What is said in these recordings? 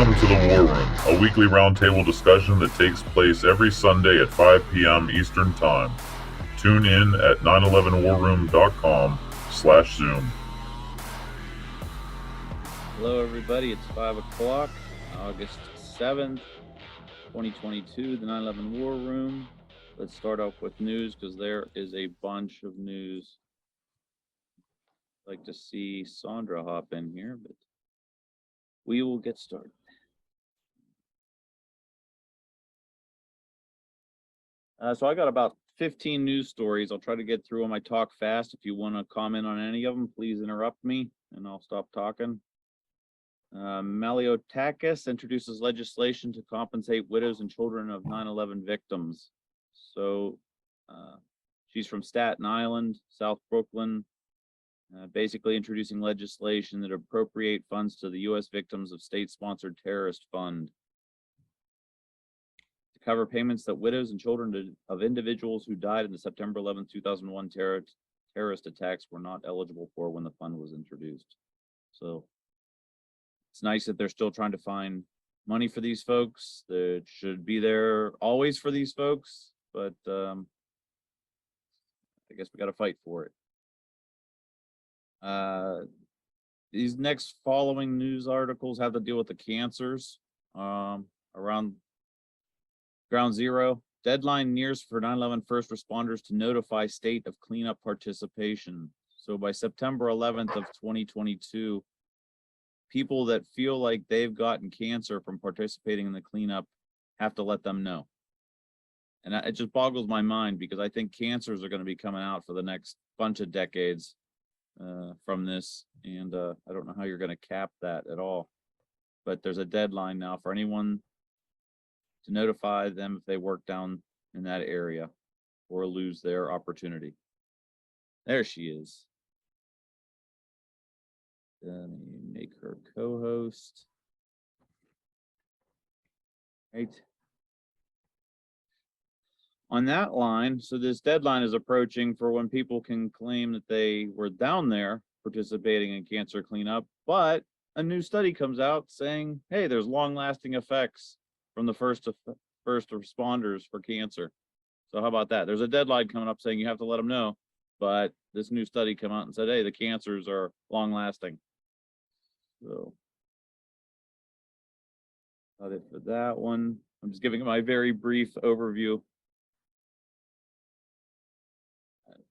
Welcome to the War Room, a weekly roundtable discussion that takes place every Sunday at 5 p.m. Eastern Time. Tune in at 911warroom.com/Zoom. Hello, everybody. It's 5 o'clock, August 7th, 2022, the 911 War Room. Let's start off with news because there is a bunch of news. I'd like to see Sandra hop in here, but we will get started. So I got about 15 news stories. I'll try to get through them. I talk fast. If you want to comment on any of them, please interrupt me and I'll stop talking. Maliotakis introduces legislation to compensate widows and children of 9/11 victims. So she's from Staten Island, South Brooklyn, basically introducing legislation that appropriate funds to the U.S. Victims of State-Sponsored Terrorist Fund to cover payments that widows and children of individuals who died in the September 11, 2001 terrorist attacks were not eligible for when the fund was introduced. So it's nice that they're still trying to find money for these folks that should be there always for these folks, but I guess we got to fight for it. These next following news articles have to deal with the cancers around Ground Zero. Deadline nears for 9/11 first responders to notify state of cleanup participation. So by September 11th of 2022, people that feel like they've gotten cancer from participating in the cleanup have to let them know. And it just boggles my mind because I think cancers are going to be coming out for the next bunch of decades from this. And I don't know how you're going to cap that at all. But there's a deadline now for anyone to notify them if they work down in that area or lose their opportunity. There she is. Let me make her co-host. Right. On that line, so this deadline is approaching for when people can claim that they were down there participating in cancer cleanup, but a new study comes out saying, hey, there's long-lasting effects from the first responders for cancer. So how about that? There's a deadline coming up saying you have to let them know, but this new study came out and said, hey, the cancers are long-lasting. So that's it for that one. I'm just giving my very brief overview.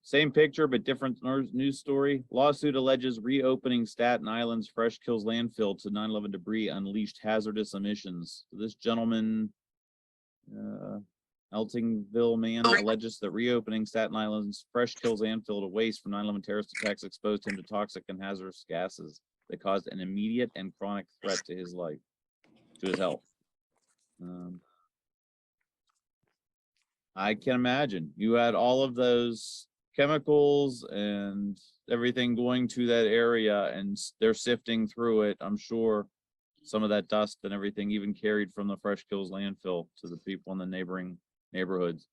Same picture, but different news story. Lawsuit alleges reopening Staten Island's Fresh Kills landfill to 9/11 debris unleashed hazardous emissions. So this gentleman, Eltingville man, alleges that reopening Staten Island's Fresh Kills landfill to waste from 9/11 terrorist attacks exposed him to toxic and hazardous gases that caused an immediate and chronic threat to his life, to his health. I can imagine you had all of those chemicals and everything going to that area and they're sifting through it. I'm sure some of that dust and everything even carried from the Fresh Kills landfill to the people in the neighboring neighborhoods.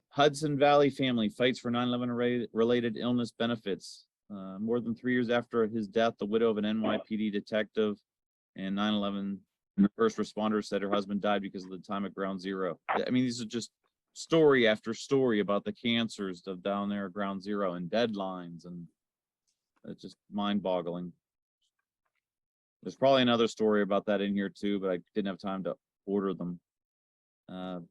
Hudson Valley family fights for 9/11 related illness benefits. More than 3 years after his death, the widow of an NYPD detective and 9/11 first responder said her husband died because of the time at Ground Zero. I mean, these are just story after story about the cancers of down there at Ground Zero and deadlines, and it's just mind-boggling. There's probably another story about that in here too, but I didn't have time to order them. The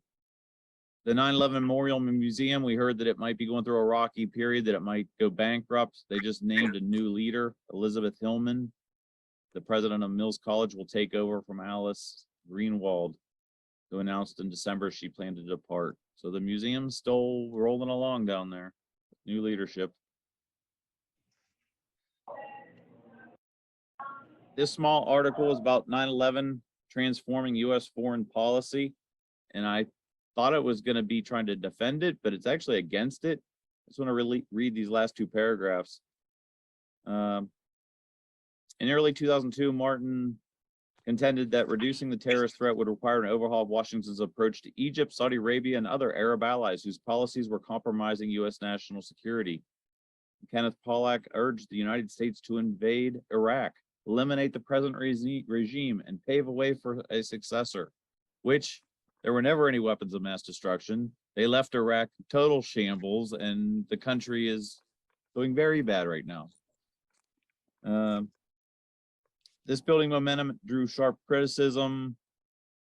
9/11 Memorial Museum, we heard that it might be going through a rocky period, that it might go bankrupt. They just named a new leader, Elizabeth Hillman. The president of Mills College will take over from Alice Greenwald, who announced in December she planned to depart. So the museum's still rolling along down there. New leadership. This small article is about 9/11 transforming U.S. foreign policy, and I thought it was going to be trying to defend it, but it's actually against it. I just want to really read these last two paragraphs. In early 2002, Martin contended that reducing the terrorist threat would require an overhaul of Washington's approach to Egypt, Saudi Arabia, and other Arab allies whose policies were compromising U.S. national security. Kenneth Pollack urged the United States to invade Iraq, eliminate the present regime, and pave a way for a successor, which there were never any weapons of mass destruction. They left Iraq total shambles, and the country is doing very bad right now. This building momentum drew sharp criticism.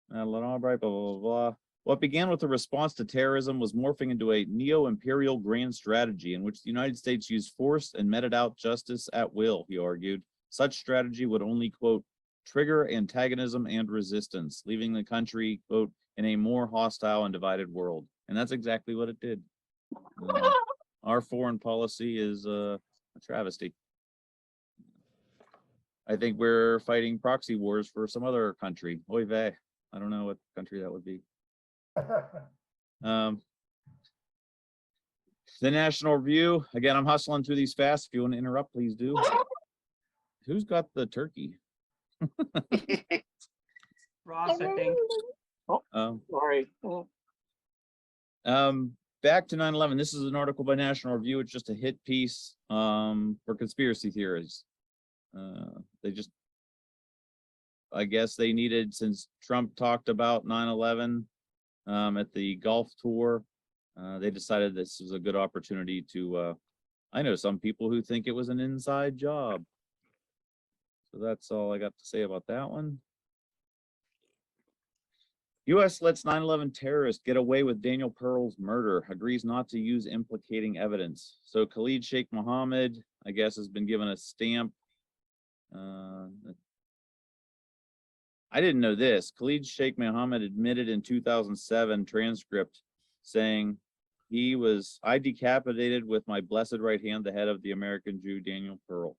Blah, blah, blah, blah. What began with a response to terrorism was morphing into a neo-imperial grand strategy in which the United States used force and meted out justice at will, he argued. Such strategy would only, quote, trigger antagonism and resistance, leaving the country, quote, in a more hostile and divided world. And that's exactly what it did. Our foreign policy is a travesty. I think we're fighting proxy wars for some other country. Oy vey. I don't know what country that would be. The National Review. Again, I'm hustling through these fast. If you want to interrupt, please do. Who's got the turkey? Ross, I think. Sorry. Back to 9/11. This is an article by National Review. It's just a hit piece for conspiracy theories. They just, I guess they needed, since Trump talked about 9/11 at the golf tour, they decided this was a good opportunity to, I know some people who think it was an inside job. So that's all I got to say about that one. U.S. lets 9/11 terrorist get away with Daniel Pearl's murder, agrees not to use implicating evidence. So Khalid Sheikh Mohammed, I guess, has been given a stamp. I didn't know this. Khalid Sheikh Mohammed admitted in 2007 transcript saying I decapitated with my blessed right hand the head of the American Jew Daniel Pearl.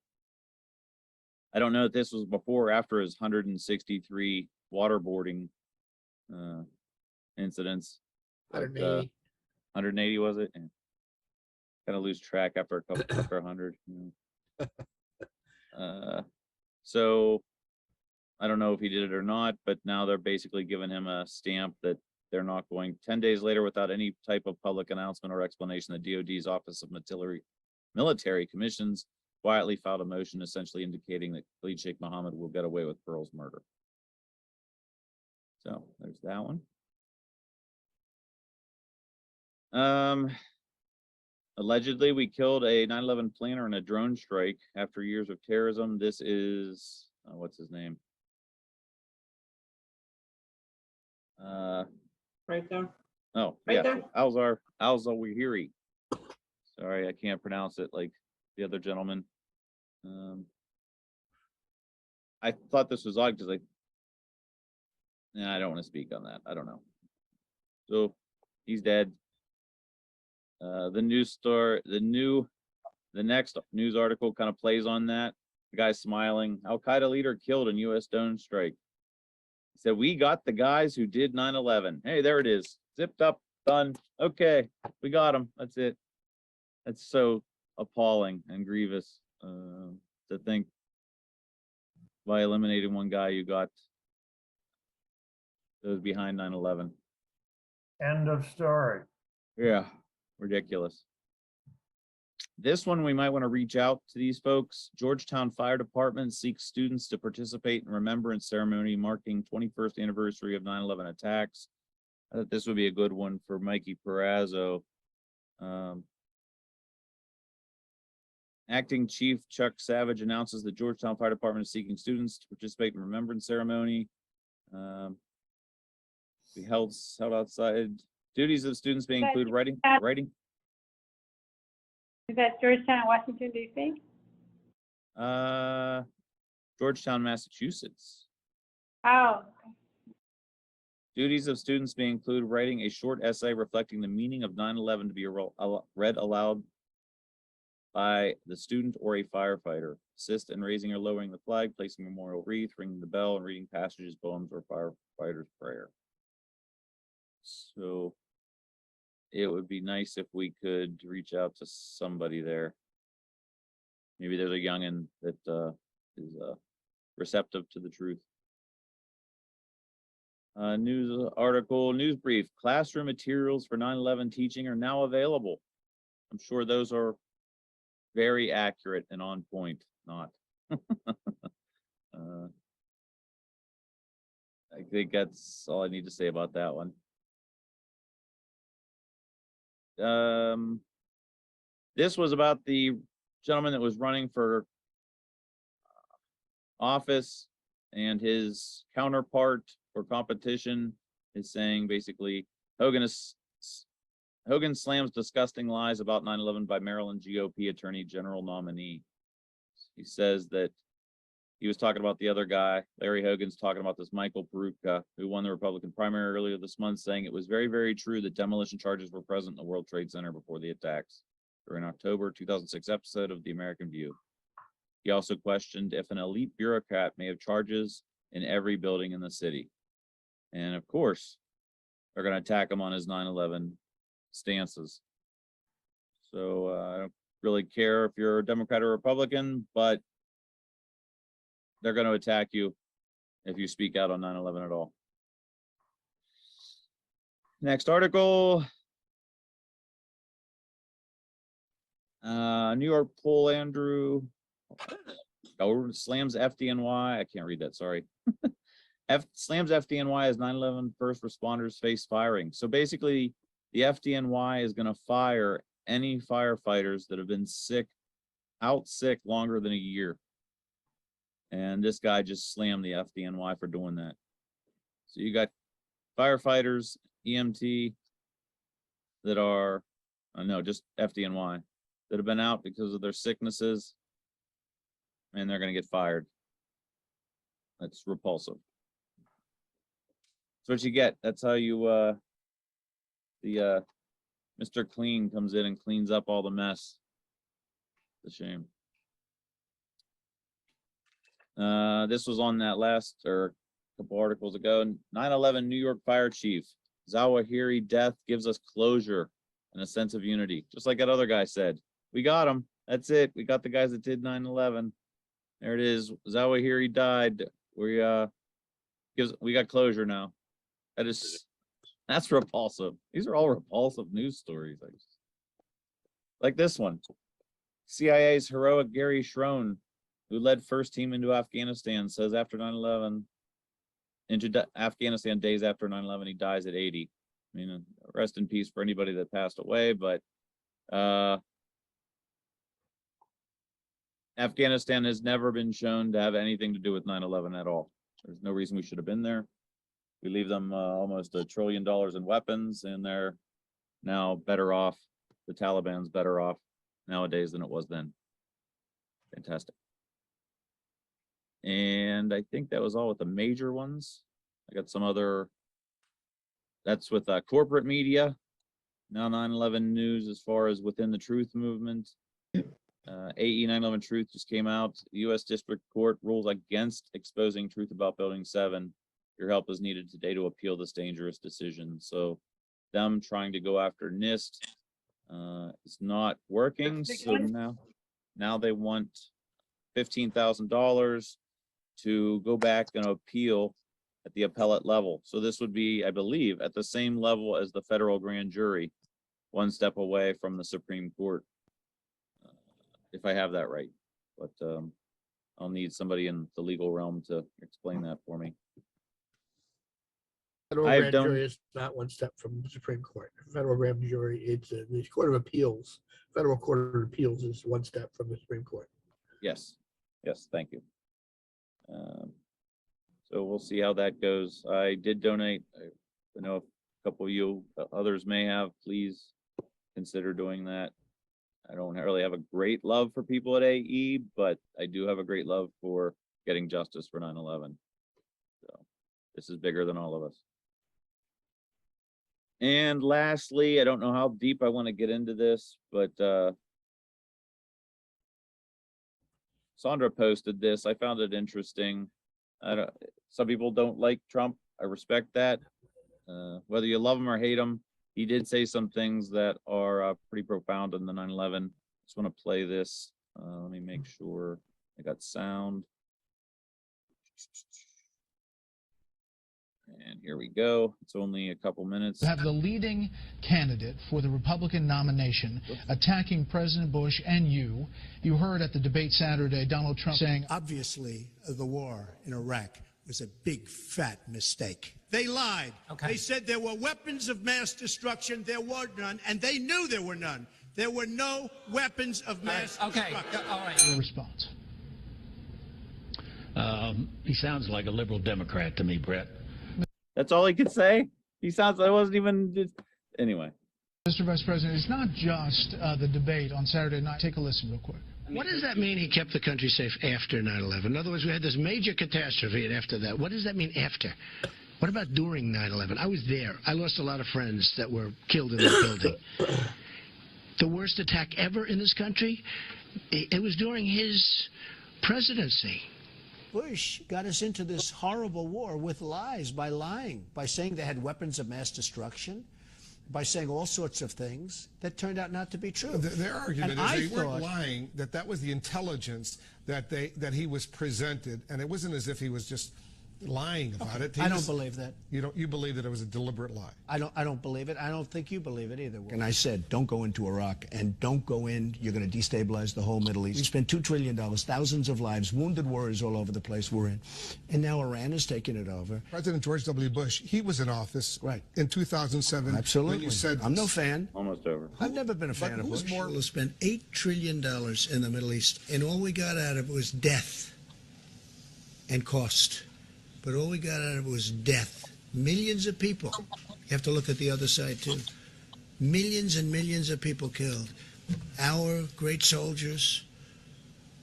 I don't know if this was before or after his 163 waterboarding incidents. 180. 180 was it? Yeah. Kind of lose track after after 100. You know. So I don't know if he did it or not, but now they're basically giving him a stamp that they're not going 10 days later without any type of public announcement or explanation. The DOD's Office of Military Commissions quietly filed a motion essentially indicating that Khalid Sheikh Mohammed will get away with Pearl's murder. So there's that one. Allegedly, we killed a 9/11 planner in a drone strike after years of terrorism. This is, what's his name? Right there. Oh, Right yeah, there. Al-Zawahiri. Sorry, I can't pronounce it like the other gentleman. I thought this was odd because I don't want to speak on that. I don't know. So he's dead. The next news article kind of plays on that. The guy smiling. Al-Qaeda leader killed in U.S. drone strike. He said, "We got the guys who did 9/11. Hey, there it is. Zipped up, done. Okay, we got them. That's it." That's so appalling and grievous to think by eliminating one guy, you got those behind 9/11. End of story. Yeah, ridiculous. This one, we might want to reach out to these folks. Georgetown Fire Department seeks students to participate in remembrance ceremony marking 21st anniversary of 9/11 attacks. I thought this would be a good one for Mikey Perazzo. Acting Chief Chuck Savage announces that Georgetown Fire Department is seeking students to participate in remembrance ceremony. We held outside. Duties of students may include writing. Is that Georgetown, Washington, D.C.? Georgetown, Massachusetts. Oh, Duties of students may include writing a short essay reflecting the meaning of 9/11 to be read aloud by the student or a firefighter. Assist in raising or lowering the flag, placing a memorial wreath, ringing the bell, and reading passages, poems, or firefighter's prayer. So it would be nice if we could reach out to somebody there. Maybe there's a youngin' that is receptive to the truth. News article, news brief. Classroom materials for 9/11 teaching are now available. I'm sure those are very accurate and on point. Not. I think that's all I need to say about that one. This was about the gentleman that was running for office, and his counterpart or competition is saying basically Hogan slams disgusting lies about 9/11 by Maryland GOP Attorney General nominee. He says that he was talking about the other guy. Larry Hogan's talking about this Michael Perutka, who won the Republican primary earlier this month, saying it was very, very true that demolition charges were present in the World Trade Center before the attacks during October 2006 episode of The American View. He also questioned if an elite bureaucrat may have charges in every building in the city. And of course, they're going to attack him on his 9/11 stances. So I don't really care if you're a Democrat or Republican, but they're going to attack you if you speak out on 9/11 at all. Next article. New York poll Andrew slams FDNY. I can't read that, sorry. Slams FDNY as 9/11 first responders face firing. So basically, the FDNY is going to fire any firefighters that have been sick longer than a year. And this guy just slammed the FDNY for doing that. So you got firefighters, EMT that are, no, just FDNY that have been out because of their sicknesses, and they're going to get fired. That's repulsive. That's what you get. That's how you, Mr. Clean comes in and cleans up all the mess. It's a shame. This was on that last or a couple articles ago. 9/11 New York Fire Chief Zawahiri death gives us closure and a sense of unity. Just like that other guy said, we got him. That's it. We got the guys that did 9/11. There it is. Zawahiri died. We got closure now. That's repulsive. These are all repulsive news stories. Like this one. CIA's heroic Gary Schroen, who led first team into Afghanistan, says after 9/11, into Afghanistan days after 9/11, he dies at 80. I mean, rest in peace for anybody that passed away, but Afghanistan has never been shown to have anything to do with 9/11 at all. There's no reason we should have been there. We leave them almost $1 trillion in weapons, and they're now better off. The Taliban's better off nowadays than it was then. Fantastic. And I think that was all with the major ones. I got some other, that's with corporate media. Now 9/11 news as far as within the truth movement. AE 9/11 Truth just came out. The U.S. District Court rules against exposing truth about Building 7. Your help is needed today to appeal this dangerous decision. So them trying to go after NIST is not working. So now they want $15,000 to go back and appeal at the appellate level. So this would be, I believe, at the same level as the federal grand jury, one step away from the Supreme Court, if I have that right. But I'll need somebody in the legal realm to explain that for me. Federal I've grand done- jury is not one step from the Supreme Court. Federal grand jury, it's the Court of Appeals. Federal Court of Appeals is one step from the Supreme Court. Yes, thank you. So we'll see how that goes. I did donate. I know a couple of you, others may have. Please consider doing that. I don't really have a great love for people at AE, but I do have a great love for getting justice for 9/11. So this is bigger than all of us. And lastly, I don't know how deep I want to get into this, but Sandra posted this. I found it interesting. Some people don't like Trump. I respect that. Whether you love him or hate him, he did say some things that are pretty profound in the 9/11. Just want to play this. Let me make sure I got sound. And here we go. It's only a couple minutes. Have the leading candidate for the Republican nomination attacking President Bush and you. You heard at the debate Saturday Donald Trump saying, obviously, the war in Iraq was a big, fat mistake. They lied. Okay. They said there were weapons of mass destruction. There were none, and they knew there were none. There were no weapons of mass destruction. All right. your response. He sounds like a liberal Democrat to me, Brett. That's all he could say. He sounds. I wasn't even. Just, anyway. Mr. Vice President, it's not just the debate on Saturday night. Take a listen real quick. What does that mean he kept the country safe after 9/11? In other words, we had this major catastrophe, and after that, what does that mean after? What about during 9/11? I was there. I lost a lot of friends that were killed in that building. The worst attack ever in this country? It was during his presidency. Bush got us into this horrible war with lies, by lying, by saying they had weapons of mass destruction, by saying all sorts of things that turned out not to be true. Their argument And is they weren't lying, that was the intelligence that he was presented, and it wasn't as if he was just lying about it. I don't believe that. You believe that it was a deliberate lie. I don't believe it. I don't think you believe it either. And I said, don't go into Iraq, and don't go in. You're going to destabilize the whole Middle East. We spent $2 trillion, thousands of lives, wounded warriors all over the place we're in. And now Iran is taking it over. President George W. Bush, he was in office in 2007. Absolutely. When you said I'm no fan. Almost over. I've never been a fan of Bush. more? We'll spend $8 trillion in the Middle East, and all we got out of it was death and cost. But all we got out of it was death. Millions of people. You have to look at the other side, too. Millions and millions of people killed. Our great soldiers,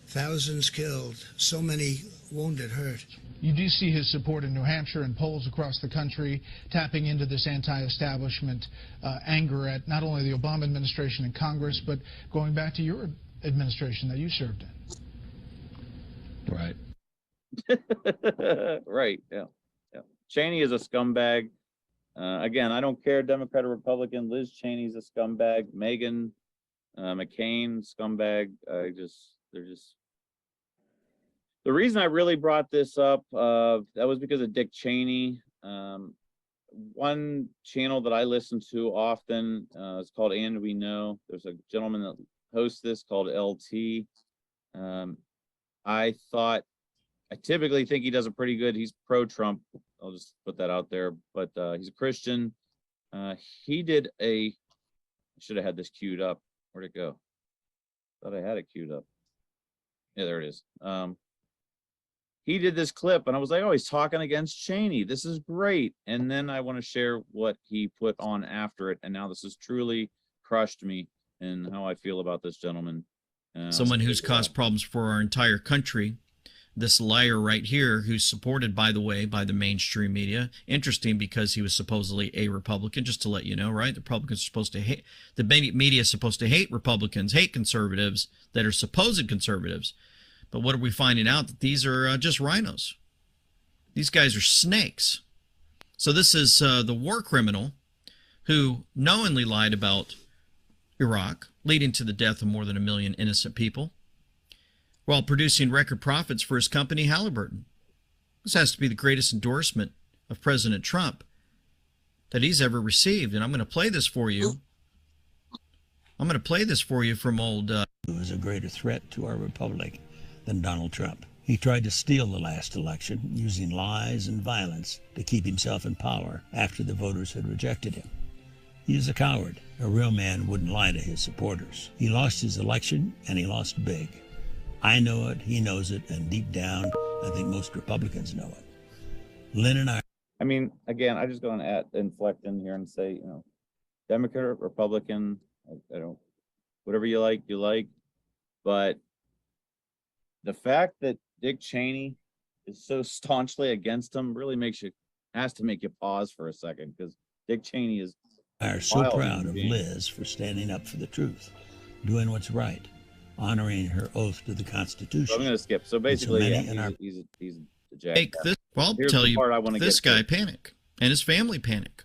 thousands killed, so many wounded, hurt. You do see his support in New Hampshire and polls across the country tapping into this anti-establishment anger at not only the Obama administration and Congress, but going back to your administration that you served in. Right. Right. Yeah. Cheney is a scumbag. Again, I don't care, Democrat or Republican. Liz Cheney's a scumbag. Megan McCain, scumbag. They're just. The reason I really brought this up, that was because of Dick Cheney. One channel that I listen to often is called And We Know. There's a gentleman that hosts this called LT. I typically think he does a pretty good. He's pro-Trump. I'll just put that out there. But he's a Christian. He did I should have had this queued up. Where'd it go? Thought I had it queued up. Yeah, there it is. He did this clip, and I was like, oh, he's talking against Cheney. This is great. And then I want to share what he put on after it. And now this has truly crushed me and how I feel about this gentleman. Someone who's caused problems for our entire country. This liar right here, who's supported, by the way, by the mainstream media. Interesting, because he was supposedly a Republican, just to let you know, right? The Republicans are supposed to hate, the media is supposed to hate Republicans, hate conservatives that are supposed conservatives. But what are we finding out? That these are just rhinos. These guys are snakes. So this is the war criminal who knowingly lied about Iraq, leading to the death of more than 1 million innocent people, while producing record profits for his company, Halliburton. This has to be the greatest endorsement of President Trump that he's ever received. And I'm going to play this for you. From old... Who is a greater threat to our republic than Donald Trump. He tried to steal the last election using lies and violence to keep himself in power after the voters had rejected him. He is a coward. A real man wouldn't lie to his supporters. He lost his election, and he lost big. I know it, he knows it, and deep down, I think most Republicans know it. Lynn and I mean, again, I just go and inflect in here and say, you know, Democrat or Republican, I don't, whatever you like, but the fact that Dick Cheney is so staunchly against him really has to make you pause for a second, because Dick Cheney is. are so proud of Liz for standing up for the truth, doing what's right, honoring her oath to the Constitution. So I'm going to skip. So basically, he's a jackass. Well, I'll tell you, this guy panic, and his family panic.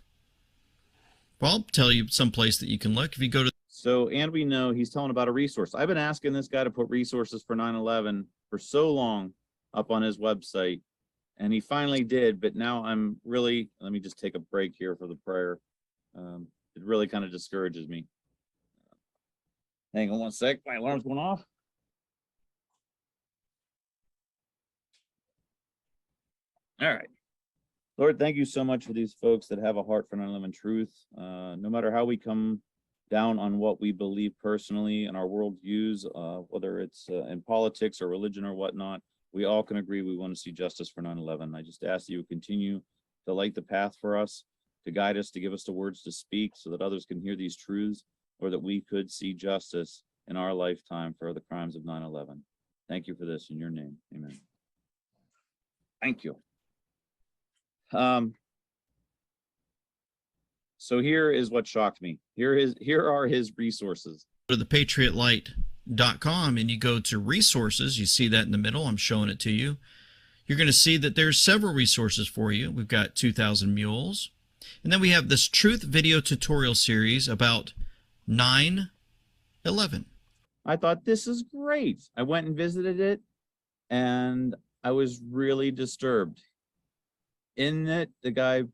Well, I'll tell you someplace that you can look if you go to. So, and we know he's telling about a resource. I've been asking this guy to put resources for 9/11 for so long up on his website. And he finally did, but now I'm really, let me just take a break here for the prayer. It really kind of discourages me. Hang on one sec, my alarm's going off. All right. Lord, thank you so much for these folks that have a heart for 9/11 truth. No matter how we come down on what we believe personally and our worldviews, whether it's in politics or religion or whatnot, we all can agree we want to see justice for 9/11. I just ask that you continue to light the path for us, to guide us, to give us the words to speak so that others can hear these truths, or that we could see justice in our lifetime for the crimes of 9/11. Thank you for this in your name. Amen. Thank you. So here is what shocked me. Here are his resources. Go to thepatriotlight.com and you go to resources. You see that in the middle. I'm showing it to you. You're going to see that there's several resources for you. We've got 2,000 Mules. And then we have this truth video tutorial series about 9/11. I thought this is great. I went and visited it and I was really disturbed. In it, the guy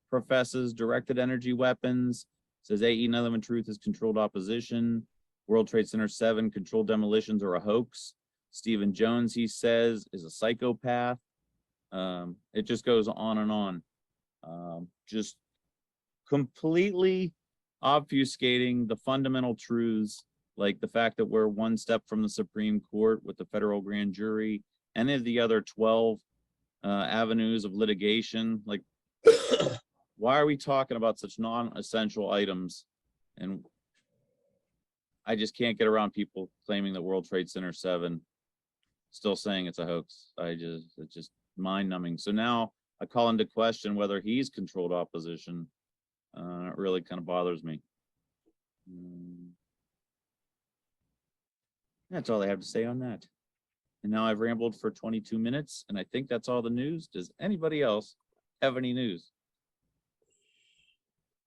professes directed energy weapons, says AE 9/11 truth is controlled opposition, World Trade Center 7 controlled demolitions are a hoax. Stephen Jones, he says, is a psychopath. It just goes on and on. Just completely obfuscating the fundamental truths, like the fact that we're one step from the Supreme Court with the federal grand jury, any of the other 12 avenues of litigation. Like, why are we talking about such non-essential items? And I just can't get around people claiming that World Trade Center 7 still saying it's a hoax. It's just mind-numbing. So now I call into question whether he's controlled opposition. It really kind of bothers me. That's all I have to say on that. And now I've rambled for 22 minutes, and I think that's all the news. Does anybody else have any news?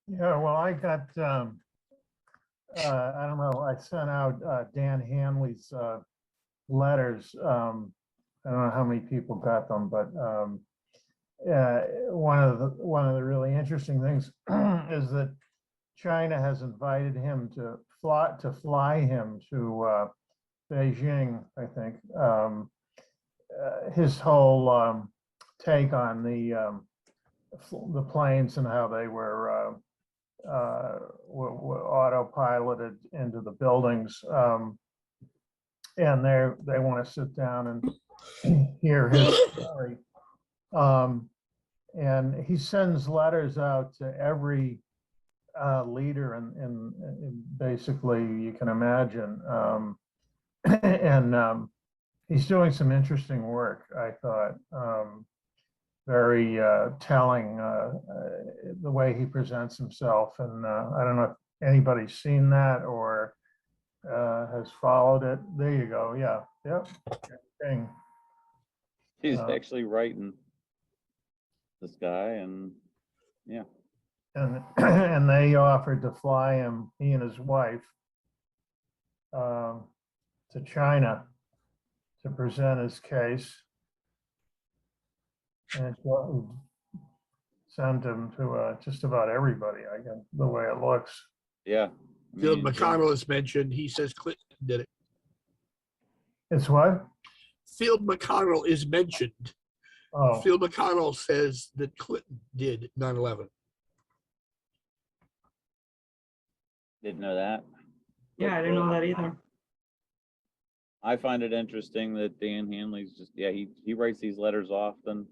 Yeah, well, I got, I don't know, I sent out Dan Hanley's letters. I don't know how many people got them, but one of the really interesting things is that China has invited him to fly him to Beijing, I think. His whole take on the planes and how they were autopiloted into the buildings, and they want to sit down and hear his story. And he sends letters out to every leader and basically you can imagine. And he's doing some interesting work, I thought. Very telling the way he presents himself. And I don't know if anybody's seen that or has followed it. There you go. Yeah. Yep. Thing. He's actually writing this guy, and yeah. And they offered to fly him, he and his wife, to China to present his case. And send him to just about everybody, I guess, the way it looks. Yeah. Phil McConnell is mentioned. He says Clinton did it. It's what? Phil McConnell is mentioned. Oh. Phil McConnell says that Clinton did 9/11. Didn't know that. Yeah, I didn't know that either. I find it interesting that Dan Hanley's just, yeah, he writes these letters often.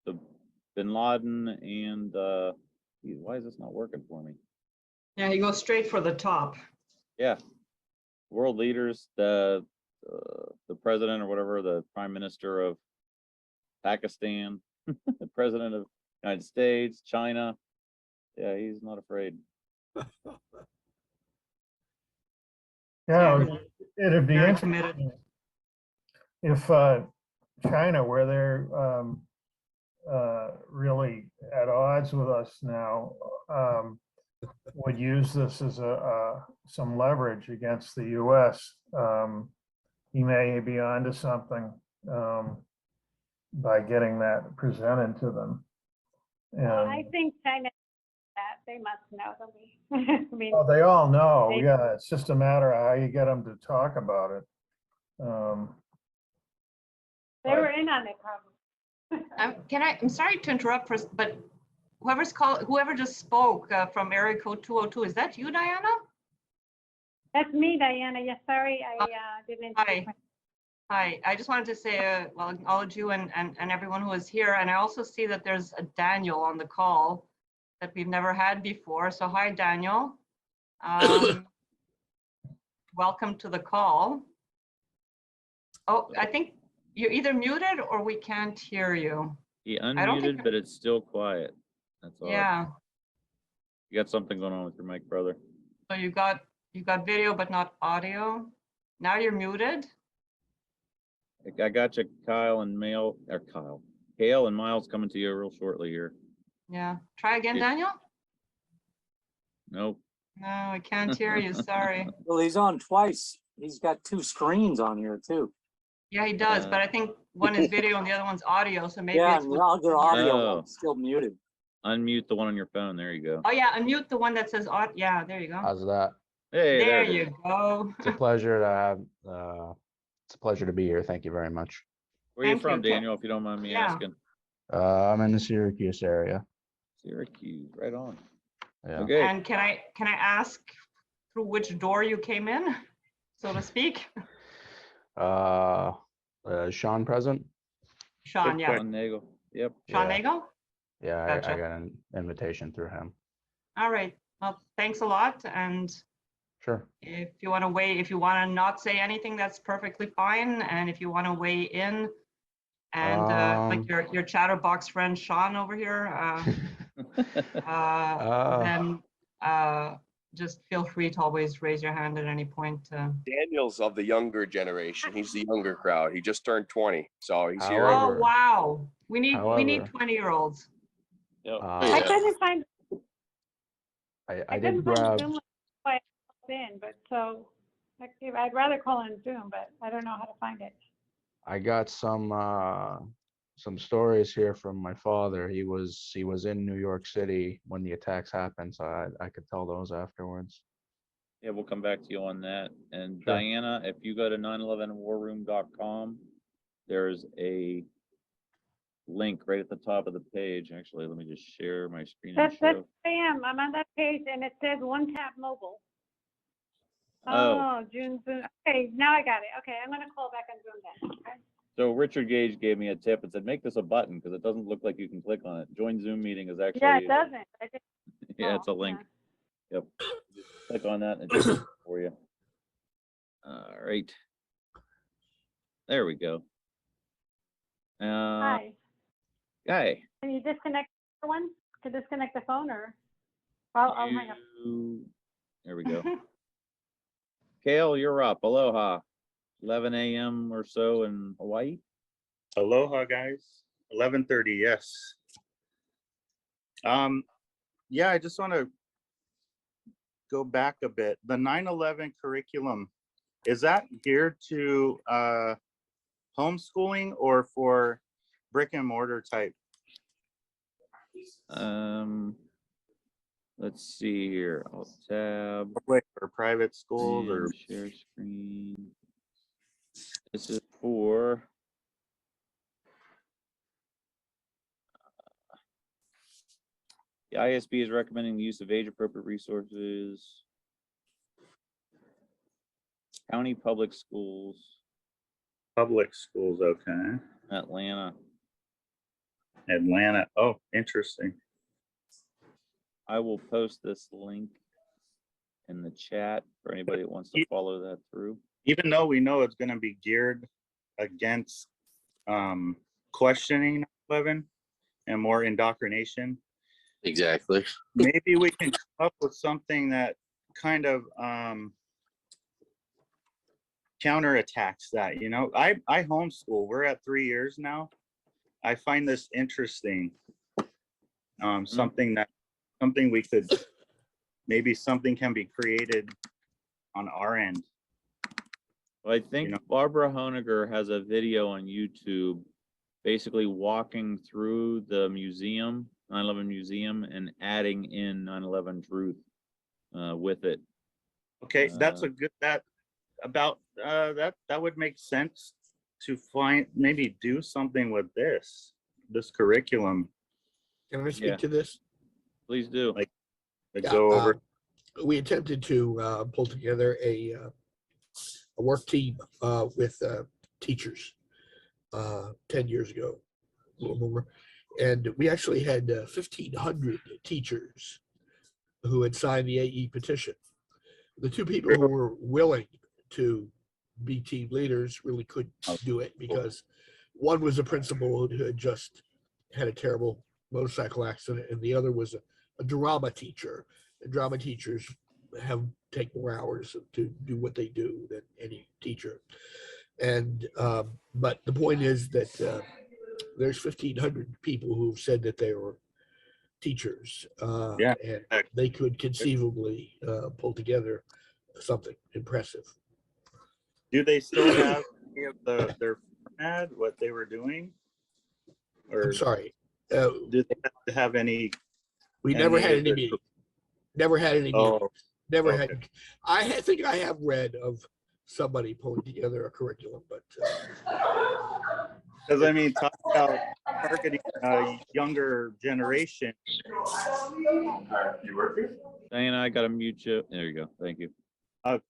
The Bin Laden and why is this not working for me? Yeah, he goes straight for the top. Yeah, world leaders, the president or whatever, the prime minister of Pakistan, the president of the United States, China. Yeah, he's not afraid. Yeah, it'd be Very interesting committed. if China, where they're really at odds with us now, would use this as some leverage against the U.S. He may be onto something. by getting that presented to them. I And think China, that they must know the me. I mean, oh, they all know, they- yeah, it's just a matter of how you get them to talk about it. they were in on it probably. I'm sorry to interrupt, but whoever just spoke from area code 202, is that you, Diana? That's me, Diana. Yes, sorry, I didn't. Hi. Hi, I just wanted to say, well, acknowledge you and everyone who is here. And I also see that there's a Daniel on the call that we've never had before. So hi, Daniel. Welcome to the call. Oh, I think you're either muted or we can't hear you. He I don't think- unmuted, but it's still quiet. That's all. Yeah, You got something going on with your mic, brother. so you got video, but not audio. Now you're muted. I got you, Kyle and Kale and Miles coming to you real shortly here. Yeah, try again, Yeah. Daniel. Nope. No, I can't hear you, sorry. Well, he's on twice. He's got two screens on here too. Yeah, he does, but I think one is video and the other one's audio, so maybe Yeah, it's. and the other audio Oh. one's still muted. Unmute the one on your phone. There you go. Oh yeah, unmute the one that says yeah, there you go. How's that? Hey, There it you is. go. It's a pleasure to have. It's a pleasure to be here. Thank you very much. Where you Thank from, you. Daniel, if you don't mind me Yeah. asking? I'm in the Syracuse area. Syracuse, right on. Yeah. Okay. And can I ask through which door you came in, so to speak? Sean present? Sean, yeah. Sean Nagel. Yep. Sean Yeah. Nagel? Yeah, I Gotcha. got an invitation through him. All right. Well, thanks a lot. And Sure. if you want to if you want to not say anything, that's perfectly fine. And if you want to weigh in and like your chatterbox friend Sean over here, then just feel free to always raise your hand at any point. Daniel's of the younger generation. He's the younger crowd. He just turned 20, so he's here. Oh wow, we need However- 20-year-olds. Yep. I couldn't find. I couldn't did find grab. Zoom so I called in, but so I'd rather call in Zoom, but I don't know how to find it. I got some stories here from my father. He was in New York City when the attacks happened, so I could tell those afterwards. Yeah, we'll come back to you on that. And Sure. Diana, if you go to 911warroom.com, there's a link right at the top of the page. Actually, let me just share my screen and That's show. I am. I'm on that page and it says one tap mobile. Oh. June. Okay, now I got it. Okay, I'm gonna call back on Zoom then. Okay. So Richard Gage gave me a tip and said, make this a button because it doesn't look like you can click on it. Join Zoom meeting is actually. Yeah, it doesn't. I just, Yeah, it's a link. Yep. Click on that and it just for you. All right. There we go. Hi. Guy. Can you disconnect the one to disconnect the phone or? I'll hang up. There we go. Kale, you're up. Aloha. 11 a.m. or so in Hawaii. Aloha, guys. 11:30. Yes. Yeah, I just want to go back a bit. The 9/11 curriculum, is that geared to homeschooling or for brick and mortar type? Let's see here. I'll tab. Public or private schools or and share screen. This is for the ISB is recommending the use of age-appropriate resources. County public schools, public schools. Okay. Atlanta. Atlanta. Oh, interesting. I will post this link in the chat for anybody that wants to follow that through. Even though we know it's going to be geared against questioning 11 and more indoctrination. Exactly. Maybe we can come up with something that kind of counterattacks that, you know. I homeschool. We're at 3 years now. I find this interesting. Something we could, maybe something can be created on our end. Well, I think Barbara Honegger has a video on YouTube basically walking through the museum, 9/11 museum, and adding in 9/11 truth with it. Okay, that's a good, that would make sense to maybe do something with this curriculum. Can I speak to this? Please do. Like Yeah, go over. We attempted to pull together a work team with teachers 10 years ago, a little more. And we actually had 1,500 teachers who had signed the AE petition. The two people who were willing to be team leaders really couldn't do it because one was a principal who had just had a terrible motorcycle accident, and the other was a drama teacher. And drama teachers take more hours to do what they do than any teacher. And but the point is that there's 1,500 people who've said that they were teachers, and they could conceivably pull together something impressive. Do they still have any of their format, what they were doing? Or I'm sorry. Do they have any? We never had any meetings. Never had any meetings. Never okay. had. I think I have read of somebody pulling together a curriculum, but because I mean, talk about targeting a younger generation. Diana, I gotta mute you. There you go. Thank you.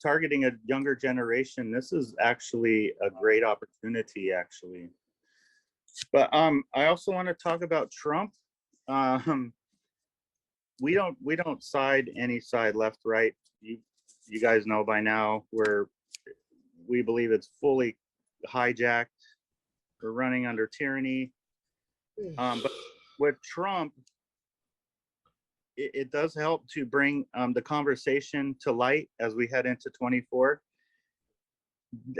Targeting a younger generation. This is actually a great opportunity, actually. But I also want to talk about Trump. We don't side any side, left, right. You guys know by now we believe it's fully hijacked. We're running under tyranny. But with Trump, it does help to bring the conversation to light as we head into 24.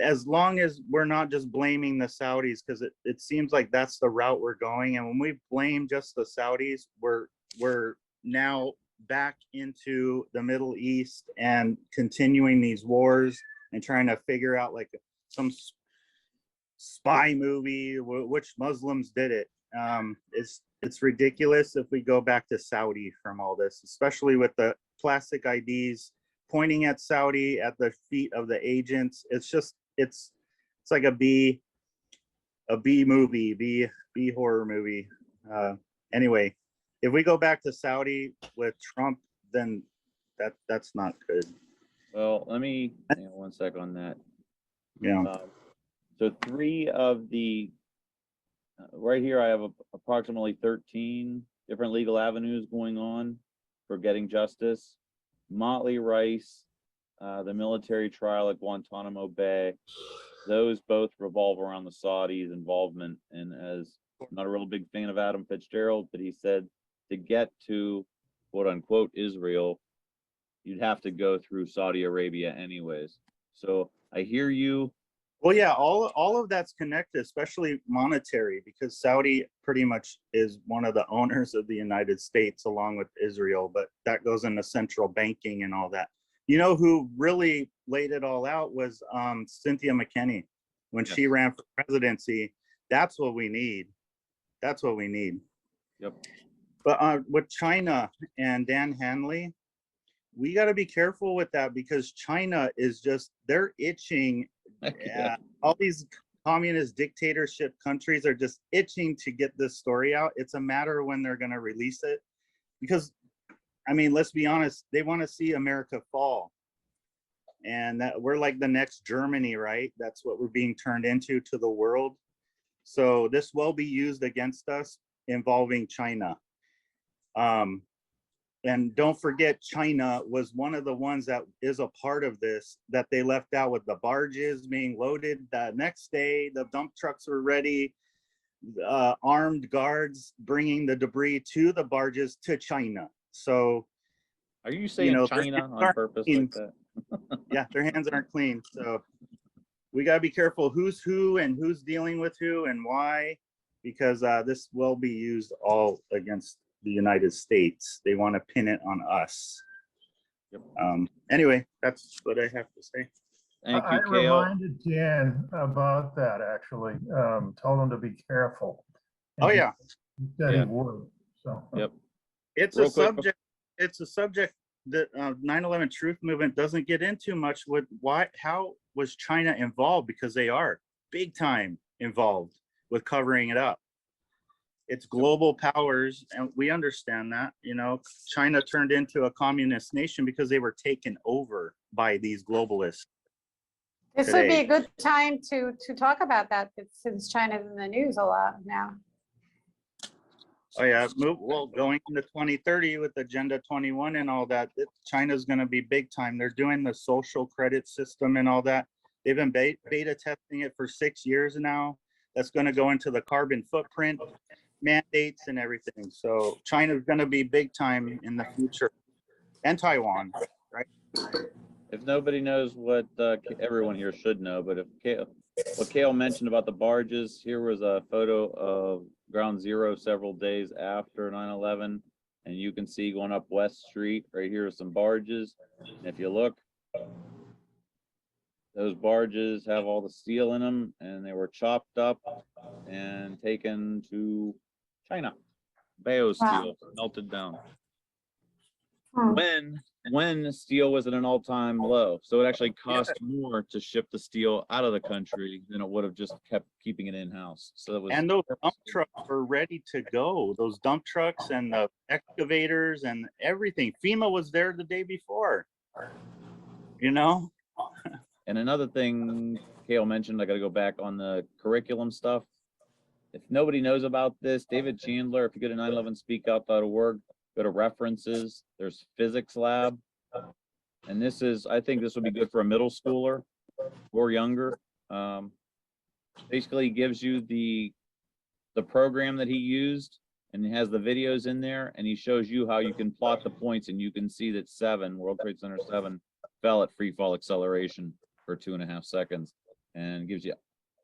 As long as we're not just blaming the Saudis, because it seems like that's the route we're going. And when we blame just the Saudis, we're now back into the Middle East and continuing these wars and trying to figure out like some spy movie which Muslims did it. It's ridiculous if we go back to Saudi from all this, especially with the plastic IDs pointing at Saudi at the feet of the agents. It's just it's like a B movie, B horror movie. Anyway, if we go back to Saudi with Trump, then that's not good. Well, let me hang on one sec on that. Yeah. So three of the right here, I have approximately 13 different legal avenues going on for getting justice. Motley Rice, the military trial at Guantanamo Bay, those both revolve around the Saudis' involvement. And as I'm not a real big fan of Adam Fitzgerald, but he said to get to quote unquote Israel, you'd have to go through Saudi Arabia anyways. So I hear you. Well, yeah, all of that's connected, especially monetary, because Saudi pretty much is one of the owners of the United States along with Israel, but that goes into central banking and all that. You know who really laid it all out was Cynthia McKinney when she ran for presidency. That's what we need. That's what we need. Yep. But with China and Dan Hanley, we got to be careful with that because China is just, they're itching. All these communist dictatorship countries are just itching to get this story out. It's a matter of when they're going to release it. Because, I mean, let's be honest, they want to see America fall. And that we're like the next Germany, right? That's what we're being turned into to the world. So this will be used against us involving China. And don't forget, China was one of the ones that is a part of this, that they left out with the barges being loaded. The next day, the dump trucks were ready, armed guards bringing the debris to the barges to China. So, are you saying China on purpose like that? Yeah, their hands aren't clean. So we got to be careful who's who and who's dealing with who and why, because this will be used all against the United States. They want to pin it on us. Anyway, that's what I have to say. Thank I you, Kale. reminded Dan about that, actually. Told him to be careful. Oh, And yeah. He said Yeah. he would, so. Yep. It's Real a quick, subject, it's a subject that 9/11 Truth Movement doesn't get into much with how was China involved? Because they are big time involved with covering it up. It's global powers, and we understand that. You know, China turned into a communist nation because they were taken over by these globalists. This would be today. a good time to talk about that, since China's in the news a lot now. Oh yeah, well, going into 2030 with Agenda 21 and all that, China's going to be big time. They're doing the social credit system and all that. They've been beta testing it for 6 years now. That's going to go into the carbon footprint mandates and everything. So China's going to be big time in the future, and Taiwan, right? If nobody knows what everyone here should know, but what Kale mentioned about the barges, here was a photo of Ground Zero several days after 9/11, and you can see going up West Street, right here are some barges. And if you look, those barges have all the steel in them, and they were chopped up and taken to China. Bao steel, melted down. When steel was at an all-time low, so it actually cost more to ship the steel out of the country than it would have just kept keeping it in-house. So that was, and those dump trucks were ready to go. Those dump trucks and the excavators and everything. FEMA was there the day before. You know. And another thing Kale mentioned, I got to go back on the curriculum stuff. If nobody knows about this, David Chandler, if you go to 911speakout.org, go to references, there's physics lab. And this is, I think this would be good for a middle schooler or younger. Basically he gives you the program that he used, and he has the videos in there, and he shows you how you can plot the points, and you can see that World Trade Center 7 fell at free fall acceleration for 2.5 seconds, and gives you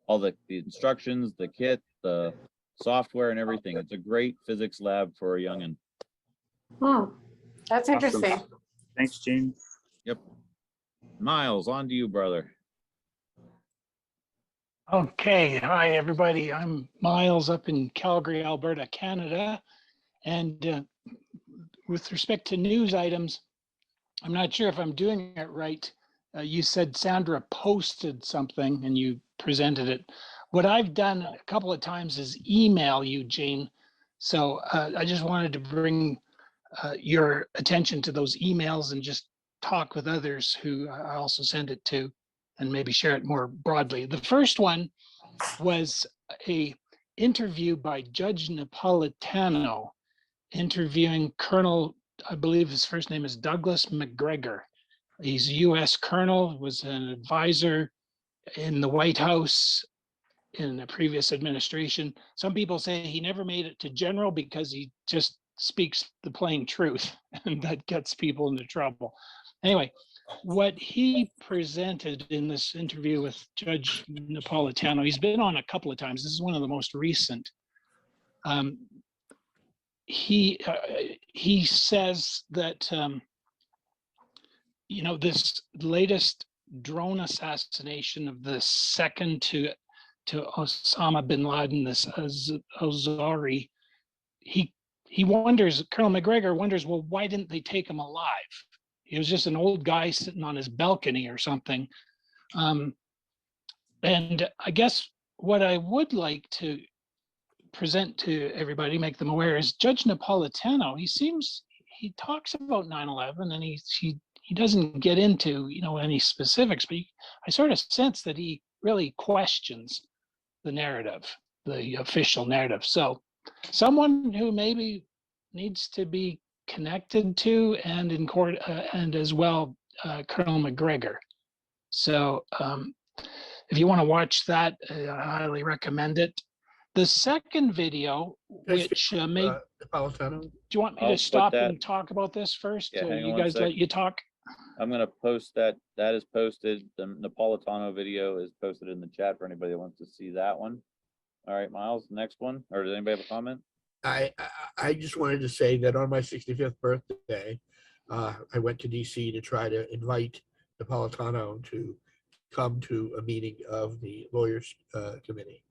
all the instructions, the kit, the software, and everything. It's a great physics lab for a youngin'. That's interesting. Awesome. Thanks, Gene. Yep. Miles, on to you, brother. Okay, hi everybody. I'm Miles up in Calgary, Alberta, Canada. And with respect to news items, I'm not sure if I'm doing it right. You said Sandra posted something and you presented it. What I've done a couple of times is email you, Jane. So I just wanted to bring your attention to those emails and just talk with others who I also send it to, and maybe share it more broadly. The first one was a interview by Judge Napolitano interviewing Colonel, I believe his first name is Douglas McGregor. He's a U.S. Colonel, was an advisor in the White House in a previous administration. Some people say he never made it to general because he just speaks the plain truth, and that gets people into trouble. Anyway, what he presented in this interview with Judge Napolitano, he's been on a couple of times. This is one of the most recent. He says that this latest drone assassination of the second to Osama bin Laden, this Azari, he wonders, Colonel McGregor wonders, well, why didn't they take him alive? He was just an old guy sitting on his balcony or something. And I guess what I would like to present to everybody, make them aware, is Judge Napolitano. He talks about 9/11 and he doesn't get into any specifics, but I sort of sense that he really questions the narrative, the official narrative. So someone who maybe needs to be connected to and in court, and as well Colonel McGregor. So if you want to watch that, I highly recommend it. The second video, which Napolitano. Do you want me to stop and talk about this first? Yeah, You guys let you talk? I'm going to post that. That is posted. The Napolitano video is posted in the chat for anybody that wants to see that one. All right, Miles, next one. Or does anybody have a comment? I just wanted to say that on my 65th birthday, I went to DC to try to invite Napolitano to come to a meeting of the lawyers committee.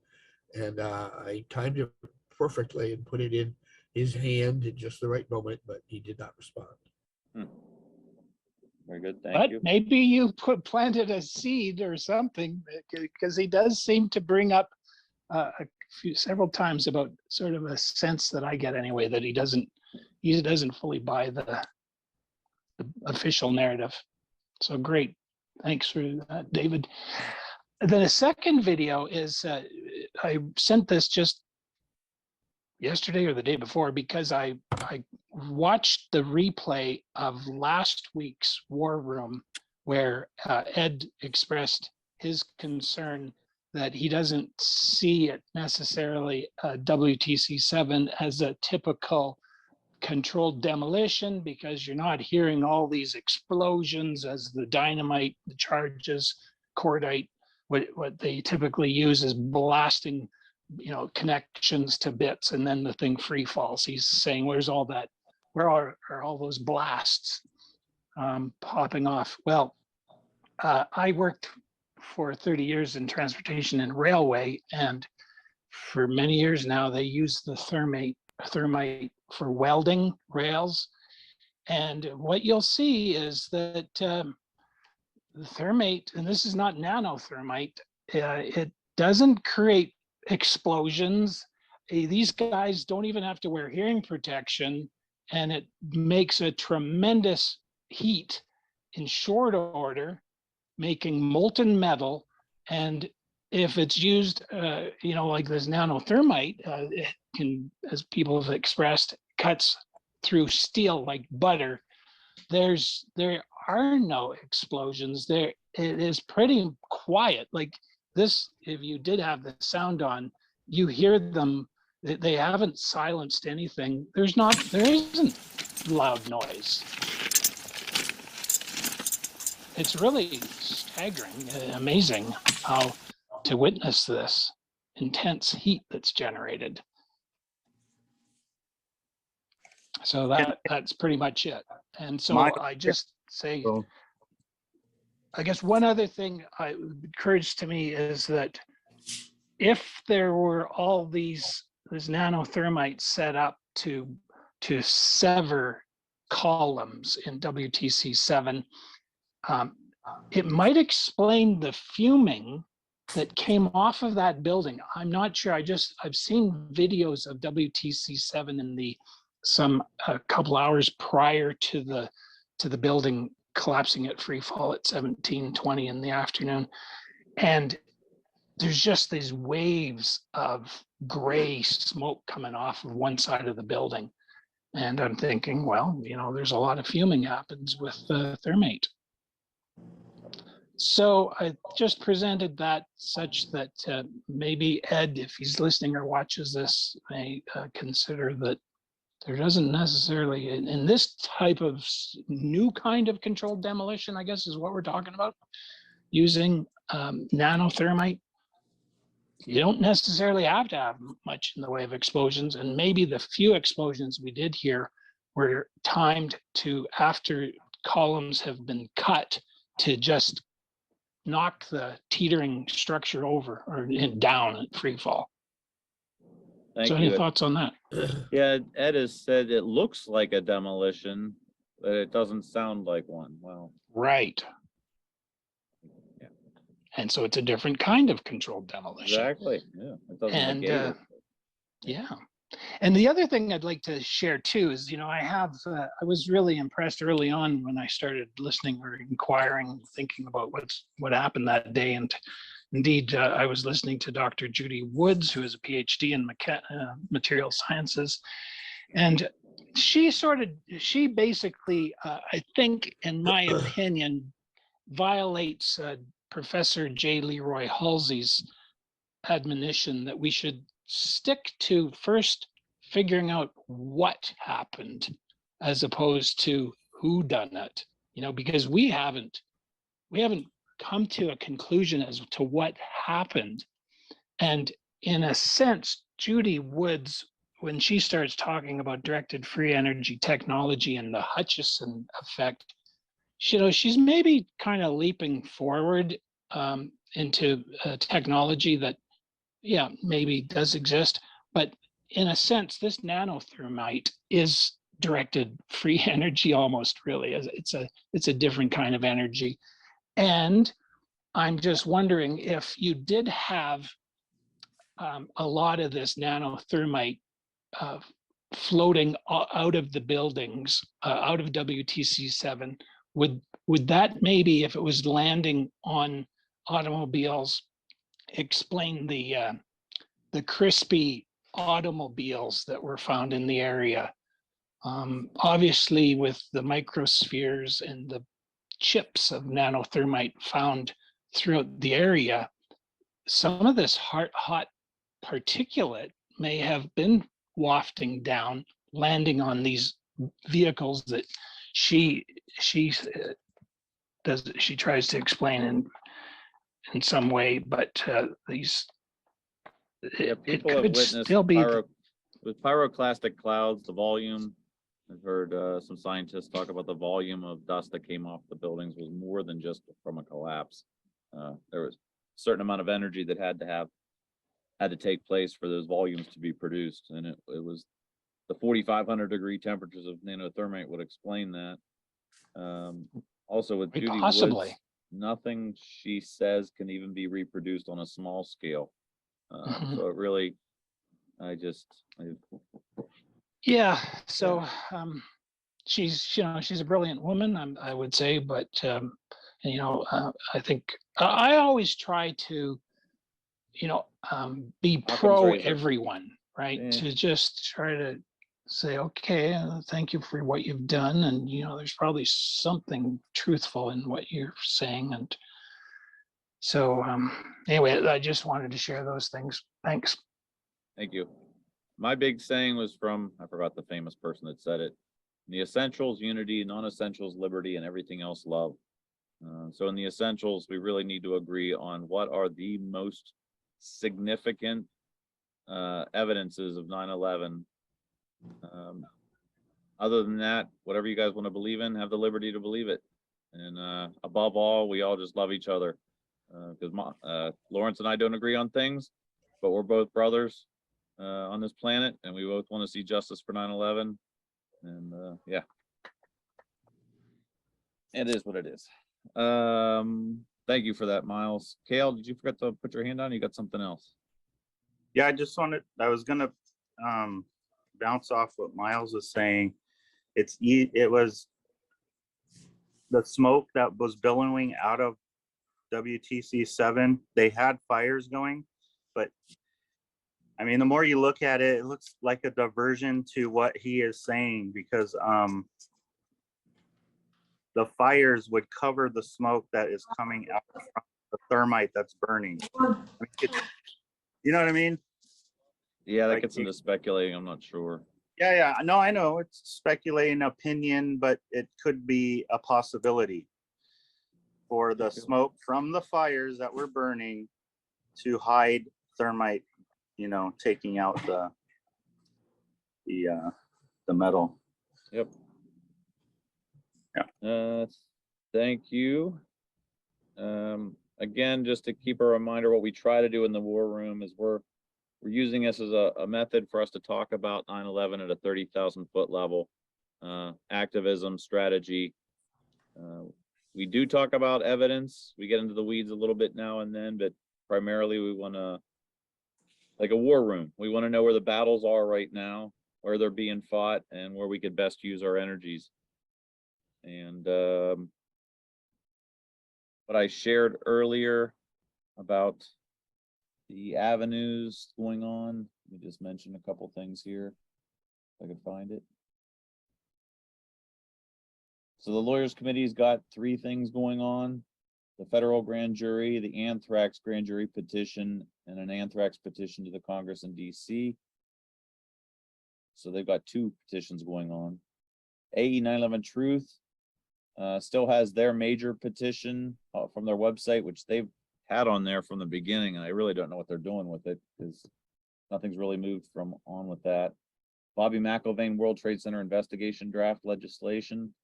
And I timed it perfectly and put it in his hand at just the right moment, but he did not respond. Very good, thank But you. maybe you planted a seed or something, because he does seem to bring up several times about sort of a sense that I get anyway, that he doesn't fully buy the official narrative. So great, thanks for that, David. Then a second video is I sent this just yesterday or the day before because I watched the replay of last week's War Room where Ed expressed his concern that he doesn't see it necessarily WTC7 as a typical controlled demolition because you're not hearing all these explosions as the dynamite, the charges, cordite, what they typically use is blasting, connections to bits, and then the thing free falls. He's saying, where's all that? Where are all those blasts popping off? Well, I worked for 30 years in transportation and railway, and for many years now, they use the thermite for welding rails. And what you'll see is that the thermite, and this is not nanothermite, it doesn't create explosions. These guys don't even have to wear hearing protection, and it makes a tremendous heat in short order, making molten metal. And if it's used, like this nanothermite, it can, as people have expressed, cuts through steel like butter. There are no explosions there. It is pretty quiet. Like this, if you did have the sound on, you hear them. They haven't silenced anything. There isn't loud noise. It's really staggering, amazing how to witness this intense heat that's generated. So that's pretty much it. And so I just say, I guess one other thing occurs to me is that if there were all these nanothermite set up to sever columns in WTC7, it might explain the fuming that came off of that building. I'm not sure. I've seen videos of WTC7 in a couple hours prior to the building collapsing at free fall at 17:20 in the afternoon. And there's just these waves of gray smoke coming off of one side of the building. And I'm thinking, well, there's a lot of fuming happens with thermate. So I just presented that such that maybe Ed, if he's listening or watches this, may consider that there doesn't necessarily, in this type of new kind of controlled demolition, I guess is what we're talking about, using nanothermite, you don't necessarily have to have much in the way of explosions. And maybe the few explosions we did here were timed to after columns have been cut to just knock the teetering structure over or down at free fall. Thank So you. any thoughts on that? Yeah, Ed has said it looks like a demolition, but it doesn't sound like one. Well, right. Yeah. And so it's a different kind of controlled demolition. Exactly. Yeah. It doesn't And negate it. yeah. And the other thing I'd like to share too is, I was really impressed early on when I started listening or inquiring, thinking about what happened that day. And indeed, I was listening to Dr. Judy Woods, who is a PhD in material sciences. And she basically, I think, in my opinion, violates Professor J. Leroy Halsey's admonition that we should stick to first figuring out what happened as opposed to who done it, because we haven't come to a conclusion as to what happened. And in a sense, Judy Woods, when she starts talking about directed free energy technology and the Hutchison effect, she's maybe kind of leaping forward into technology that, yeah, maybe does exist, but in a sense, this nanothermite is directed free energy almost really. It's a different kind of energy. And I'm just wondering if you did have a lot of this nanothermite floating out of the buildings, out of WTC7, would that maybe, if it was landing on automobiles, explain the crispy automobiles that were found in the area? Obviously, with the microspheres and the chips of nanothermite found throughout the area, some of this hot particulate may have been wafting down, landing on these vehicles that she tries to explain in some way, but these it People have could witnessed still be with pyroclastic clouds, the volume. I've heard some scientists talk about the volume of dust that came off the buildings was more than just from a collapse. There was a certain amount of energy that had to take place for those volumes to be produced, and it was the 4,500 degree temperatures of nanothermite would explain that. Also with Judy possibly Woods, nothing she says can even be reproduced on a small scale. So it really, yeah. So she's a brilliant woman, I would say, but I think I always try to be pro everyone, right? Yeah. To just try to say, okay, thank you for what you've done, and there's probably something truthful in what you're saying, and so anyway, I just wanted to share those things. Thanks. Thank you. My big saying was from, I forgot the famous person that said it: in the essentials, unity; non-essentials, liberty; and everything else, love. So in the essentials, we really need to agree on what are the most significant evidences of 9/11. Other than that, whatever you guys want to believe in, have the liberty to believe it. And above all, we all just love each other. Because Lawrence and I don't agree on things, but we're both brothers on this planet, and we both want to see justice for 9/11. And yeah, it is what it is. Thank you for that, Miles. Kale, did you forget to put your hand on? You got something else? Yeah, I was gonna bounce off what Miles was saying. It was the smoke that was billowing out of WTC7. They had fires going, but I mean, the more you look at it, it looks like a diversion to what he is saying, because the fires would cover the smoke that is coming out from the thermite that's burning. You know what I mean? Yeah, that gets into speculating. I'm not sure. Yeah. No, I know it's speculating opinion, but it could be a possibility for the smoke from the fires that were burning to hide thermite, taking out the metal. Yep. Yeah. Thank you. Again, just to keep a reminder, what we try to do in the war room is we're using this as a method for us to talk about 9/11 at a 30,000 foot level, activism, strategy. We do talk about evidence. We get into the weeds a little bit now and then, but primarily we want to, like a war room, we want to know where the battles are right now, where they're being fought, and where we could best use our energies. And what I shared earlier about the avenues going on, let me just mention a couple things here, if I could find it. So the Lawyers Committee's got 3 things going on: the federal grand jury, the anthrax grand jury petition, and an anthrax petition to the Congress in DC. So they've got 2 petitions going on. AE 9/11 Truth still has their major petition from their website, which they've had on there from the beginning, and I really don't know what they're doing with it, because nothing's really moved on with that. Bobby McIlvaine World Trade Center investigation draft legislation.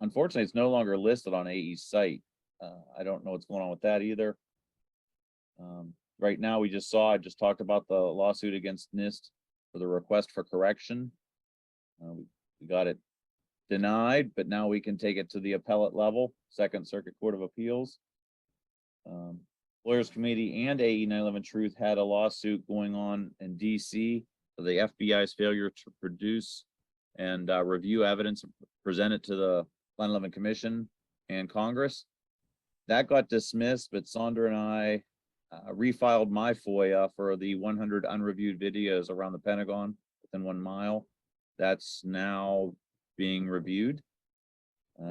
Unfortunately, it's no longer listed on AE's site. I don't know what's going on with that either. Right now, I just talked about the lawsuit against NIST for the request for correction. We got it denied, but now we can take it to the appellate level, Second Circuit Court of Appeals. Lawyers Committee and AE 9/11 Truth had a lawsuit going on in DC for the FBI's failure to produce and review evidence and present it to the 9/11 Commission and Congress. That got dismissed, but Sandra and I refiled my FOIA for the 100 unreviewed videos around the Pentagon within 1 mile. That's now being reviewed.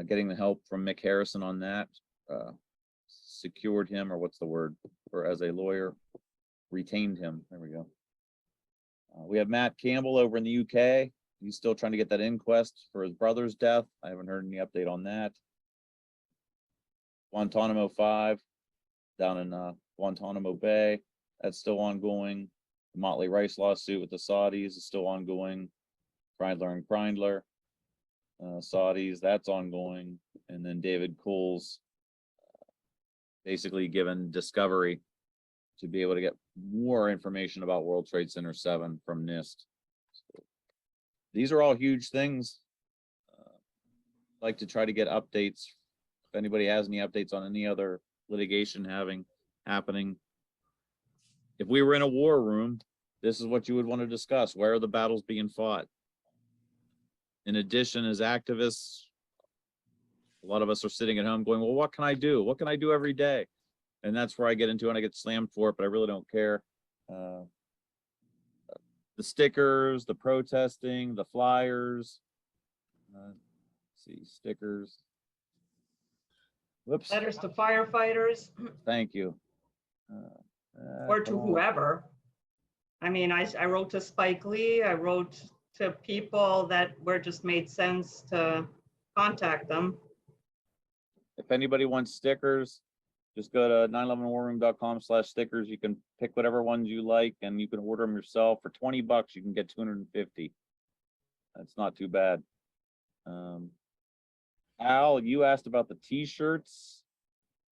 Getting the help from Mick Harrison on that. Secured him, or what's the word, or as a lawyer, retained him. There we go. We have Matt Campbell over in the UK. He's still trying to get that inquest for his brother's death. I haven't heard any update on that. Guantanamo 5 down in Guantanamo Bay, that's still ongoing. The Motley Rice lawsuit with the Saudis is still ongoing. Kreindler and Kreindler, Saudis, that's ongoing. And then David Cole's basically given discovery to be able to get more information about World Trade Center 7 from NIST. So these are all huge things. I'd like to try to get updates. If anybody has any updates on any other litigation happening. If we were in a war room, this is what you would want to discuss. Where are the battles being fought? In addition, as activists, a lot of us are sitting at home going, well, what can I do? What can I do every day? And that's where I get into it, and I get slammed for it, but I really don't care. The stickers, the protesting, the flyers. Let's see, stickers. Whoops. Letters to firefighters Thank you. or to whoever. I mean, I wrote to Spike Lee. I wrote to people that were just made sense to contact them. If anybody wants stickers, just go to 911warroom.com/stickers. You can pick whatever ones you like, and you can order them yourself. For $20, you can get 250. That's not too bad. Al, you asked about the t-shirts.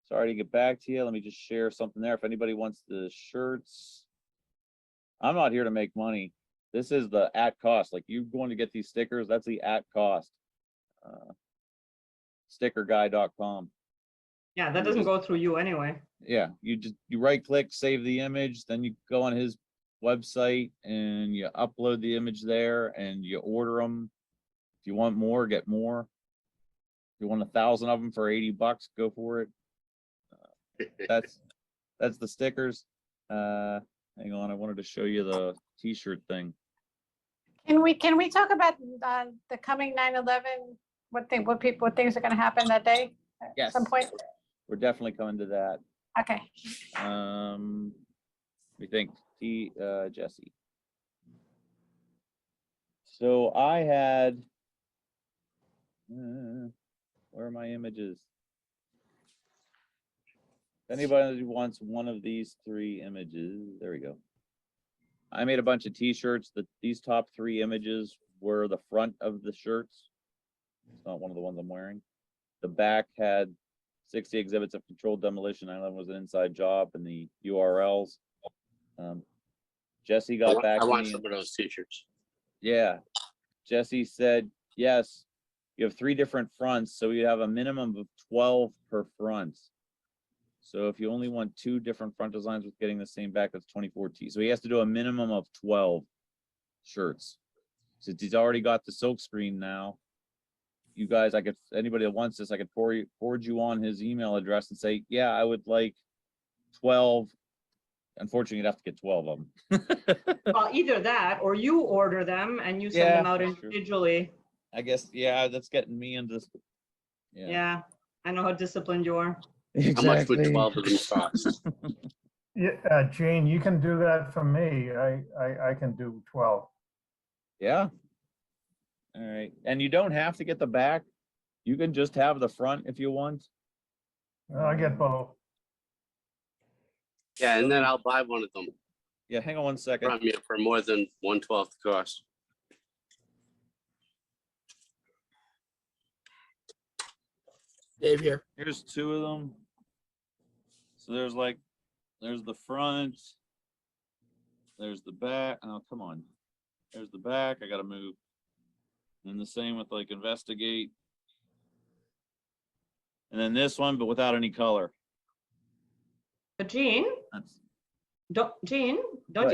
Sorry to get back to you. Let me just share something there. If anybody wants the shirts, I'm not here to make money. This is the at cost. Like, you're going to get these stickers, that's the at cost. Stickerguy.com. Yeah, that doesn't go through you anyway. Yeah, you right click, save the image, then you go on his website and you upload the image there and you order them. If you want more, get more. If you want 1,000 of them for $80, go for it. That's the stickers. Hang on, I wanted to show you the t-shirt thing. Can we talk about the coming 9/11? What things are going to happen that day? Yes. At some point. We're definitely coming to that. Okay. We think Jesse. So I had where are my images? If anybody wants one of these 3 images, there we go. I made a bunch of t-shirts. These top 3 images were the front of the shirts. It's not one of the ones I'm wearing. The back had 60 exhibits of controlled demolition. 9/11 was an inside job, and the URLs. Jesse got back to me. I want some of those t-shirts. Yeah. Jesse said, yes, you have 3 different fronts, so you have a minimum of 12 per front. So if you only want 2 different front designs with getting the same back, that's 24 T. So he has to do a minimum of 12 shirts. Since he's already got the silk screen now, you guys, anybody that wants this, I could forward you on his email address and say, yeah, I would like 12. Unfortunately, you'd have to get 12 of them. Well, either that or you order them and you send them out individually. I guess, yeah, that's getting me into this. Yeah, I know how disciplined you are. How much would 12 of these cost? Yeah, Jane, you can do that for me. I can do 12. Yeah. All right. And you don't have to get the back. You can just have the front if you want. I get both. Yeah, and then I'll buy one of them Yeah, hang on one second. from you for more than 1/12 the cost. Dave here. Here's two of them. So there's the front. There's the back. Oh, come on. There's the back. I gotta move. And the same with like investigate. And then this one, but without any color. But Gene, That's don't What?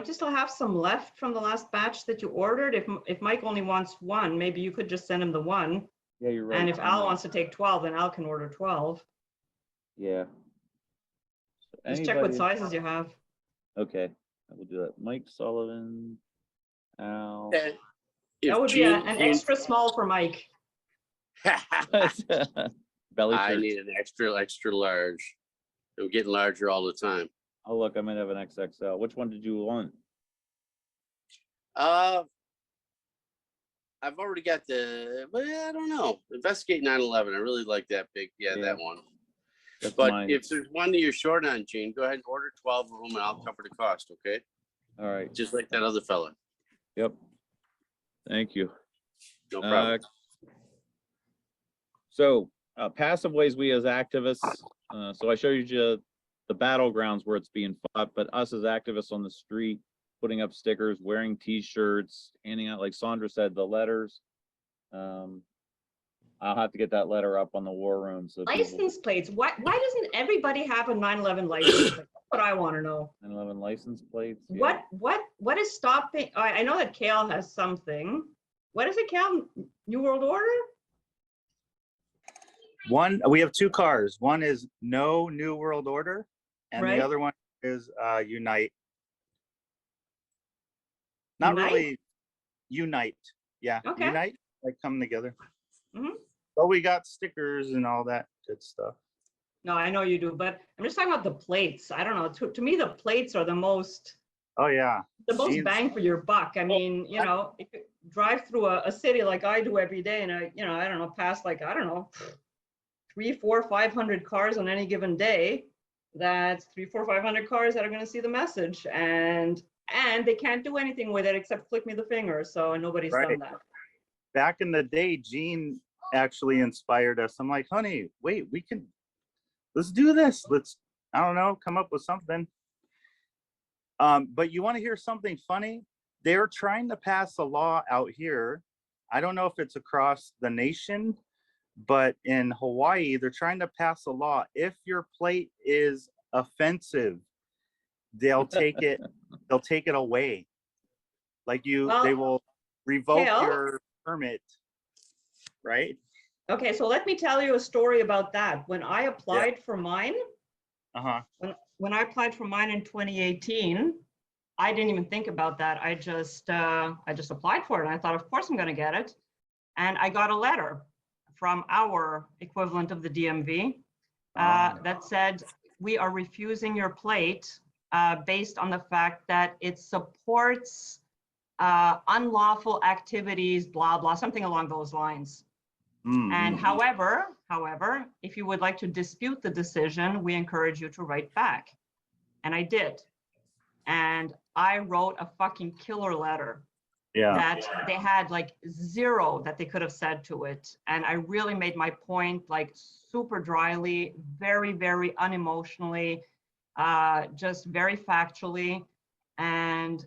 you still have some left from the last batch that you ordered? If Mike only wants one, maybe you could just send him the one. Yeah, you're right. And if Al wants to take 12, then Al can order 12. Yeah. Just check what Anybody- sizes you have. Okay, I will do that. Mike Sullivan, Al. That would be an extra small for Mike. Belly I shirt. need an extra large. I'm getting larger all the time. Oh, look, I might have an XXL. Which one did you want? I've already got but I don't know. Investigate 911. I really like that big. Yeah, that one. That's But mine. if there's one that you're short on, Gene, go ahead and order 12 of them and I'll cover the cost, okay? All right. Just like that other fella. Yep. Thank you. No problem. So passive ways we as activists. So I showed you the battlegrounds where it's being fought, but us as activists on the street, putting up stickers, wearing T-shirts, handing out, like Sandra said, the letters. I'll have to get that letter up on the War Room. So License plates. Why doesn't everybody have a 911 license plate? That's what I want to know. 911 license plates. Yeah. What is stopping? I know that Kale has something. What is it, Kale? New World Order? We have two cars. One is No New World Order, and Right. the other one is Unite. Not Unite? really Unite. Yeah, Okay. Unite, like come together. Mhm. But we got stickers and all that good stuff. No, I know you do, but I'm just talking about the plates. I don't know. To me, the plates are the most Oh yeah. most bang for your buck. I mean, you know, if you drive through a city like I do every day, and I don't know, past like, I don't know, 300, 400, 500 cars on any given day. That's 300, 400, 500 cars that are going to see the message, and they can't do anything with it except flick me the finger. So nobody's Right. done that. Back in the day, Gene actually inspired us. I'm like, honey, wait, let's do this. Let's, I don't know, come up with something. But you want to hear something funny? They're trying to pass a law out here. I don't know if it's across the nation, but in Hawaii, they're trying to pass a law. If your plate is offensive, they'll take it away. Like they will revoke Kale? your permit, right? Okay, so let me tell you a story about that. When I applied for mine, Uh-huh. when I applied for mine in 2018, I didn't even think about that. I just applied for it. And I thought, of course I'm going to get it. And I got a letter from our equivalent of the DMV that said, we are refusing your plate based on the fact that it supports unlawful activities, blah, blah, something along those lines. And however, if you would like to dispute the decision, we encourage you to write back. And I did. And I wrote a fucking killer letter that they had like zero that they could have said to it. And I really made my point like super dryly, very, very unemotionally, just very factually. And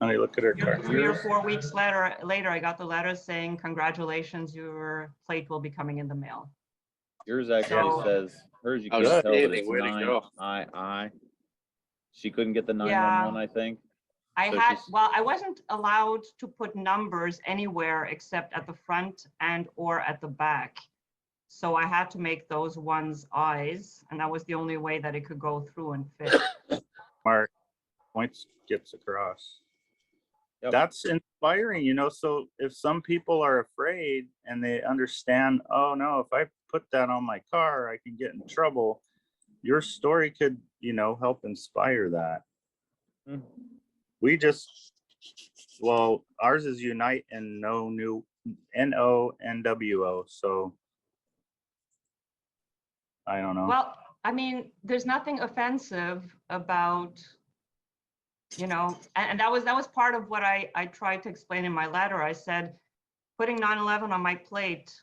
Honey, look at her car. 3 or 4 weeks later, I got the letter saying, congratulations, your plate will be coming in the mail. Yours actually So- says, hers you can't tell, but Outstanding. it's Way to go. 9II. She couldn't get the Yeah. 911, I think. So she's- I wasn't allowed to put numbers anywhere except at the front and or at the back. So I had to make those ones eyes, and that was the only way that it could go through and fit. Mark, points gets across. Yep. That's inspiring, so if some people are afraid and they understand, oh no, if I put that on my car, I can get in trouble. Your story could, help inspire that. Mhm. We ours is Unite and NONWO. So I don't know. Well, I mean, there's nothing offensive about, and that was part of what I tried to explain in my letter. I said, putting 9/11 on my plate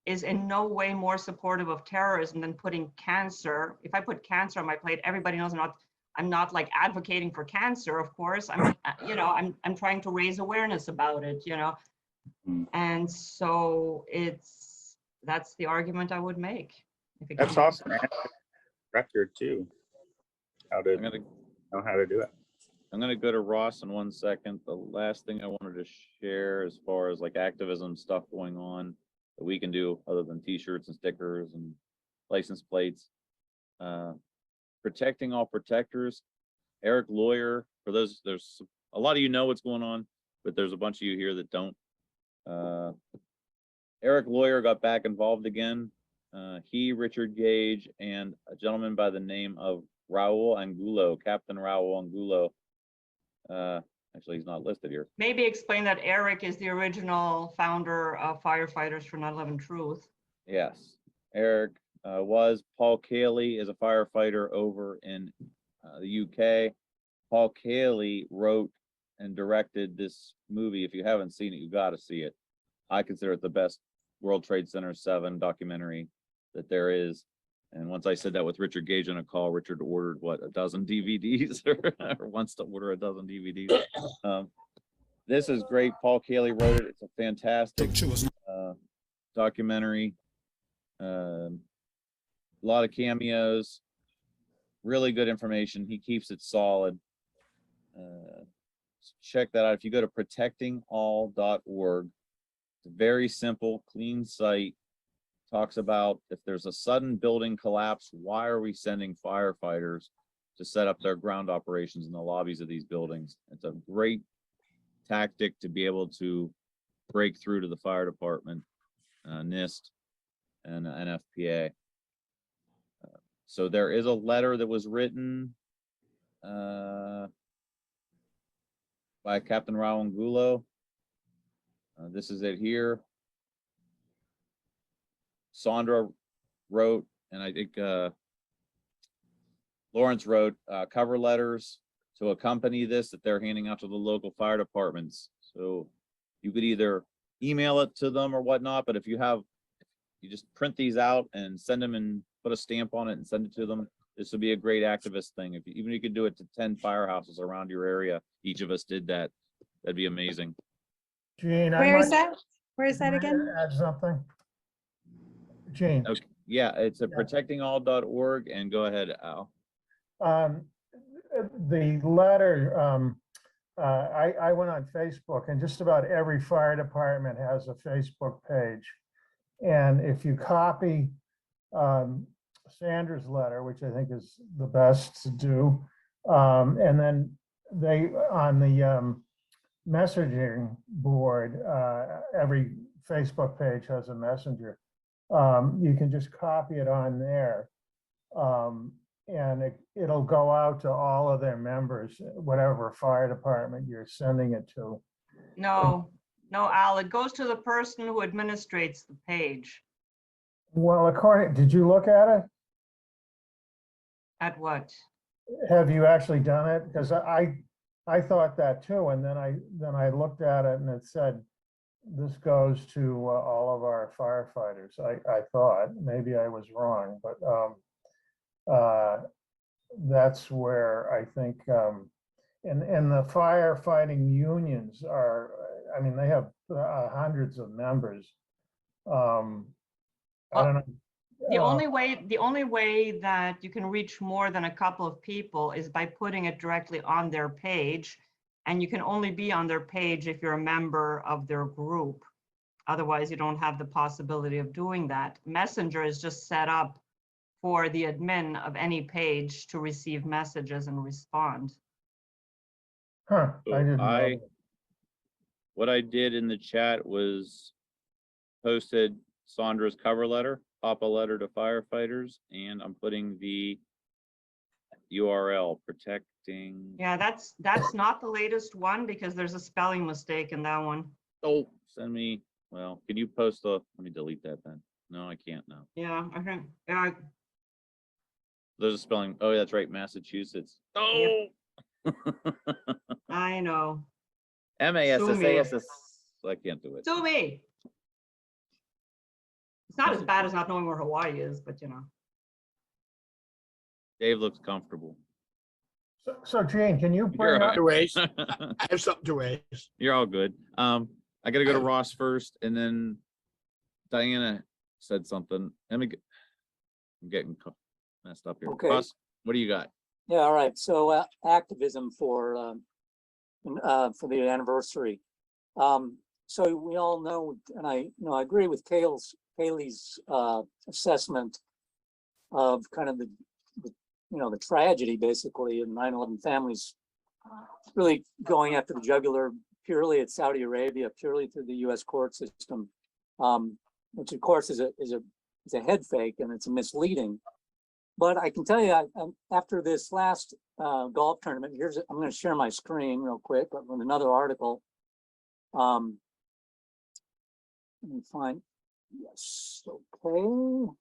is in no way more supportive of terrorism than putting cancer. If I put cancer on my plate, everybody knows I'm not like advocating for cancer, of course. I'm trying to raise awareness about it, And so that's the argument I would make. If it That's can be- awesome. Man. Record too. How to know how to do it. I'm gonna go to Ross in 1 second. The last thing I wanted to share as far as like activism stuff going on that we can do other than t-shirts and stickers and license plates. Protecting all protectors. Eric Lawyer, for those, there's a lot of you know what's going on, but there's a bunch of you here that don't. Eric Lawyer got back involved again. He, Richard Gage, and a gentleman by the name of Raul Angulo, Captain Raul Angulo. Actually, he's not listed here. Maybe explain that Eric is the original founder of Firefighters for 9/11 Truth. Yes, Eric was. Paul Cayley is a firefighter over in the UK. Paul Cayley wrote and directed this movie. If you haven't seen it, you got to see it. I consider it the best World Trade Center 7 documentary that there is. And once I said that with Richard Gage on a call, Richard ordered what, a dozen DVDs or wants to order a dozen DVDs. This is great. Paul Cayley wrote it. It's a fantastic documentary. A lot of cameos, really good information. He keeps it solid. Check that out. If you go to protectingall.org, it's a very simple, clean site. Talks about if there's a sudden building collapse, why are we sending firefighters to set up their ground operations in the lobbies of these buildings? It's a great tactic to be able to break through to the fire department, NIST, and NFPA. So there is a letter that was written by Captain Raul Angulo. This is it here. Sandra wrote, and I think Lawrence wrote cover letters to accompany this that they're handing out to the local fire departments. So you could either email it to them or whatnot, but if you just print these out and send them and put a stamp on it and send it to them. This would be a great activist thing. Even if you could do it to 10 firehouses around your area, each of us did that. That'd be amazing. Gene, Where is that? Where is that again? Add something. Gene. Okay. Yeah, it's at protectingall.org, and go ahead, Al. The letter, I went on Facebook, and just about every fire department has a Facebook page. And if you copy Sandra's letter, which I think is the best to do, and then they, on the messaging board, every Facebook page has a messenger. You can just copy it on there, and it'll go out to all of their members, whatever fire department you're sending it to. No, Al, it goes to the person who administrates the page. Well, did you look at it? At what? Have you actually done it? Because I thought that too, and then I looked at it and it said this goes to all of our firefighters. I thought, maybe I was wrong, but that's where I think, and the firefighting unions are, I mean, they have hundreds of members. I don't know. The only way that you can reach more than a couple of people is by putting it directly on their page. And you can only be on their page if you're a member of their group. Otherwise, you don't have the possibility of doing that. Messenger is just set up for the admin of any page to receive messages and respond. Huh, I didn't know. What I did in the chat was posted Sandra's cover letter, Papa letter to firefighters, and I'm putting the URL, protecting. Yeah, that's not the latest one because there's a spelling mistake in that one. Oh, send me, well, can you post let me delete that then. No, I can't now. Yeah, I think, There's a spelling, oh, that's right, Massachusetts. Oh! I know. MASSASS, I can't do it. Sue me. It's not as bad as not knowing where Hawaii is, but you know. Dave looks comfortable. So Jane, can you You're bring all up? To raise. I have something to raise. You're all good. I gotta go to Ross first, and then Diana said something. I'm getting messed up here. Okay. Ross, what do you got? Yeah, all right. So activism for the anniversary. So we all know, and I agree with Kaylee's assessment of kind of the tragedy basically in 9/11 families really going after the jugular purely at Saudi Arabia, purely through the U.S. court system, which of course is a head fake and it's a misleading. But I can tell you, after this last golf tournament, I'm going to share my screen real quick with another article. Let me find, yes, okay.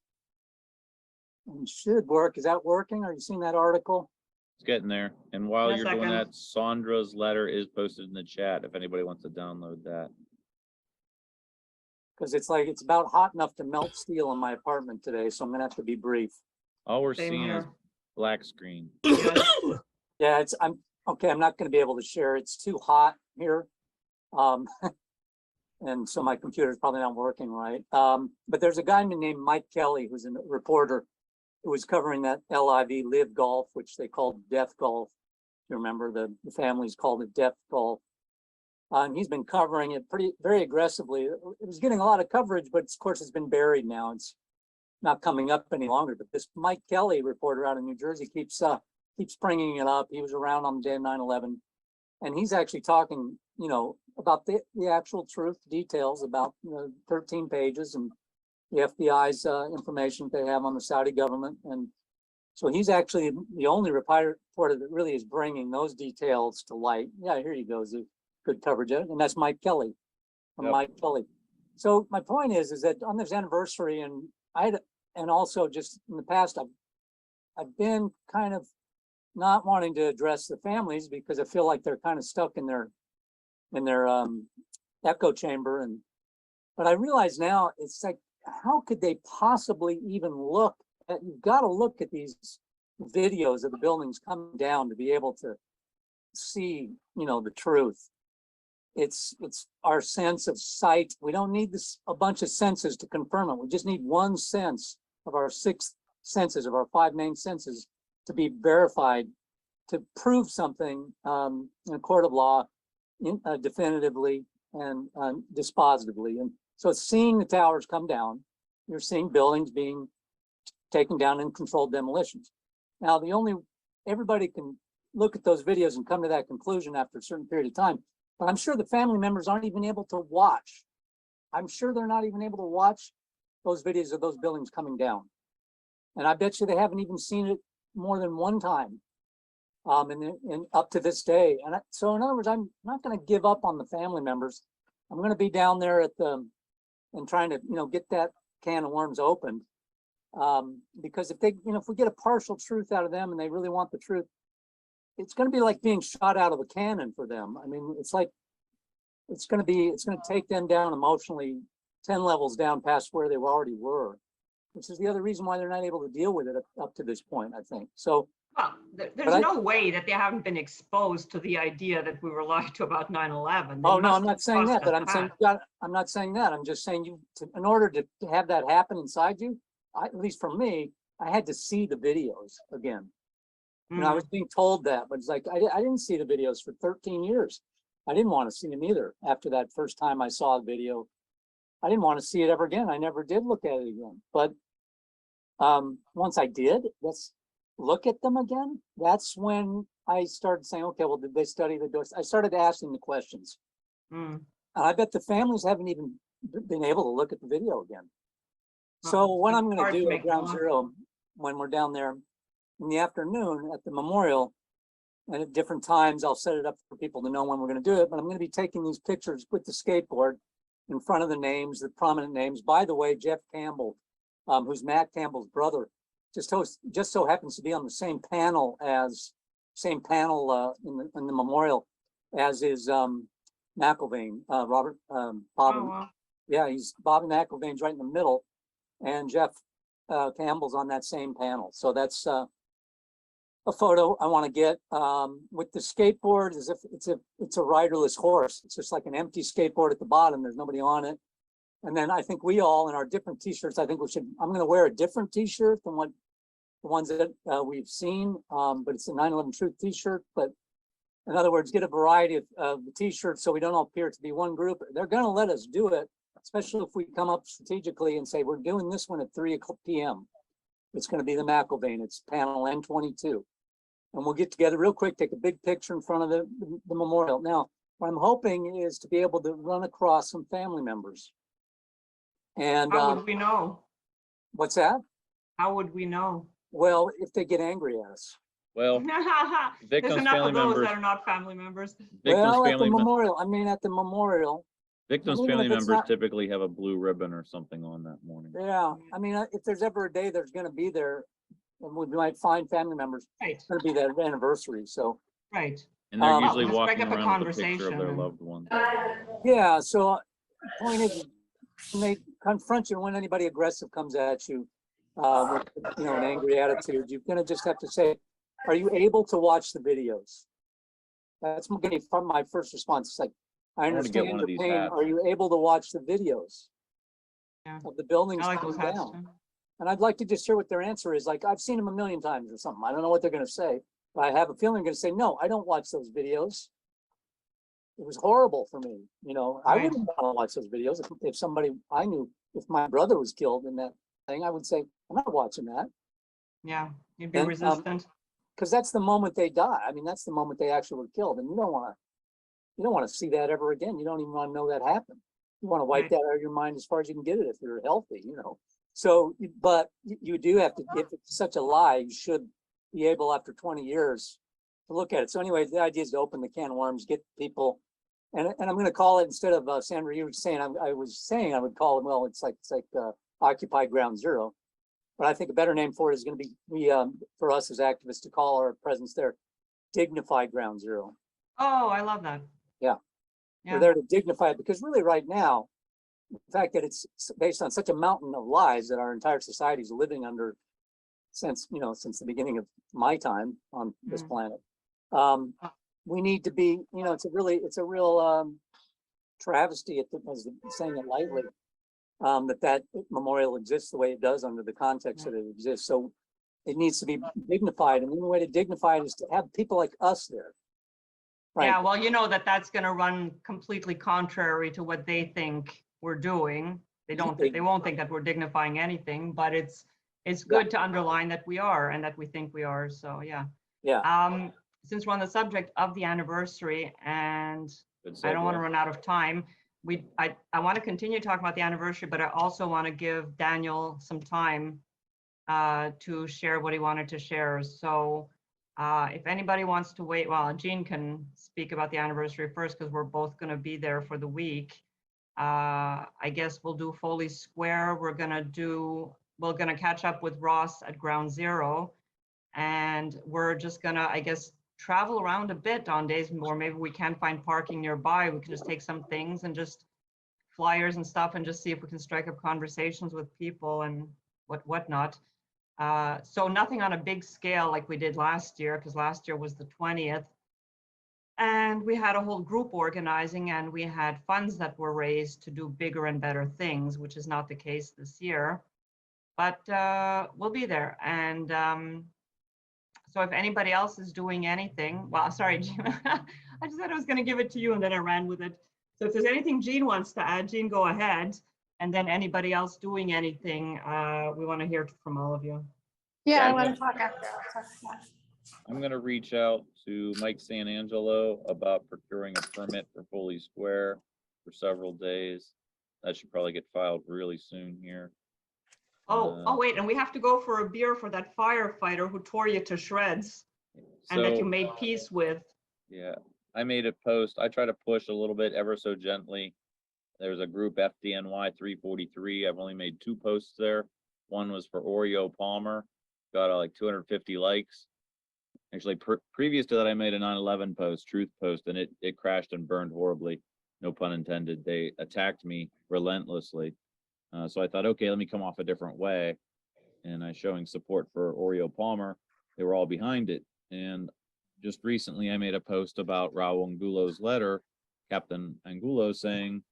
It should work. Is that working? Are you seeing that article? It's getting there. And while In a you're doing second. that, Sandra's letter is posted in the chat if anybody wants to download that. Because it's about hot enough to melt steel in my apartment today, so I'm gonna have to be brief. All we're Same seeing is here. black screen. Yeah, I'm okay. I'm not going to be able to share. It's too hot here. And so my computer's probably not working right. But there's a guy named Mike Kelly, who's a reporter who was covering that live golf, which they called death golf. You remember the families called it death golf. And he's been covering it very aggressively. It was getting a lot of coverage, but of course it's been buried now. It's not coming up any longer. But this Mike Kelly reporter out of New Jersey keeps bringing it up. He was around on the day of 9/11, and he's actually talking, about the actual truth, details about 13 pages and the FBI's information they have on the Saudi government. And so he's actually the only reporter that really is bringing those details to light. Yeah, here you go. Good coverage, and that's Mike Kelly. From Yep. Mike Kelly. So my point is that on this anniversary, and also just in the past, I've been kind of not wanting to address the families because I feel like they're kind of stuck in their echo chamber. But I realize now it's like, how could they possibly even look at? You've got to look at these videos of the buildings coming down to be able to see, the truth. It's our sense of sight. We don't need a bunch of senses to confirm it. We just need one sense of our 6 senses, of our 5 main senses, to be verified, to prove something in a court of law definitively and dispositively. And so seeing the towers come down, you're seeing buildings being taken down in controlled demolitions. Now, everybody can look at those videos and come to that conclusion after a certain period of time. But I'm sure the family members aren't even able to watch. I'm sure they're not even able to watch those videos of those buildings coming down. And I bet you they haven't even seen it more than one time and up to this day. And so in other words, I'm not going to give up on the family members. I'm going to be down there and trying to, get that can of worms opened. Because if we get a partial truth out of them and they really want the truth, it's going to be like being shot out of a cannon for them. I mean, it's going to take them down emotionally 10 levels down past where they already were, which is the other reason why they're not able to deal with it up to this point, I think. So, Well, there's no way that they haven't been exposed to the idea that we were lied to about 9/11. Oh, no, I'm not saying that, but I'm not saying that. I'm just saying in order to have that happen inside you, at least for me, I had to see the videos again. I was being told that, but it's like, I didn't see the videos for 13 years. I didn't want to see them either. After that first time I saw the video, I didn't want to see it ever again. I never did look at it again. But once I did, let's look at them again. That's when I started saying, okay, well, did they study the doors? I started asking the questions. And I bet the families haven't even been able to look at the video again. So what I'm going to do at Ground Zero, when we're down there in the afternoon at the memorial, and at different times, I'll set it up for people to know when we're going to do it. But I'm going to be taking these pictures with the skateboard in front of the names, the prominent names. By the way, Jeff Campbell, who's Matt Campbell's brother, just so happens to be on the same panel in the memorial as is McIlvaine, Robert Bob. Oh, wow. Yeah, Bobby McIlvaine's right in the middle. and Jeff Campbell's on that same panel. So that's a photo I want to get with the skateboard, as if it's a riderless horse. It's just like an empty skateboard at the bottom. There's nobody on it. And then I think we all in our different t-shirts, I think I'm going to wear a different t-shirt than what the ones that we've seen, but it's a 9/11 Truth t-shirt. But in other words, get a variety of the t-shirts so we don't all appear to be one group. They're going to let us do it, especially if we come up strategically and say, we're doing this one at 3 p.m. It's going to be the McIlvaine. It's panel N22. And we'll get together real quick, take a big picture in front of the memorial. Now, what I'm hoping is to be able to run across some family members. And how would we know? What's that? How would we know? Well, if they get angry at us. Well, There's victims' enough family of those members. that are not family members. Well, at the family mem- memorial, I mean, at the memorial. Victims' even family if it's members not- typically have a blue ribbon or something on that morning. Yeah, I mean, if there's ever a day there's going to be there, and we might find family members. Right. It's going to be that anniversary. So. Right. And they're Well, usually just strike walking up a around with a picture of conversation their and- loved one. Yeah. So, point is, when they confront you, when anybody aggressive comes at you, with an angry attitude, you're going to just have to say, "Are you able to watch the videos?" That's my first response. It's like, I wanna get understand one your of these pain. hats. Are you able to watch the videos Yeah. of the buildings I like coming those hats down? too. And I'd like to just hear what their answer is. Like, I've seen them a million times or something. I don't know what they're going to say, but I have a feeling they're going to say, "No, I don't watch those videos. It was horrible for me." I Right. wouldn't want to watch those videos if somebody I knew, if my brother was killed in that thing, I would say, "I'm not watching that." Yeah, you'd be And, resistant. Because that's the moment they die. I mean, that's the moment they actually were killed, and you don't want to see that ever again. You don't even want to know that happened. You want to wipe Right. that out of your mind as far as you can get it if you're healthy. So, but you do have to, if it's such a lie, you should be able after 20 years to look at it. So anyway, the idea is to open the can of worms, get people, and I'm going to call it, instead of Sandra, you were saying, I was saying I would call it, well, it's like Occupy Ground Zero. But I think a better name for it is going to be, for us as activists to call our presence there, Dignify Ground Zero. Oh, I love that. Yeah. Yeah. We're there to dignify it, because really right now, the fact that it's based on such a mountain of lies that our entire society is living under since the beginning of my time on this planet. We need to be, it's a real travesty, saying it lightly, that memorial exists the way it does under the context that it exists. So it needs to be dignified. And the only way to dignify it is to have people like us there. Right. Yeah, well, that's going to run completely contrary to what they think we're doing. They won't think that we're dignifying anything, but it's good to underline that we are and that we think we are. So yeah. Yeah. Since we're on the subject of the anniversary, and Good I don't want to segue. run out of time, I want to continue talking about the anniversary, but I also want to give Daniel some time to share what he wanted to share. So if anybody wants to wait, well, Jean can speak about the anniversary first, because we're both going to be there for the week. I guess we'll do Foley Square. We're going to catch up with Ross at Ground Zero, and we're just going to, I guess, travel around a bit on days where maybe we can't find parking nearby. We can just take some things and just flyers and stuff and just see if we can strike up conversations with people and whatnot. So nothing on a big scale like we did last year, because last year was the 20th. And we had a whole group organizing, and we had funds that were raised to do bigger and better things, which is not the case this year. But we'll be there. And so if anybody else is doing anything, well, sorry, Jean, I just said I was going to give it to you and then I ran with it. So if there's anything Jean wants to add, Jean, go ahead. And then anybody else doing anything, we want to hear from all of you. Yeah, I I'm want gonna- to talk after. I'll talk about it. I'm gonna reach out to Mike Sanangelo about procuring a permit for Foley Square for several days. That should probably get filed really soon here. Oh, wait, and we have to go for a beer for that firefighter who tore you to shreds and that you So- made peace with. Yeah, I made a post. I try to push a little bit ever so gently. There's a group FDNY 343. I've only made 2 posts there. One was for Oreo Palmer, got like 250 likes. Actually, previous to that, I made a 9/11 post, truth post, and it crashed and burned horribly. No pun intended. They attacked me relentlessly. So I thought, okay, let me come off a different way. And I showing support for Oreo Palmer. They were all behind it. And just recently I made a post about Raul Angulo's letter, Captain Angulo, saying,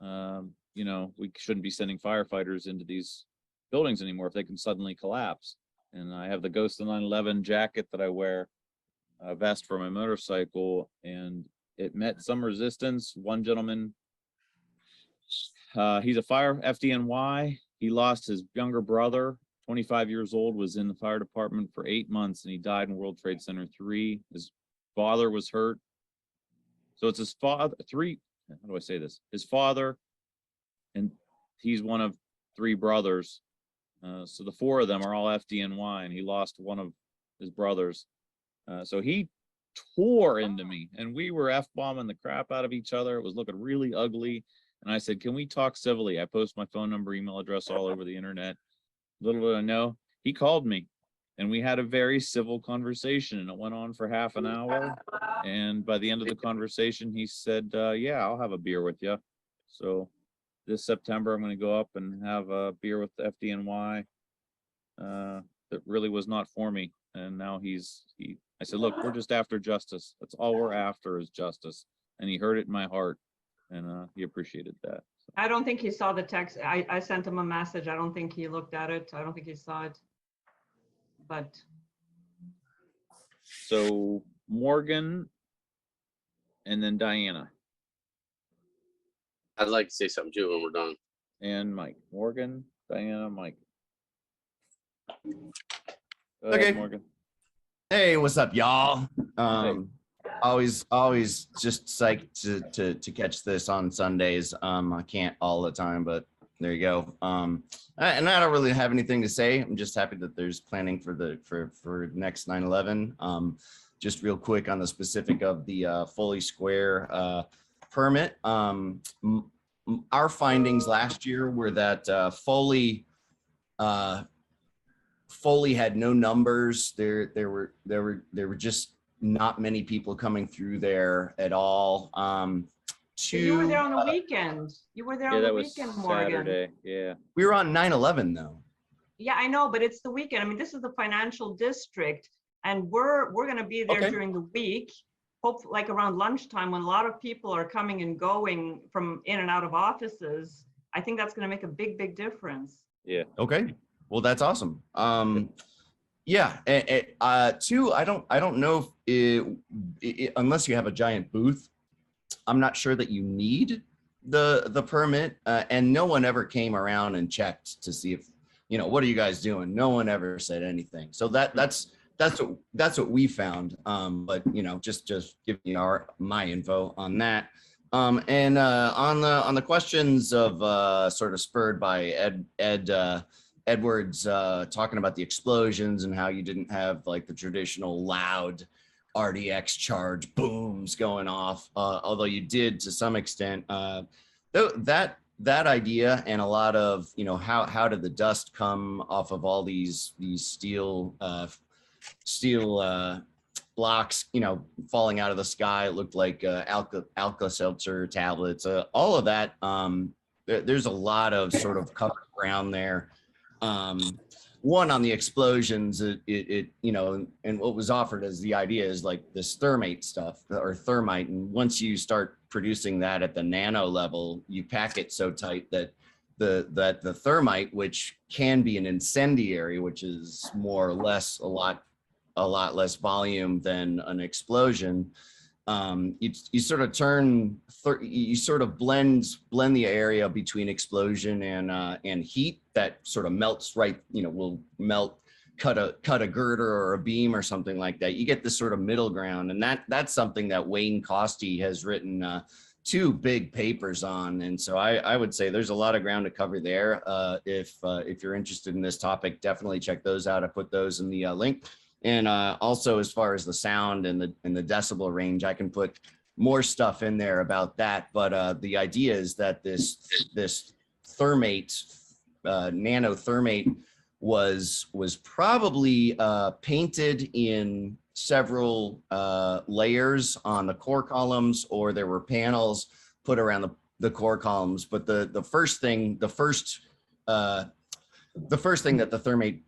you know, we shouldn't be sending firefighters into these buildings anymore if they can suddenly collapse. And I have the Ghost of 9/11 jacket that I wear, a vest for my motorcycle, and it met some resistance. One gentleman, he's a fire FDNY. He lost his younger brother, 25 years old, was in the fire department for 8 months, and he died in World Trade Center 3. His father was hurt. So it's his father, how do I say this? His father, and he's one of 3 brothers. So the 4 of them are all FDNY, and he lost one of his brothers. So he tore into me, and we were F-bombing the crap out of each other. It was looking really ugly. And I said, can we talk civilly? I post my phone number, email address all over the internet. Little did I know, he called me, and we had a very civil conversation, and it went on for half an hour. And by the end of the conversation, he said, yeah, I'll have a beer with you. So this September, I'm going to go up and have a beer with the FDNY. That really was not for me. And now I said, look, we're just after justice. That's all we're after is justice. And he heard it in my heart, and he appreciated that. So. I don't think he saw the text. I sent him a message. I don't think he looked at it. I don't think he saw it. But. So Morgan and then Diana. I'd like to say something too when we're done. And Mike. Morgan, Diana, Mike. Okay. Morgan. Hey, what's up, y'all? Always just psyched to catch this on Sundays. I can't all the time, but there you go. And I don't really have anything to say. I'm just happy that there's planning for next 9/11. Just real quick on the specific of the Foley Square permit. Our findings last year were that Foley had no numbers. There were just not many people coming through there at all. You were there on the weekend. You were there on the weekend, Morgan. Saturday. Yeah. We were on 9/11 though. Yeah, I know, but it's the weekend. I mean, this is the financial district, and we're going to be there during the week. Hope like around lunchtime when a lot of people are coming and going from in and out of offices. I think that's going to make a big difference. Yeah. Okay. Well, that's awesome. Yeah. Two, I don't know if unless you have a giant booth, I'm not sure that you need the permit. And no one ever came around and checked to see if, what are you guys doing? No one ever said anything. So that's what we found. But just giving you my info on that. And on the questions of sort of spurred by Edwards talking about the explosions and how you didn't have like the traditional loud RDX charge booms going off, although you did to some extent. That idea and a lot of how did the dust come off of all these steel blocks falling out of the sky. It looked like Alka-Seltzer tablets, all of that. There's a lot of sort of covered ground there. One on the explosions, and what was offered as the idea is like this thermate stuff or thermite, and once you start producing that at the nano level, you pack it so tight that the thermite, which can be an incendiary, which is more or less a lot less volume than an explosion. You sort of blend the area between explosion and heat that sort of melts will melt, cut a girder or a beam or something like that. You get this sort of middle ground, and that's something that Wayne Costy has written 2 big papers on. And so I would say there's a lot of ground to cover there. If you're interested in this topic, definitely check those out. I put those in the link. And also, as far as the sound and the decibel range, I can put more stuff in there about that. But the idea is that this thermate, nano thermate, was probably painted in several layers on the core columns, or there were panels put around the core columns. But the first thing that the thermate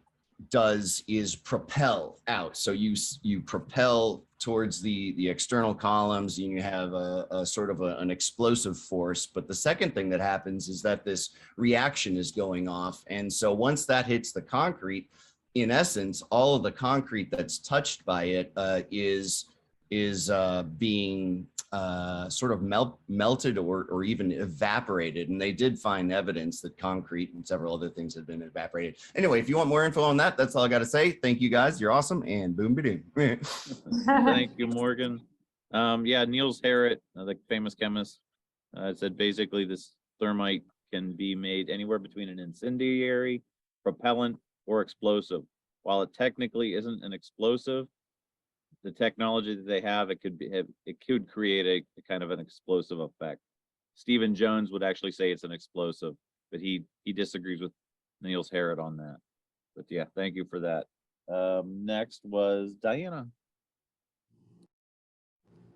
does is propel out. So you propel towards the external columns, and you have a sort of an explosive force. But the second thing that happens is that this reaction is going off. And so once that hits the concrete, in essence, all of the concrete that's touched by it is being sort of melted or even evaporated. And they did find evidence that concrete and several other things had been evaporated. Anyway, if you want more info on that, that's all I got to say. Thank you guys. You're awesome. And boom, ba-doom. Thank you, Morgan. Yeah, Niels Harrit, the famous chemist, said basically this thermite can be made anywhere between an incendiary, propellant, or explosive. While it technically isn't an explosive, the technology that they have, it could create a kind of an explosive effect. Stephen Jones would actually say it's an explosive, but he disagrees with Niels Harrit on that. But yeah, thank you for that. Next was Diana.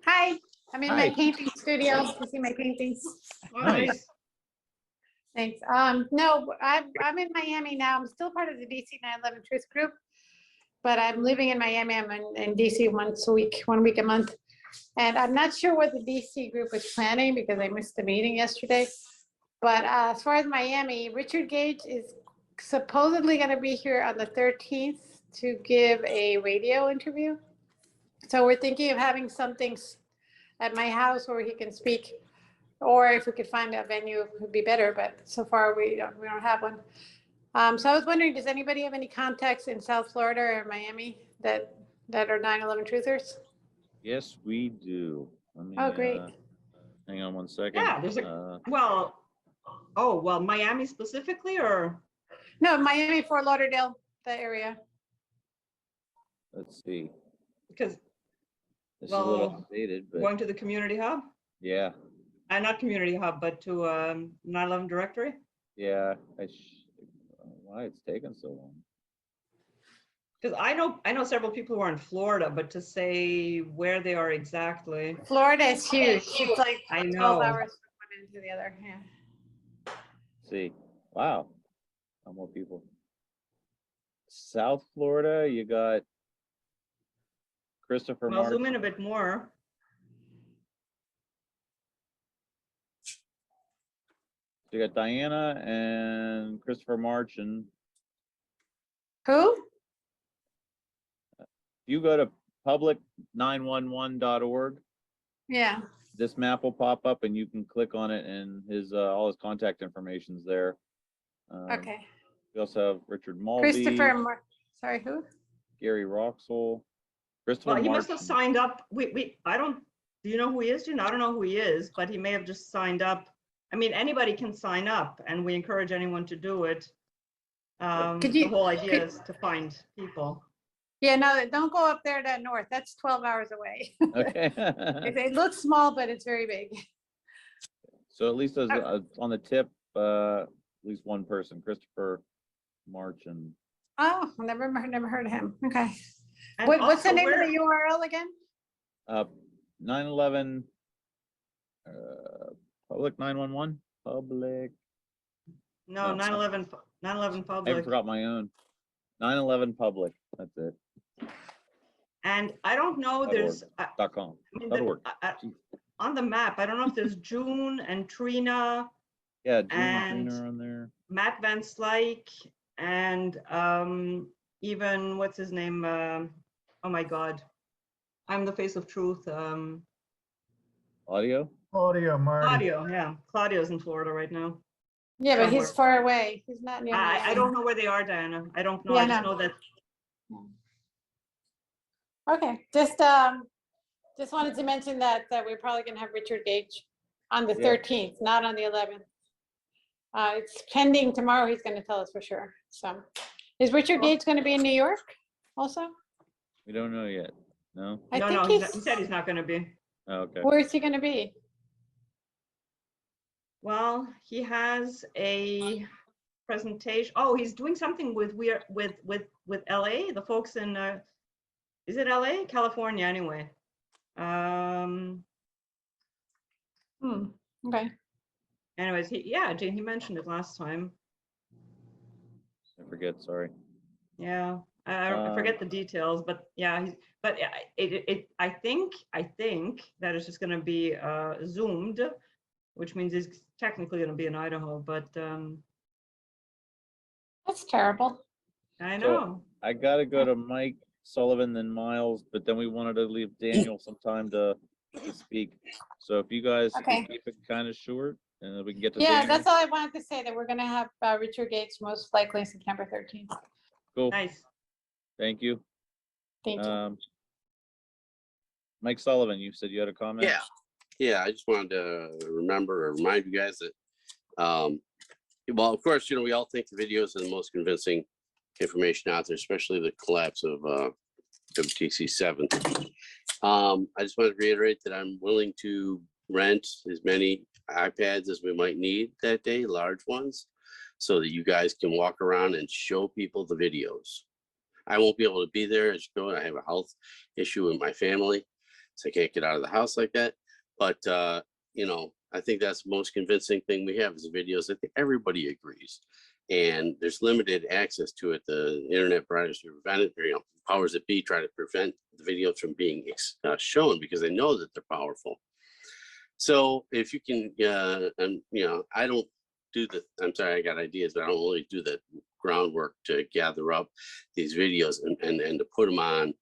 Hi, I'm in Hi. my painting studio. You see my paintings? Nice. Thanks. No, I'm in Miami now. I'm still part of the DC 9/11 Truth Group, but I'm living in Miami. I'm in DC once a week, 1 week a month. And I'm not sure what the DC group is planning because I missed the meeting yesterday. But as far as Miami, Richard Gage is supposedly going to be here on the 13th to give a radio interview. So we're thinking of having something at my house where he can speak, or if we could find a venue, it would be better. But so far we don't have one. So I was wondering, does anybody have any contacts in South Florida or Miami that are 9/11 truthers? Yes, we do. Let me, Oh, great. Hang on one second. Yeah, there's well, Miami specifically, or? No, Miami, Fort Lauderdale, the area. Let's see. Because, This is a little well, outdated, but going to the community hub, yeah, not community hub, but to 9/11 directory. yeah. Why it's taking so long? Because I know several people who are in Florida, but to say where they are exactly. Florida is huge. It's like I 12 know. hours from one end to the other. Yeah. Let's see. Wow. How more people? South Florida, you got Christopher Well, March. zoom in a bit more. You got Diana and Christopher March, and who? You go to public911.org. Yeah. This map will pop up, and you can click on it, and his all his contact information's there. Okay. We also have Richard Mulvey, sorry, who? Gary Roxel, Christopher Well, he March. must have signed up. I don't. Do you know who he is? I don't know who he is, but he may have just signed up. I mean, anybody can sign up, and we encourage anyone to do it. The whole idea is to find people. Yeah, no, don't go up there to north. That's 12 hours away. Okay. It looks small, but it's very big. So at least as, on the tip, at least one person, Christopher March, and Oh, never heard of him. Okay. And What's the also, name of the URL again? 9/11 public 911 public. No, 9/11 I even public. forgot my own. 9/11 public. That's it. And I don't know. There's .com. I mean, .org. On the map. I don't know if there's June and Trina. Yeah, June and and Trina are on there. Matt Van Slyke and even what's his name? Oh my God, I'm the face of truth. Audio. Marty. Claudio, yeah, Claudio's in Florida right now. Yeah, but he's somewhere. far away. He's not near I Miami. don't know where they are, Diana. I don't know. Yeah, I just no. know that. Okay, just wanted to mention that we're probably gonna have Richard Gage on the 13th, not on the 11th. It's pending tomorrow. He's gonna tell us for sure. So, is Richard Gage gonna be in New York also? We don't know yet. No. No, he said he's not going to be. Oh, okay. Where is he gonna be? Well, he has a presentation. Oh, he's doing something with LA, the folks in is it LA? California anyway. Okay. anyways, he mentioned it last time. I forget, sorry. Yeah, I forget the details, but yeah, but I think that it's just going to be zoomed, which means it's technically going to be in Idaho, but That's terrible. I So know. I gotta go to Mike Sullivan, then Miles, but then we wanted to leave Daniel some time to speak. So if you guys Okay. can keep it kind of short, and then we can get to Yeah, Daniel. that's all I wanted to say, that we're gonna have Richard Gates most likely September 13th. Cool. Nice. Thank you. Thank you. Mike Sullivan, you said you had a comment? Yeah, I just wanted to remind you guys that, well, of course, we all think the videos are the most convincing information out there, especially the collapse of WTC 7. I just want to reiterate that I'm willing to rent as many iPads as we might need that day, large ones, so that you guys can walk around and show people the videos. I won't be able to be there, as you know, I have a health issue in my family, so I can't get out of the house like that. But, I think that's the most convincing thing we have is the videos. I think everybody agrees. And there's limited access to it. The internet providers prevent it, powers that be try to prevent the videos from being shown because they know that they're powerful. So if you can, I don't do I'm sorry, I got ideas, but I don't really do the groundwork to gather up these videos and to put them on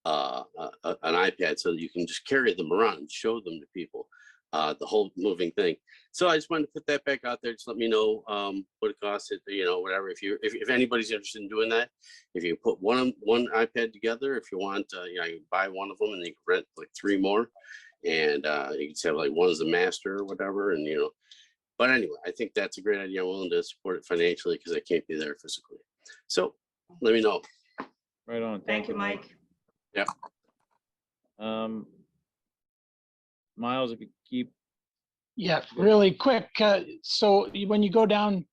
an iPad so that you can just carry them around and show them to people, the whole moving thing. So I just wanted to put that back out there. Just let me know what it costs, whatever. If anybody's interested in doing that, if you put one iPad together, if you want, you can buy one of them and you can rent like 3 more, and you can say like one is a master or whatever, and But anyway, I think that's a great idea. I'm willing to support it financially because I can't be there physically. So let me know. Right on. Thank you, Mike. Yeah. Miles, if you keep. Yeah, really quick. So when you go down,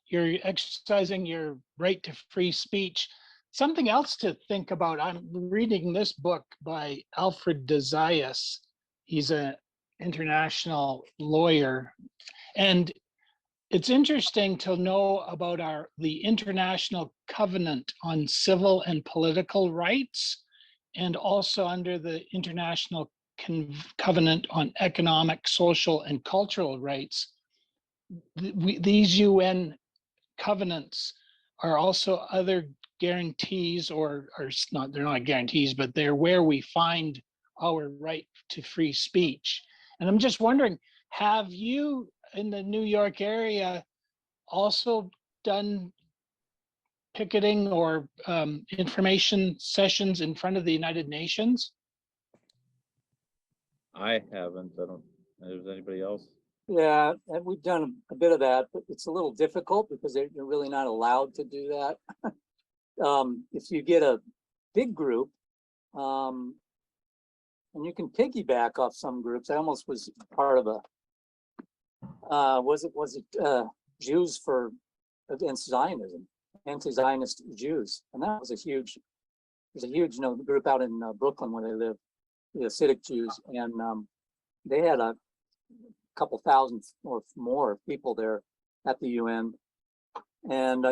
you're exercising your right to free speech. Something else to think about. I'm reading this book by Alfred de Zayas. He's an international lawyer. And it's interesting to know about the International Covenant on Civil and Political Rights, and also under the International Covenant on Economic, Social, and Cultural Rights. These UN covenants are also other guarantees, or not, they're not guarantees, but they're where we find our right to free speech. And I'm just wondering, have you in the New York area also done picketing or information sessions in front of the United Nations? I haven't. I don't know if there's anybody else. Yeah, and we've done a bit of that, but it's a little difficult because you're really not allowed to do that. If you get a big group, and you can piggyback off some groups. I almost was part of a, was it Jews against Zionism, anti-Zionist Jews, and that was there's a huge group out in Brooklyn where they live, the Hasidic Jews, and they had a couple thousand or more people there at the UN, and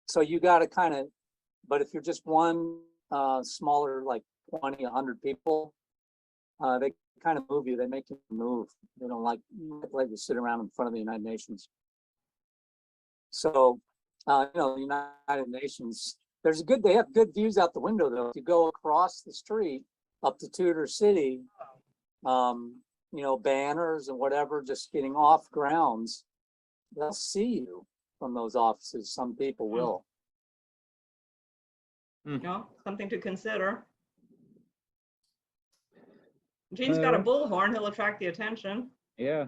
so you got to kind of, but if you're just one smaller, like 20, 100 people, they kind of move you. They make you move. They don't like you sit around in front of the United Nations. So, the United Nations, they have good views out the window though. If you go across the street up to Tudor City, banners and whatever, just getting off grounds, they'll see you from those offices. Some people will. Something to consider. Gene's got a bullhorn, he'll attract the attention. Yeah.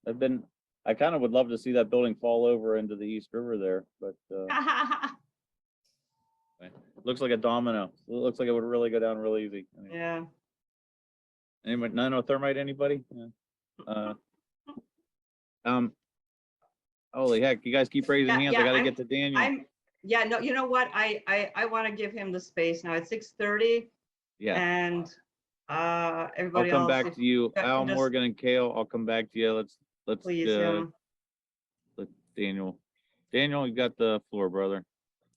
I kind of would love to see that building fall over into the East River there, but it looks like a domino. It looks like it would really go down real easy. Yeah. Anybody, nanothermite, anybody? Yeah. Holy heck, you guys keep raising hands. I gotta get to Daniel. No, you know what? I want to give him the space now. It's 6:30. Yeah. And everybody I'll come else. back to you. Al, Morgan, and Kale, I'll come back to you. Let's let's Please, yeah. let Daniel. Daniel, you got the floor, brother.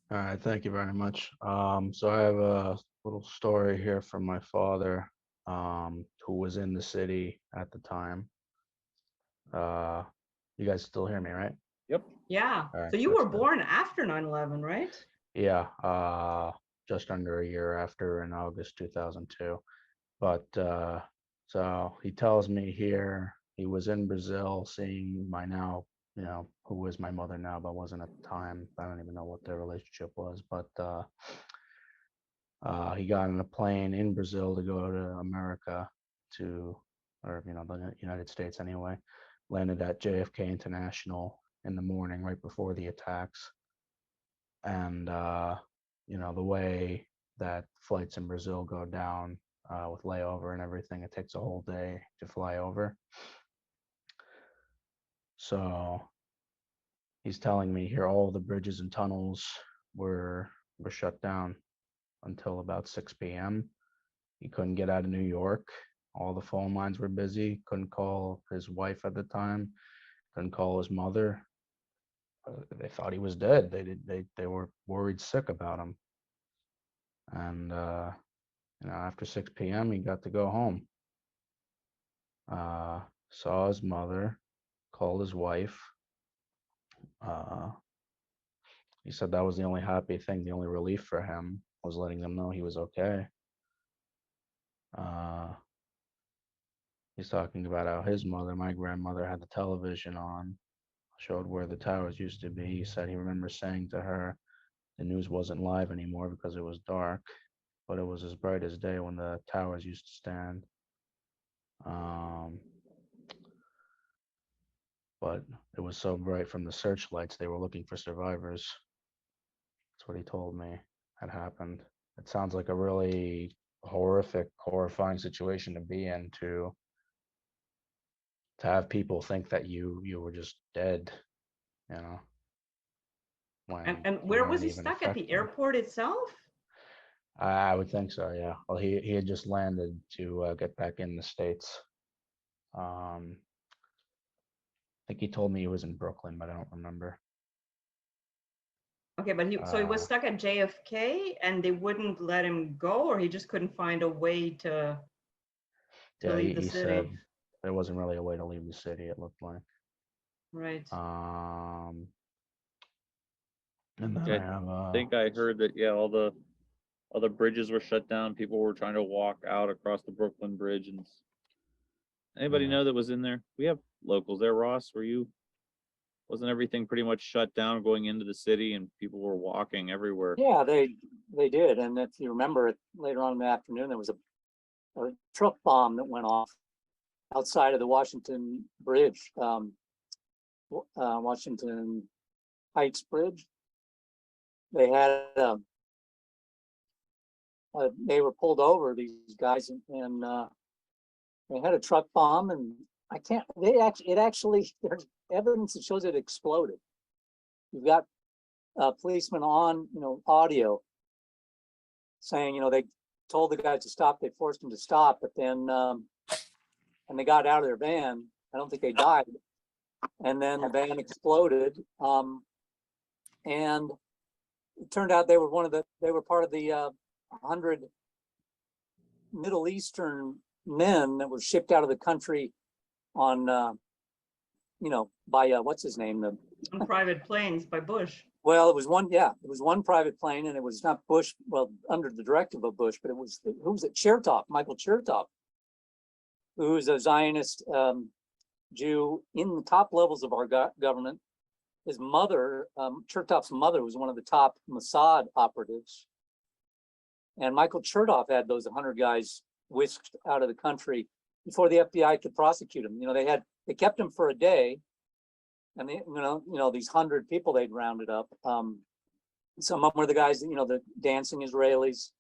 All right, thank you very much. So I have a little story here from my father, who was in the city at the time. You guys still hear me, right? Yep. Yeah. All right, So you that's were good. born after 9/11, right? Yeah, just under a year after in August 2002. But so he tells me here he was in Brazil seeing my now, who is my mother now, but wasn't at the time. I don't even know what their relationship was, but he got on a plane in Brazil to go to America or the United States anyway. Landed at JFK International in the morning right before the attacks. And the way that flights in Brazil go down with layover and everything, it takes a whole day to fly over. So he's telling me here all the bridges and tunnels were shut down until about 6 p.m. He couldn't get out of New York. All the phone lines were busy. Couldn't call his wife at the time. Couldn't call his mother. They thought he was dead. They were worried sick about him. And after 6 p.m. he got to go home. Saw his mother, called his wife. He said that was the only happy thing, the only relief for him was letting them know he was okay. He's talking about how his mother, my grandmother, had the television on, showed where the towers used to be. He said he remembers saying to her the news wasn't live anymore because it was dark, but it was as bright as day when the towers used to stand. But it was so bright from the searchlights, they were looking for survivors. That's what he told me had happened. It sounds like a really horrific, horrifying situation to be in, to have people think that you were just dead, when And you where was weren't he even stuck, at the affected. airport itself? I would think so, yeah. Well, he had just landed to get back in the States. I think he told me he was in Brooklyn, but I don't remember. Okay, but so he was stuck at JFK and they wouldn't let him go, or he just couldn't find a way to Yeah, leave the he city? said there wasn't really a way to leave the city, it looked like. Right. And then Yeah, I have I think I heard that, yeah, all the other bridges were shut down. People were trying to walk out across the Brooklyn Bridge. And anybody Yeah. know that was in there? We have locals there. Ross, wasn't everything pretty much shut down going into the city and people were walking everywhere? Yeah, they did. And if you remember, later on in the afternoon, there was a truck bomb that went off outside of the Washington Bridge, Washington Heights Bridge. They had they were pulled over, these guys, and they had a truck bomb, and it actually there's evidence that shows it exploded. You've got policemen on audio saying they told the guys to stop, they forced them to stop, but then and they got out of their van. I don't think they died, and then the van exploded, and it turned out they were part of the 100 Middle Eastern men that were shipped out of the country on by what's his name, On private planes by Bush. well, it was one private plane, and it was not Bush, well, under the directive of Bush, but it was, who was it? Chertoff, Michael Chertoff, who's a Zionist Jew in the top levels of our government. His mother, Chertoff's mother, was one of the top Mossad operatives. And Michael Chertoff had those 100 guys whisked out of the country before the FBI could prosecute him. They kept him for a day, and these 100 people they'd rounded up. Some of them were the guys, the dancing Israelis.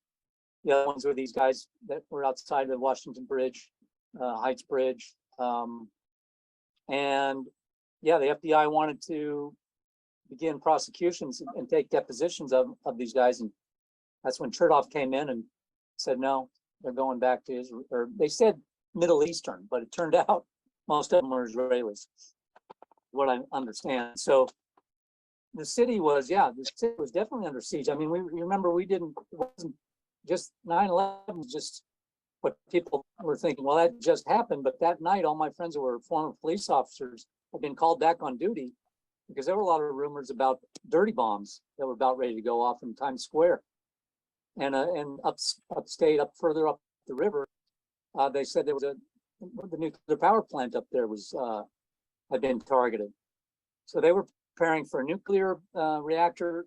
The other ones were these guys that were outside the Washington Bridge, Heights Bridge. And yeah, the FBI wanted to begin prosecutions and take depositions of these guys. And that's when Chertoff came in and said, no, they're going back to Israel. Or they said Middle Eastern, but it turned out most of them were Israelis. what I understand. So the city was, the city was definitely under siege. I mean, you remember it wasn't just 9/11, just what people were thinking, well, that just happened. But that night, all my friends who were former police officers had been called back on duty because there were a lot of rumors about dirty bombs that were about ready to go off in Times Square. And upstate, up further up the river, they said there was the nuclear power plant up there had been targeted. So they were preparing for a nuclear reactor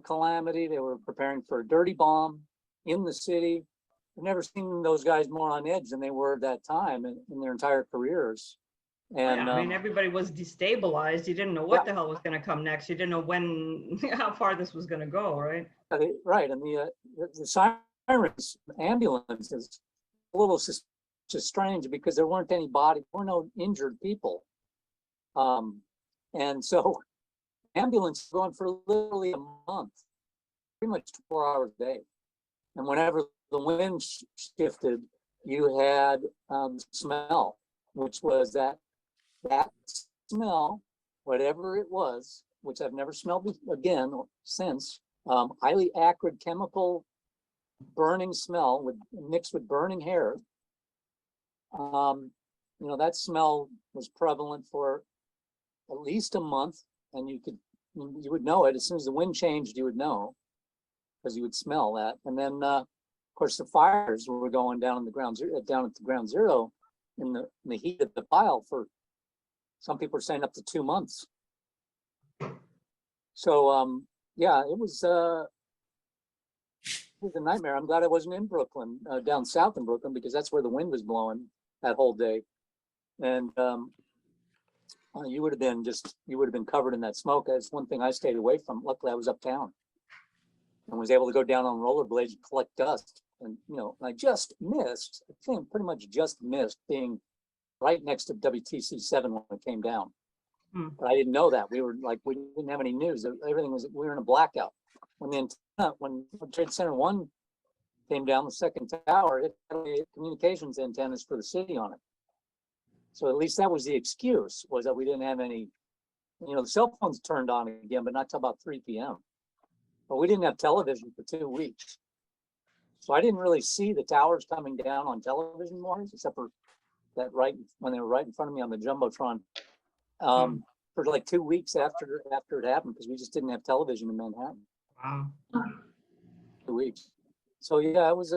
calamity. They were preparing for a dirty bomb in the city. I've never seen those guys more on edge than they were at that time in their entire careers. And yeah, I mean, everybody was destabilized. You didn't know what the hell was going to come next. You didn't know how far this was going to go, right? Right, and the sirens, ambulances, a little just strange because there weren't any there were no injured people, and so ambulance going for literally a month, pretty much 4 hours a day, and whenever the wind shifted, you had smell, which was that smell, whatever it was, which I've never smelled again since. Highly acrid chemical burning smell mixed with burning hair. That smell was prevalent for at least a month, and you would know it as soon as the wind changed. You would know because you would smell that. And then, of course, the fires were going down at the ground zero in the heat of the pile for some people are saying up to 2 months. So it was a nightmare. I'm glad I wasn't in Brooklyn, down south in Brooklyn, because that's where the wind was blowing that whole day. And you would have been covered in that smoke. That's one thing I stayed away from. Luckily, I was uptown and was able to go down on rollerblades and collect dust. And I just missed, I think pretty much just missed being right next to WTC 7 when it came down. But I didn't know that. We didn't have any news. We were in a blackout. When Trade Center 1 came down, the second tower, it had communications antennas for the city on it. So at least that was the excuse, was that we didn't have any, the cell phones turned on again, but not till about 3 p.m. But we didn't have television for 2 weeks. So I didn't really see the towers coming down on television more, except for that when they were right in front of me on the Jumbotron. For like 2 weeks after it happened, because we just didn't have television in Manhattan. Wow. 2 weeks. So yeah, it was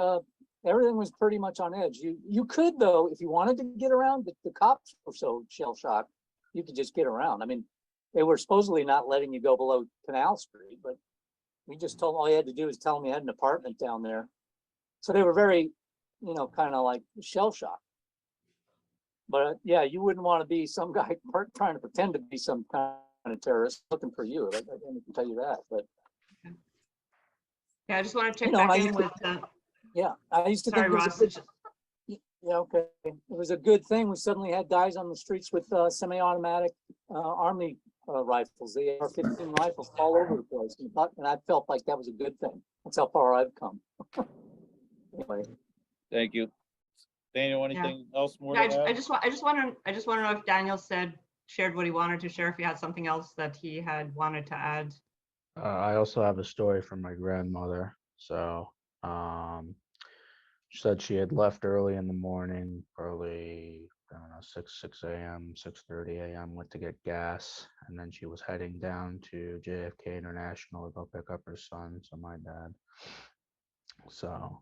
everything was pretty much on edge. You could, though, if you wanted to get around, the cops were so shell shocked, you could just get around. I mean, they were supposedly not letting you go below Canal Street, but we just told them all you had to do is tell them you had an apartment down there. So they were very, kind of like shell shocked. But yeah, you wouldn't want to be some guy trying to pretend to be some kind of terrorist looking for you. I can tell you that. But yeah, I just want to check back in with. Yeah, I used to sorry, think Ross. okay. It was a good thing. We suddenly had guys on the streets with semi-automatic army rifles, the AR-15 rifles all over the place, and I felt like that was a good thing. That's how far I've come. Anyway, thank you. Daniel, anything else more? Yeah, I just want to know if Daniel shared what he wanted to share. If he had something else that he had wanted to add. I also have a story from my grandmother. So she said she had left early in the morning, early, I don't know, 6 a.m., 6:30 a.m., went to get gas, and then she was heading down to JFK International to go pick up her son, so my dad. So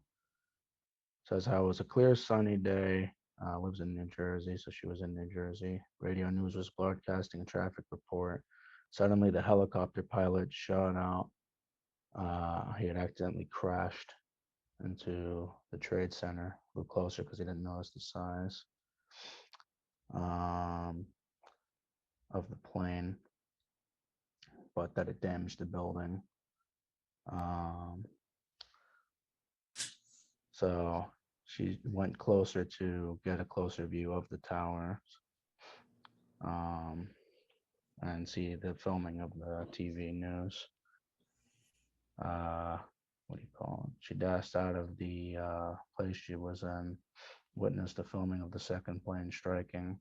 says how it was a clear, sunny day. Lives in New Jersey, so she was in New Jersey. Radio News was broadcasting a traffic report. Suddenly, the helicopter pilot shot out. He had accidentally crashed into the Trade Center. Flew closer because he didn't notice the size of the plane, but that it damaged the building. So she went closer to get a closer view of the towers and see the filming of the TV news. What do you call it? She dashed out of the place she was in, witnessed the filming of the second plane striking,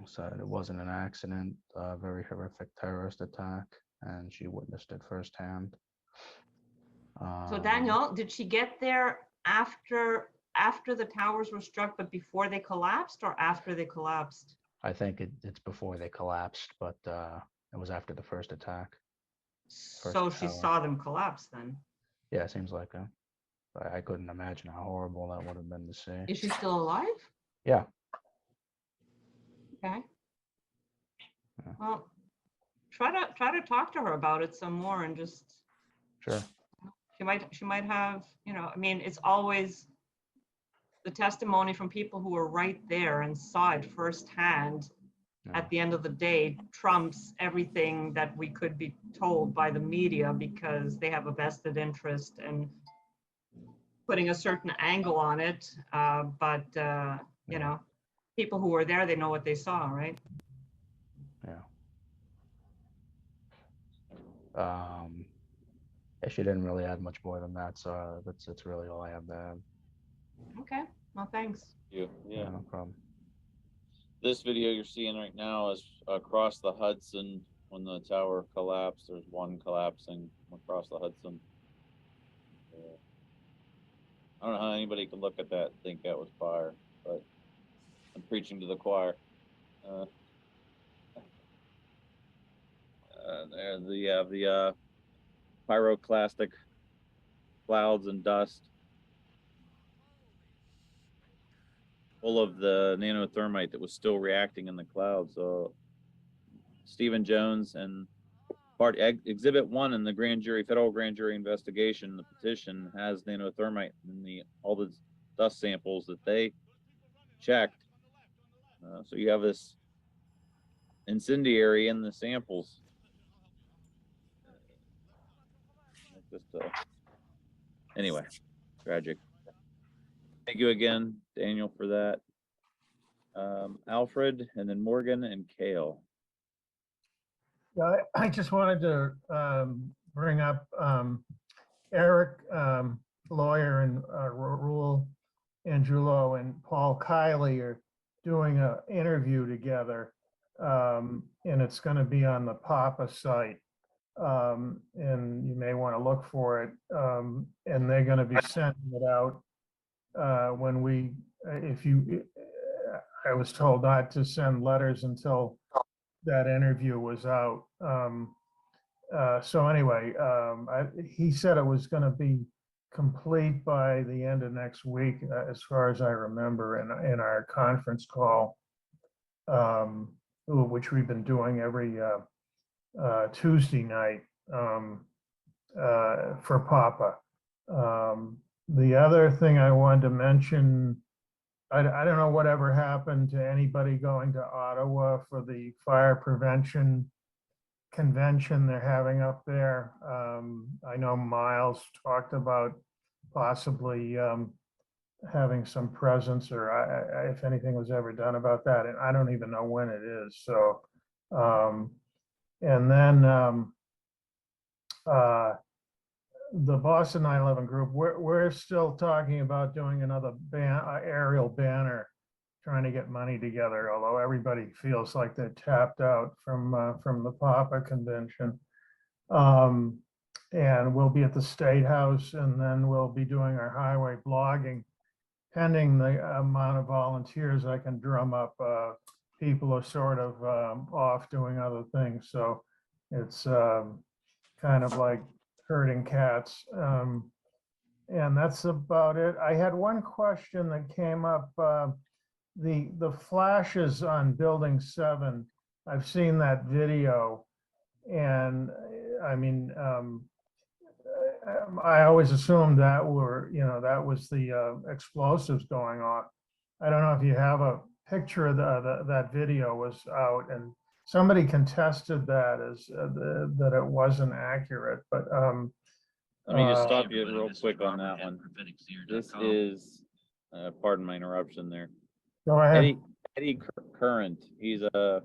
said it wasn't an accident, a very horrific terrorist attack, and she witnessed it firsthand. So Daniel, did she get there after the towers were struck, but before they collapsed, or after they collapsed? I think it's before they collapsed, but it was after the first attack. So she tower. saw them collapse then. Yeah, it seems like it. I couldn't imagine how horrible that would have been to see. Is she still alive? Yeah. Okay. Well, try to talk to her about it some more, and just Sure. she might have, you know, I mean, it's always the testimony from people who were right there and saw it firsthand. At the end of the day, trumps everything that we could be told by the media, because they have a vested interest in putting a certain angle on it. But you know, people who were there, they know what they saw, right? Yeah. Yeah, she didn't really add much more than that, so that's really all I have to add. Okay, well, thanks. Yeah. No problem. This video you're seeing right now is across the Hudson when the tower collapsed. There's one collapsing across the Hudson. I don't know how anybody could look at that and think that was fire, but I'm preaching to the choir. There you have the pyroclastic clouds and dust full of the nanothermite that was still reacting in the clouds. So Stephen Jones and Exhibit 1 in the federal grand jury investigation, the petition has nanothermite in all the dust samples that they checked. So you have this incendiary in the samples. Anyway, tragic. Thank you again, Daniel, for that. Alfred, and then Morgan and Kale. Yeah, I just wanted to bring up Eric, lawyer, and Rule Angulo and Paul Kiley are doing an interview together, and it's going to be on the Papa site, and you may want to look for it, and they're going to be sending it out when we, I was told not to send letters until that interview was out. So anyway, he said it was going to be complete by the end of next week, as far as I remember, in our conference call, which we've been doing every Tuesday night for Papa. The other thing I wanted to mention, I don't know whatever happened to anybody going to Ottawa for the fire prevention convention they're having up there. I know Miles talked about possibly having some presence, or if anything was ever done about that, and I don't even know when it is. So, and then the Boston 9/11 group, we're still talking about doing another aerial banner, trying to get money together, although everybody feels like they're tapped out from the Papa convention. And we'll be at the State House, and then we'll be doing our highway blogging. Pending the amount of volunteers I can drum up, people are sort of off doing other things. So it's kind of like herding cats. And that's about it. I had one question that came up. The flashes on Building 7, I've seen that video, and I mean, I always assumed that that was the explosives going off. I don't know if you have a picture of that video was out, and somebody contested that as that it wasn't accurate, but let me just stop you real quick on that one. This is, pardon my interruption there. Go ahead. Eddie Current. He's a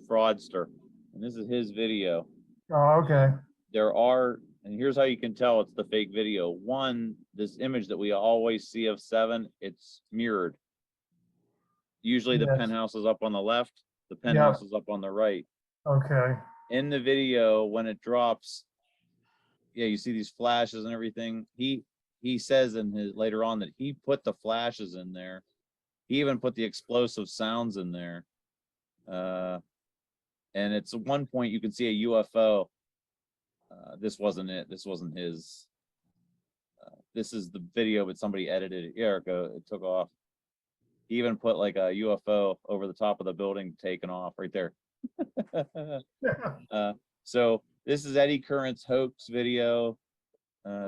fraudster, and this is his video. Oh, okay. And here's how you can tell it's the fake video. One, this image that we always see of 7, it's mirrored. Usually the penthouse is up on the left. The penthouse is up on the right. Okay. In the video, when it drops, yeah, you see these flashes and everything. He says in his later on that he put the flashes in there. He even put the explosive sounds in there. And it's at one point you can see a UFO. This wasn't it. This wasn't his. This is the video, but somebody edited it. Erica, it took off. He even put like a UFO over the top of the building taken off right there. So this is Eddie Current's hoax video.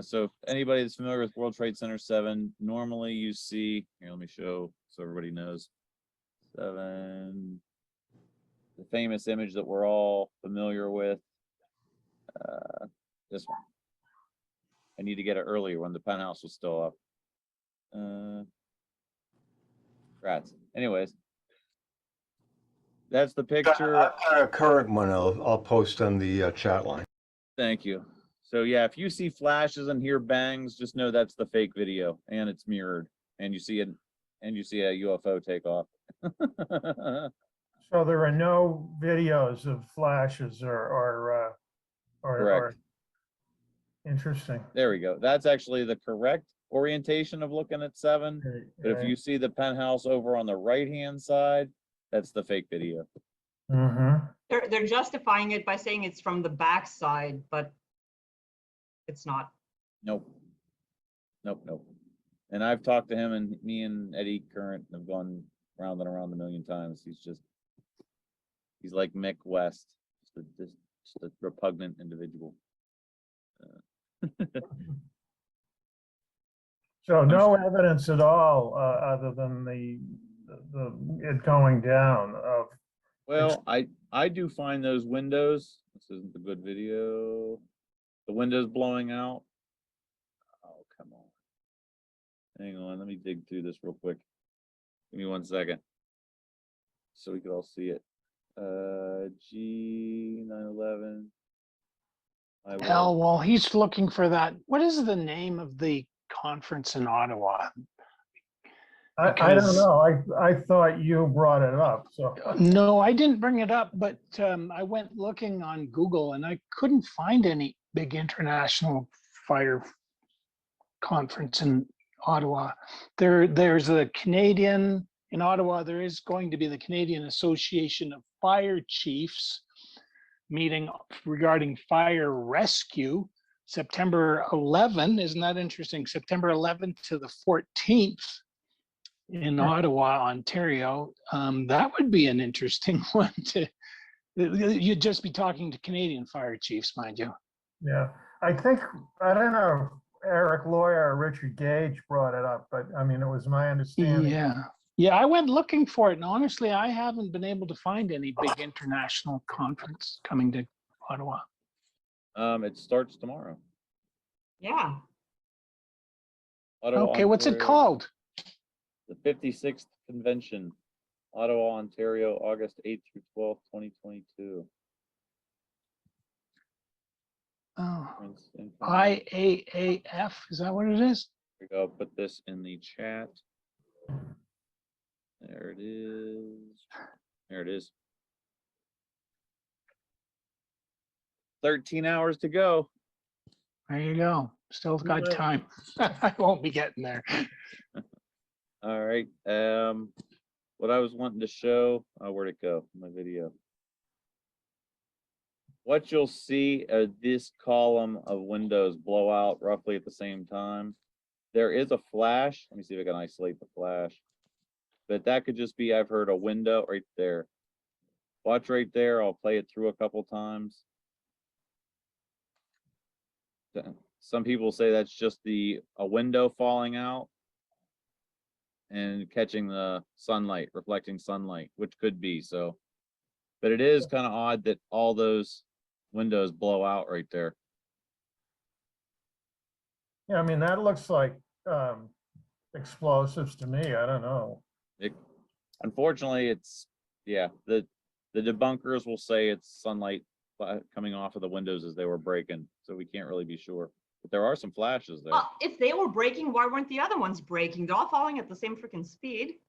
So if anybody that's familiar with World Trade Center 7, normally you see, here, let me show so everybody knows. 7, the famous image that we're all familiar with. This one. I need to get it earlier when the penthouse was still up. Rats. Anyways, that's the picture. I've got a current one. I'll post on the chat line. Thank you. So yeah, if you see flashes and hear bangs, just know that's the fake video, and it's mirrored, and you see it, and you see a UFO take off. So there are no videos of flashes or interesting. There we go. That's actually the correct orientation of looking at 7. But if you see the penthouse over on the right-hand side, that's the fake video. Mm-hmm. They're justifying it by saying it's from the back side, but it's not. Nope. And I've talked to him, and me and Eddie Current have gone round and around a million times. He's like Mick West, just a repugnant individual. So no evidence at all, other than the it going down of. Well, I do find those windows. This isn't a good video. The windows blowing out. Oh, come on. Hang on, let me dig through this real quick. Give me 1 second. So we could all see it. G911. Hell, while he's looking for that, what is the name of the conference in Ottawa? I don't know. I thought you brought it up. So No, I didn't bring it up, but I went looking on Google and I couldn't find any big international fire conference in Ottawa. There's a Canadian in Ottawa. There is going to be the Canadian Association of Fire Chiefs meeting regarding fire rescue, September 11. Isn't that interesting? September 11th to the 14th in Ottawa, Ontario. That would be an interesting one to. You'd just be talking to Canadian fire chiefs, mind you. yeah, I think, I don't know, Eric Lawyer or Richard Gage brought it up, but I mean, it was my understanding. Yeah, I went looking for it, and honestly, I haven't been able to find any big international conference coming to Ottawa. It starts tomorrow. Yeah. Ottawa, Okay, what's it Ontario. called? The 56th Convention, Ottawa, Ontario, August 8th through 12th, 2022. Oh, IAAF, is that what it is? Here we go, put this in the chat. There it is. There it is. 13 hours to go. There you go. Still got time. I won't be getting there. All right. What I was wanting to show, where'd it go? My video. What you'll see are this column of windows blow out roughly at the same time. There is a flash. Let me see if I can isolate the flash. But that could just be, I've heard a window right there. Watch right there. I'll play it through a couple times. Some people say that's just a window falling out and catching the sunlight, reflecting sunlight, which could be so. But it is kind of odd that all those windows blow out right there. Yeah, I mean, that looks like explosives to me. I don't know. Unfortunately, it's, yeah, the debunkers will say it's sunlight coming off of the windows as they were breaking, so we can't really be sure. But there are some flashes there. If they were breaking, why weren't the other ones breaking? They're all falling at the same freaking speed.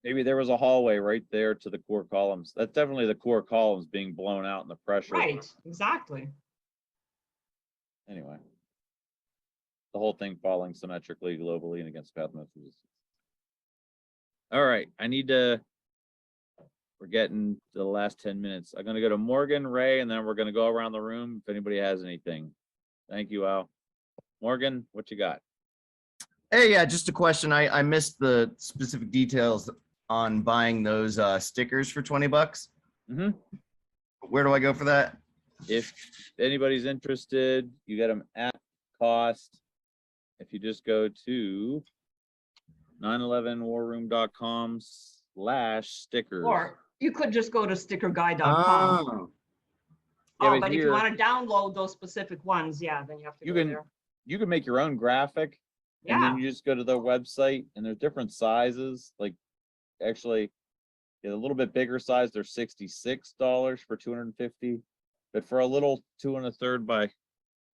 Maybe there was a hallway right there to the core columns. That's definitely the core columns being blown out in the pressure. Right, exactly. Anyway. The whole thing falling symmetrically globally and against path resistance. All right, we're getting to the last 10 minutes. I'm gonna go to Morgan, Ray, and then we're gonna go around the room if anybody has anything. Thank you, Al. Morgan, what you got? Hey, yeah, just a question. I missed the specific details on buying those stickers for 20 bucks. Mm-hmm. Where do I go for that? If anybody's interested, you get them at cost. If you just go to 911warroom.com/stickers. Or you could just go to stickerguy.com. Yeah, But if you here, want to download those specific ones, yeah, then you have to go there. you can make your own graphic, and Yeah. then you just go to their website, and there's different sizes. Like, actually, a little bit bigger size, they're $66 for 250, but for a little 2 1/3 by,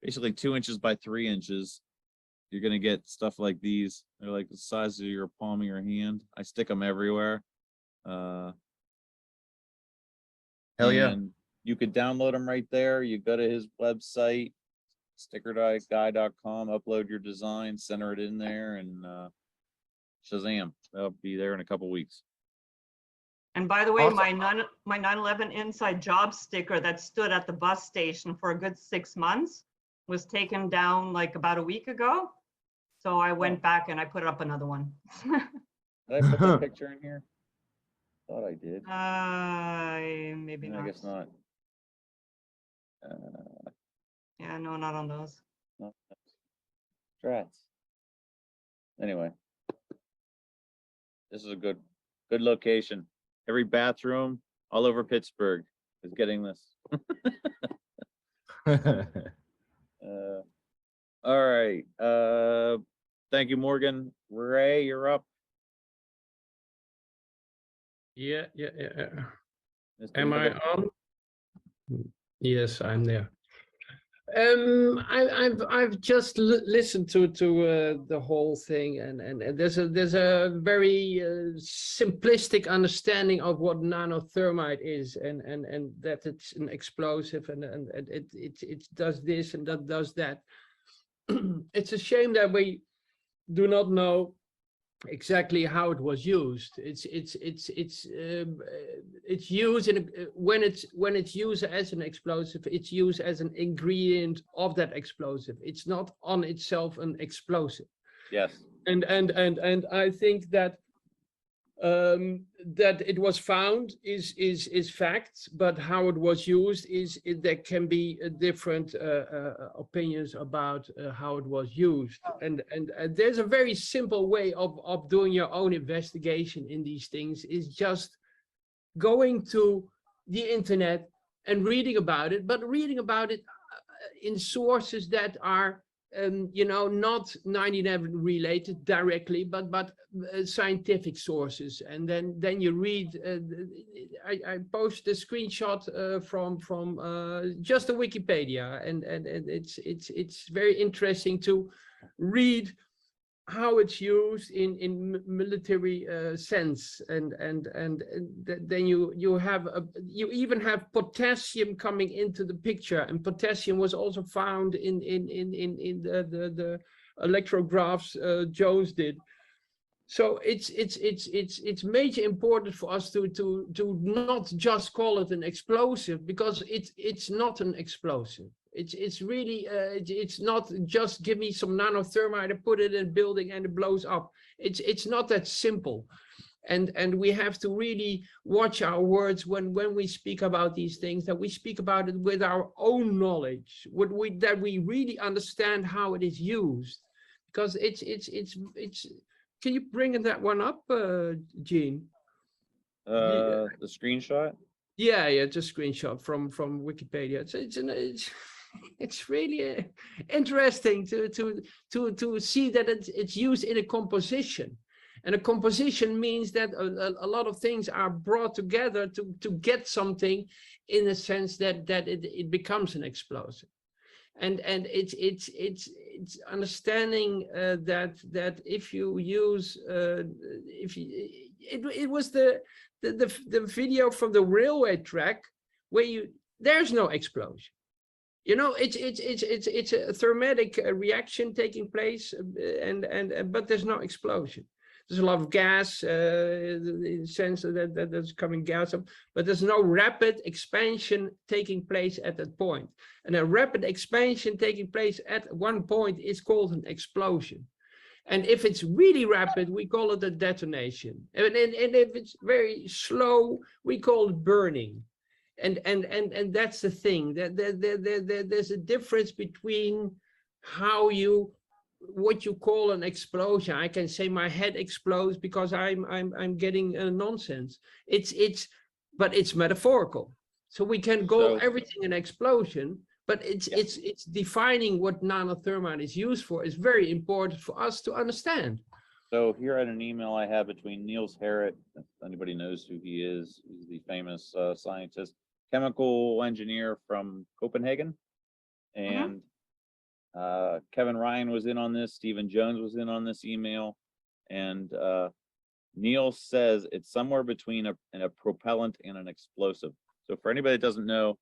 basically 2 inches by 3 inches, you're gonna get stuff like these. They're like the size of your palm of your hand. I stick them everywhere. Hell yeah. And you could download them right there. You go to his website, stickerguy.com, upload your design, center it in there, and Shazam. They'll be there in a couple weeks. And by the way, Also- my 9/11 inside job sticker that stood at the bus station for a good 6 months was taken down like about a week ago. So I went back and I put up another one. Did I put that picture in here? Thought I did. Maybe No, not. I guess not. Yeah, no, not on those. No. Strats. Anyway, this is a good location. Every bathroom all over Pittsburgh is getting this. All right. Thank you, Morgan. Ray, you're up. Yeah. Mr. Am I Mother- on? Yes, I'm there. I've just listened to the whole thing, and there's a very simplistic understanding of what nanothermite is, and that it's an explosive, and it does this and that does that. It's a shame that we do not know exactly how it was used. It's used when it's used as an explosive, it's used as an ingredient of that explosive. It's not on itself an explosive. Yes. And I think that that it was found is fact, but how it was used there can be different opinions about how it was used. And there's a very simple way of doing your own investigation in these things, is just going to the internet and reading about it, but reading about it in sources that are not 9/11 related directly, but scientific sources. And then you read. I post a screenshot from just the Wikipedia, and it's very interesting to read how it's used in military sense, and then you even have potassium coming into the picture, and potassium was also found in the electrographs Jones did. So it's major important for us to not just call it an explosive, because it's not an explosive. It's really it's not just give me some nanothermite and put it in a building and it blows up. It's not that simple, and we have to really watch our words when we speak about these things, that we speak about it with our own knowledge, that we really understand how it is used, because it's. Can you bring that one up, Gene? The screenshot. Yeah, just screenshot from Wikipedia. It's really interesting to see that it's used in a composition, and a composition means that a lot of things are brought together to get something, in a sense that it becomes an explosive. And it's understanding that if you use it was the video from the railway track where there's no explosion. You know, it's a thermatic reaction taking place, but there's no explosion. There's a lot of gas, in the sense that there's coming gas up, but there's no rapid expansion taking place at that point. And a rapid expansion taking place at one point is called an explosion. And if it's really rapid, we call it a detonation. And if it's very slow, we call it burning. And that's the thing. There's a difference between what you call an explosion. I can say my head explodes because I'm getting nonsense. But it's metaphorical. So we can call everything an explosion, but it's defining what nanothermite is used for is very important for us to understand. So here at an email I have between Niels Harrit, if anybody knows who he is, he's the famous scientist, chemical engineer from Copenhagen, and Kevin Ryan was in on this, Stephen Jones was in on this email, and Niels says it's somewhere between a propellant and an explosive. So for anybody that doesn't know,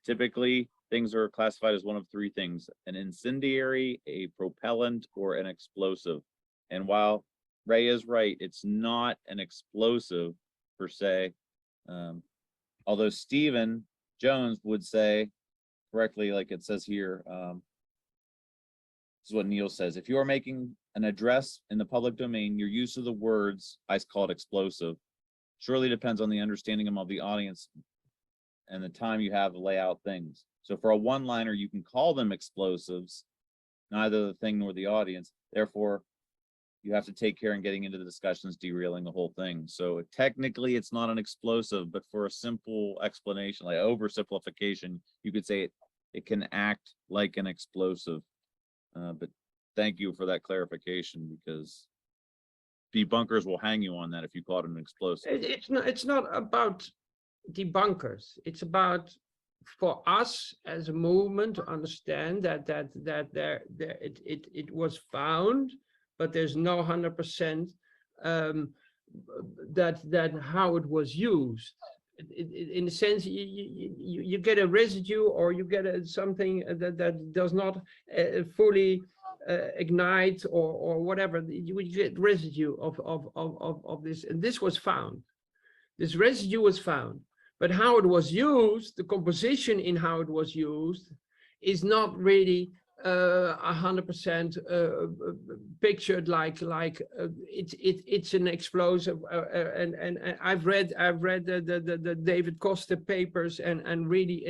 typically things are classified as one of three things: an incendiary, a propellant, or an explosive. And while Ray is right, it's not an explosive per se. Although Stephen Jones would say correctly, like it says here, this is what Neil says: if you are making an address in the public domain, your use of the words, I call it explosive, surely depends on the understanding of the audience and the time you have to lay out things. So for a one-liner, you can call them explosives, neither the thing nor the audience. Therefore, you have to take care in getting into the discussions, derailing the whole thing. So technically it's not an explosive, but for a simple explanation, like oversimplification, you could say it can act like an explosive. But thank you for that clarification, because debunkers will hang you on that if you call it an explosive. It's not about debunkers. It's about, for us as a movement, to understand that it was found, but there's no 100% that how it was used. In a sense, you get a residue, or you get something that does not fully ignite, or whatever. You get residue of this, and this was found. This residue was found, but how it was used, the composition in how it was used, is not really 100% pictured like it's an explosive, and I've read the David Costa papers, and really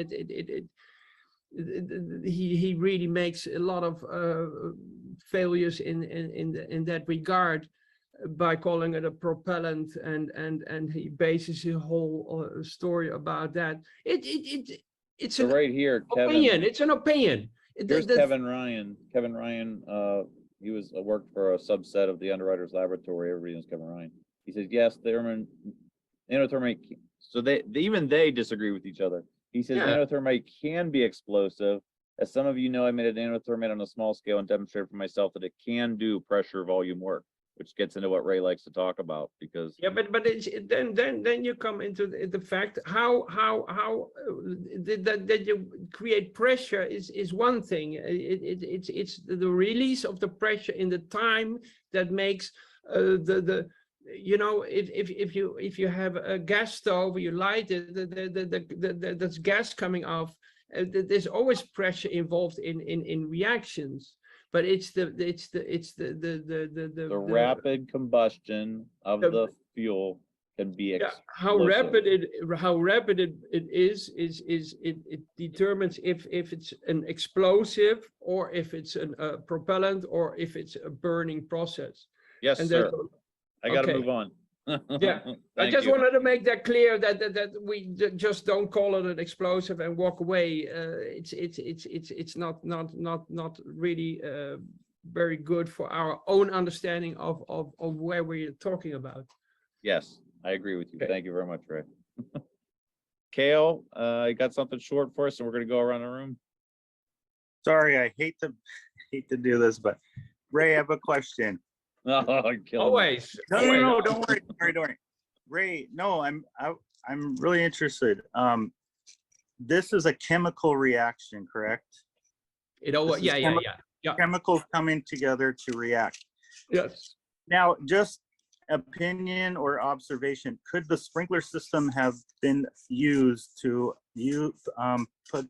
he really makes a lot of failures in that regard by calling it a propellant, and he bases his whole story about that. It's so right here, opinion. Kevin, it's an opinion. Here's Kevin Ryan. Kevin Ryan, he worked for a subset of the Underwriters Laboratory. Everybody knows Kevin Ryan. He says, yes, nanothermite. So even they disagree with each other. He says nanothermite can be explosive. As some of you know, I made a nanothermite on a small scale and demonstrated for myself that it can do pressure volume work, which gets into what Ray likes to talk about, because but it's, then you come into the fact how that you create pressure is one thing. It's the release of the pressure in the time that makes you know, if you have a gas stove, you light it, that's gas coming off. There's always pressure involved in reactions. But it's the rapid combustion of the fuel can be explosive. How rapid it is it determines if it's an explosive, or if it's a propellant, or if it's a burning process. Yes, and sir. I got to move on. Yeah, I just wanted to make that clear, that we just don't call it an explosive and walk away. It's not really very good for our own understanding of where we're talking about. Yes, I agree with you. Okay. Thank you very much, Ray. Kale, you got something short for us, and we're going to go around the room. Sorry, I hate to do this, but Ray, I have a question. Oh, kill me. Always. No, always. don't worry, don't worry. Ray, no, I'm really interested. This is a chemical reaction, correct? It all, This is yeah. chemicals coming together to react. Yes. Now, just opinion or observation, could the sprinkler system have been used to put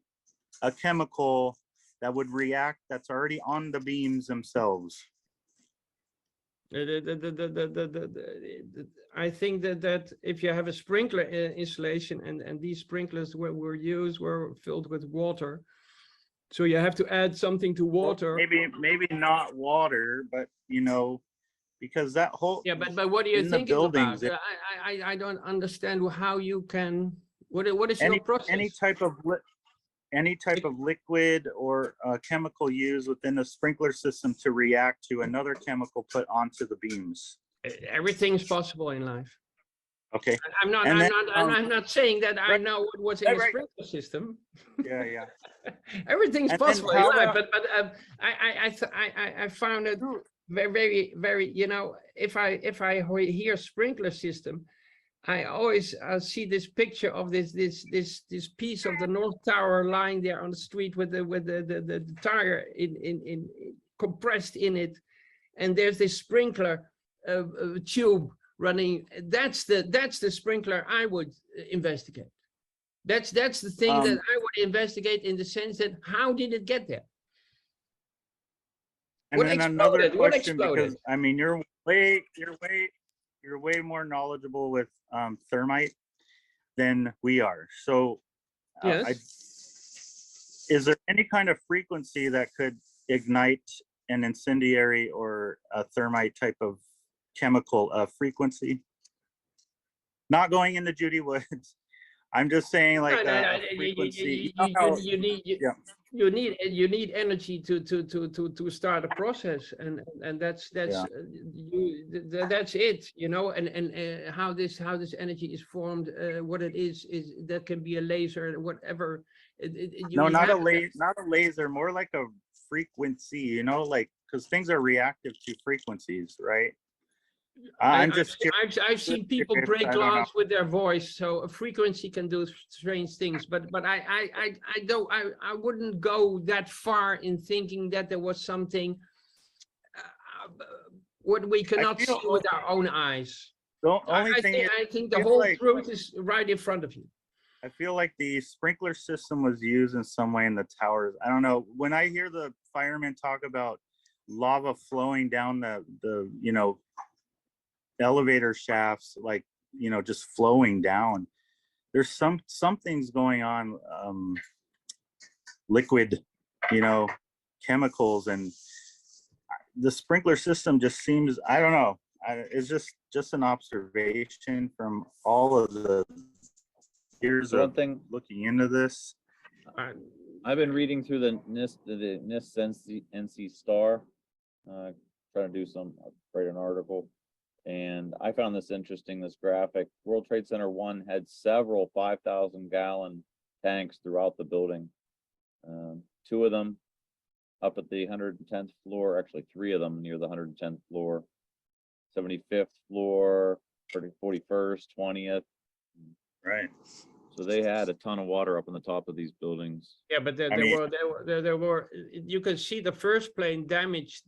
a chemical that would react that's already on the beams themselves? I think that if you have a sprinkler installation and these sprinklers were used were filled with water, so you have to add something to water. Maybe not water, but because that whole but what are you in the thinking buildings, about? I don't understand how you can. What is your process? any type of liquid or chemical used within a sprinkler system to react to another chemical put onto the beams. Everything's possible in life. Okay. I'm not saying that I know what's in the sprinkler system. Yeah. Everything's possible in life, but I found it very, if I hear sprinkler system, I always see this picture of this piece of the North Tower lying there on the street with the tire in compressed in it, and there's this sprinkler tube running. That's the sprinkler I would investigate. That's the thing that I would investigate, in the sense that how did it get there? And then another question, because exploded? you're way more knowledgeable with thermite than we are. So Yes. is there any kind of frequency that could ignite an incendiary or a thermite type of chemical frequency? Not going into Judy Woods. I'm just saying, like, frequency. You need energy to start a process, and that's it, and how this energy is formed, what it is that can be a laser, whatever. No, not a laser, more like a frequency, like, because things are reactive to frequencies, right? I'm just curious. I've seen people break glass with their voice, so a frequency can do strange things. But I wouldn't go that far in thinking that there was something what we cannot see with our own eyes. I think the whole truth is right in front of you. I feel like the sprinkler system was used in some way in the towers. I don't know. When I hear the firemen talk about lava flowing down the elevator shafts, like, just flowing down, there's something's going on, liquid, chemicals, and the sprinkler system just seems, I don't know, it's just an observation from all of the years of looking into this. I've been reading through the NIST NC Star, trying to write an article. And I found this interesting, this graphic. World Trade Center 1 had several 5,000-gallon tanks throughout the building. 2 of them up at the 110th floor, actually 3 of them near the 110th floor, 75th floor, 41st, 20th. Right. So they had a ton of water up on the top of these buildings. Yeah, but there were. You can see the first plane damaged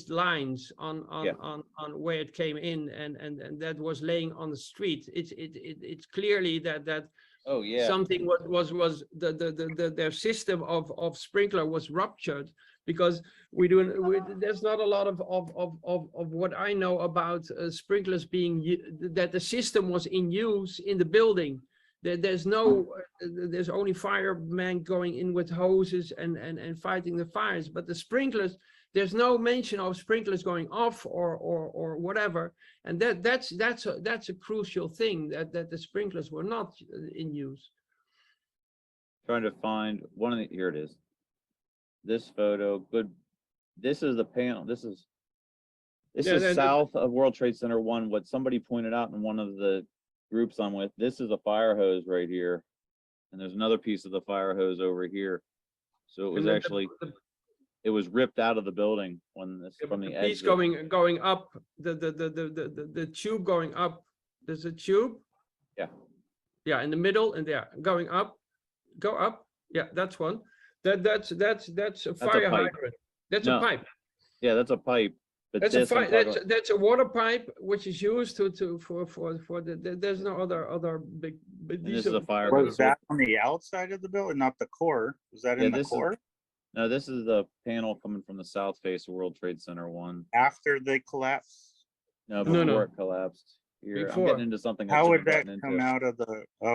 lines on where it came in, and that was laying on the street. It's clearly that. Oh yeah. Something was their system of sprinkler was ruptured, because there's not a lot of what I know about sprinklers that the system was in use in the building. There's only firemen going in with hoses and fighting the fires, but the sprinklers, there's no mention of sprinklers going off or whatever, and that's a crucial thing, that the sprinklers were not in use. Trying to find one of the, here it is. This photo, good. This is the panel. This is south of World Trade Center 1. What somebody pointed out in one of the groups I'm with, this is a fire hose right here, and there's another piece of the fire hose over here. So it was actually it was ripped out of the building when this Yeah, from but the the edge. piece going up, the tube going up. There's a tube. Yeah. Yeah, in the middle and there going up, go up. Yeah, that's one. That's a fire pipe. hydrant. That's No, a pipe. Yeah, that's a pipe. But That's a this I'm pipe. talking about- That's a water pipe which is used for there's no other big. But this these is are a fire Was hose. that on the outside of the building, not the core? Was that Yeah, in the this is core? no, this is the panel coming from the south face of World Trade Center 1. After they collapsed? No, No, before no. it collapsed. Here, I'm Before. getting into something I How shouldn't would have that gotten come into. out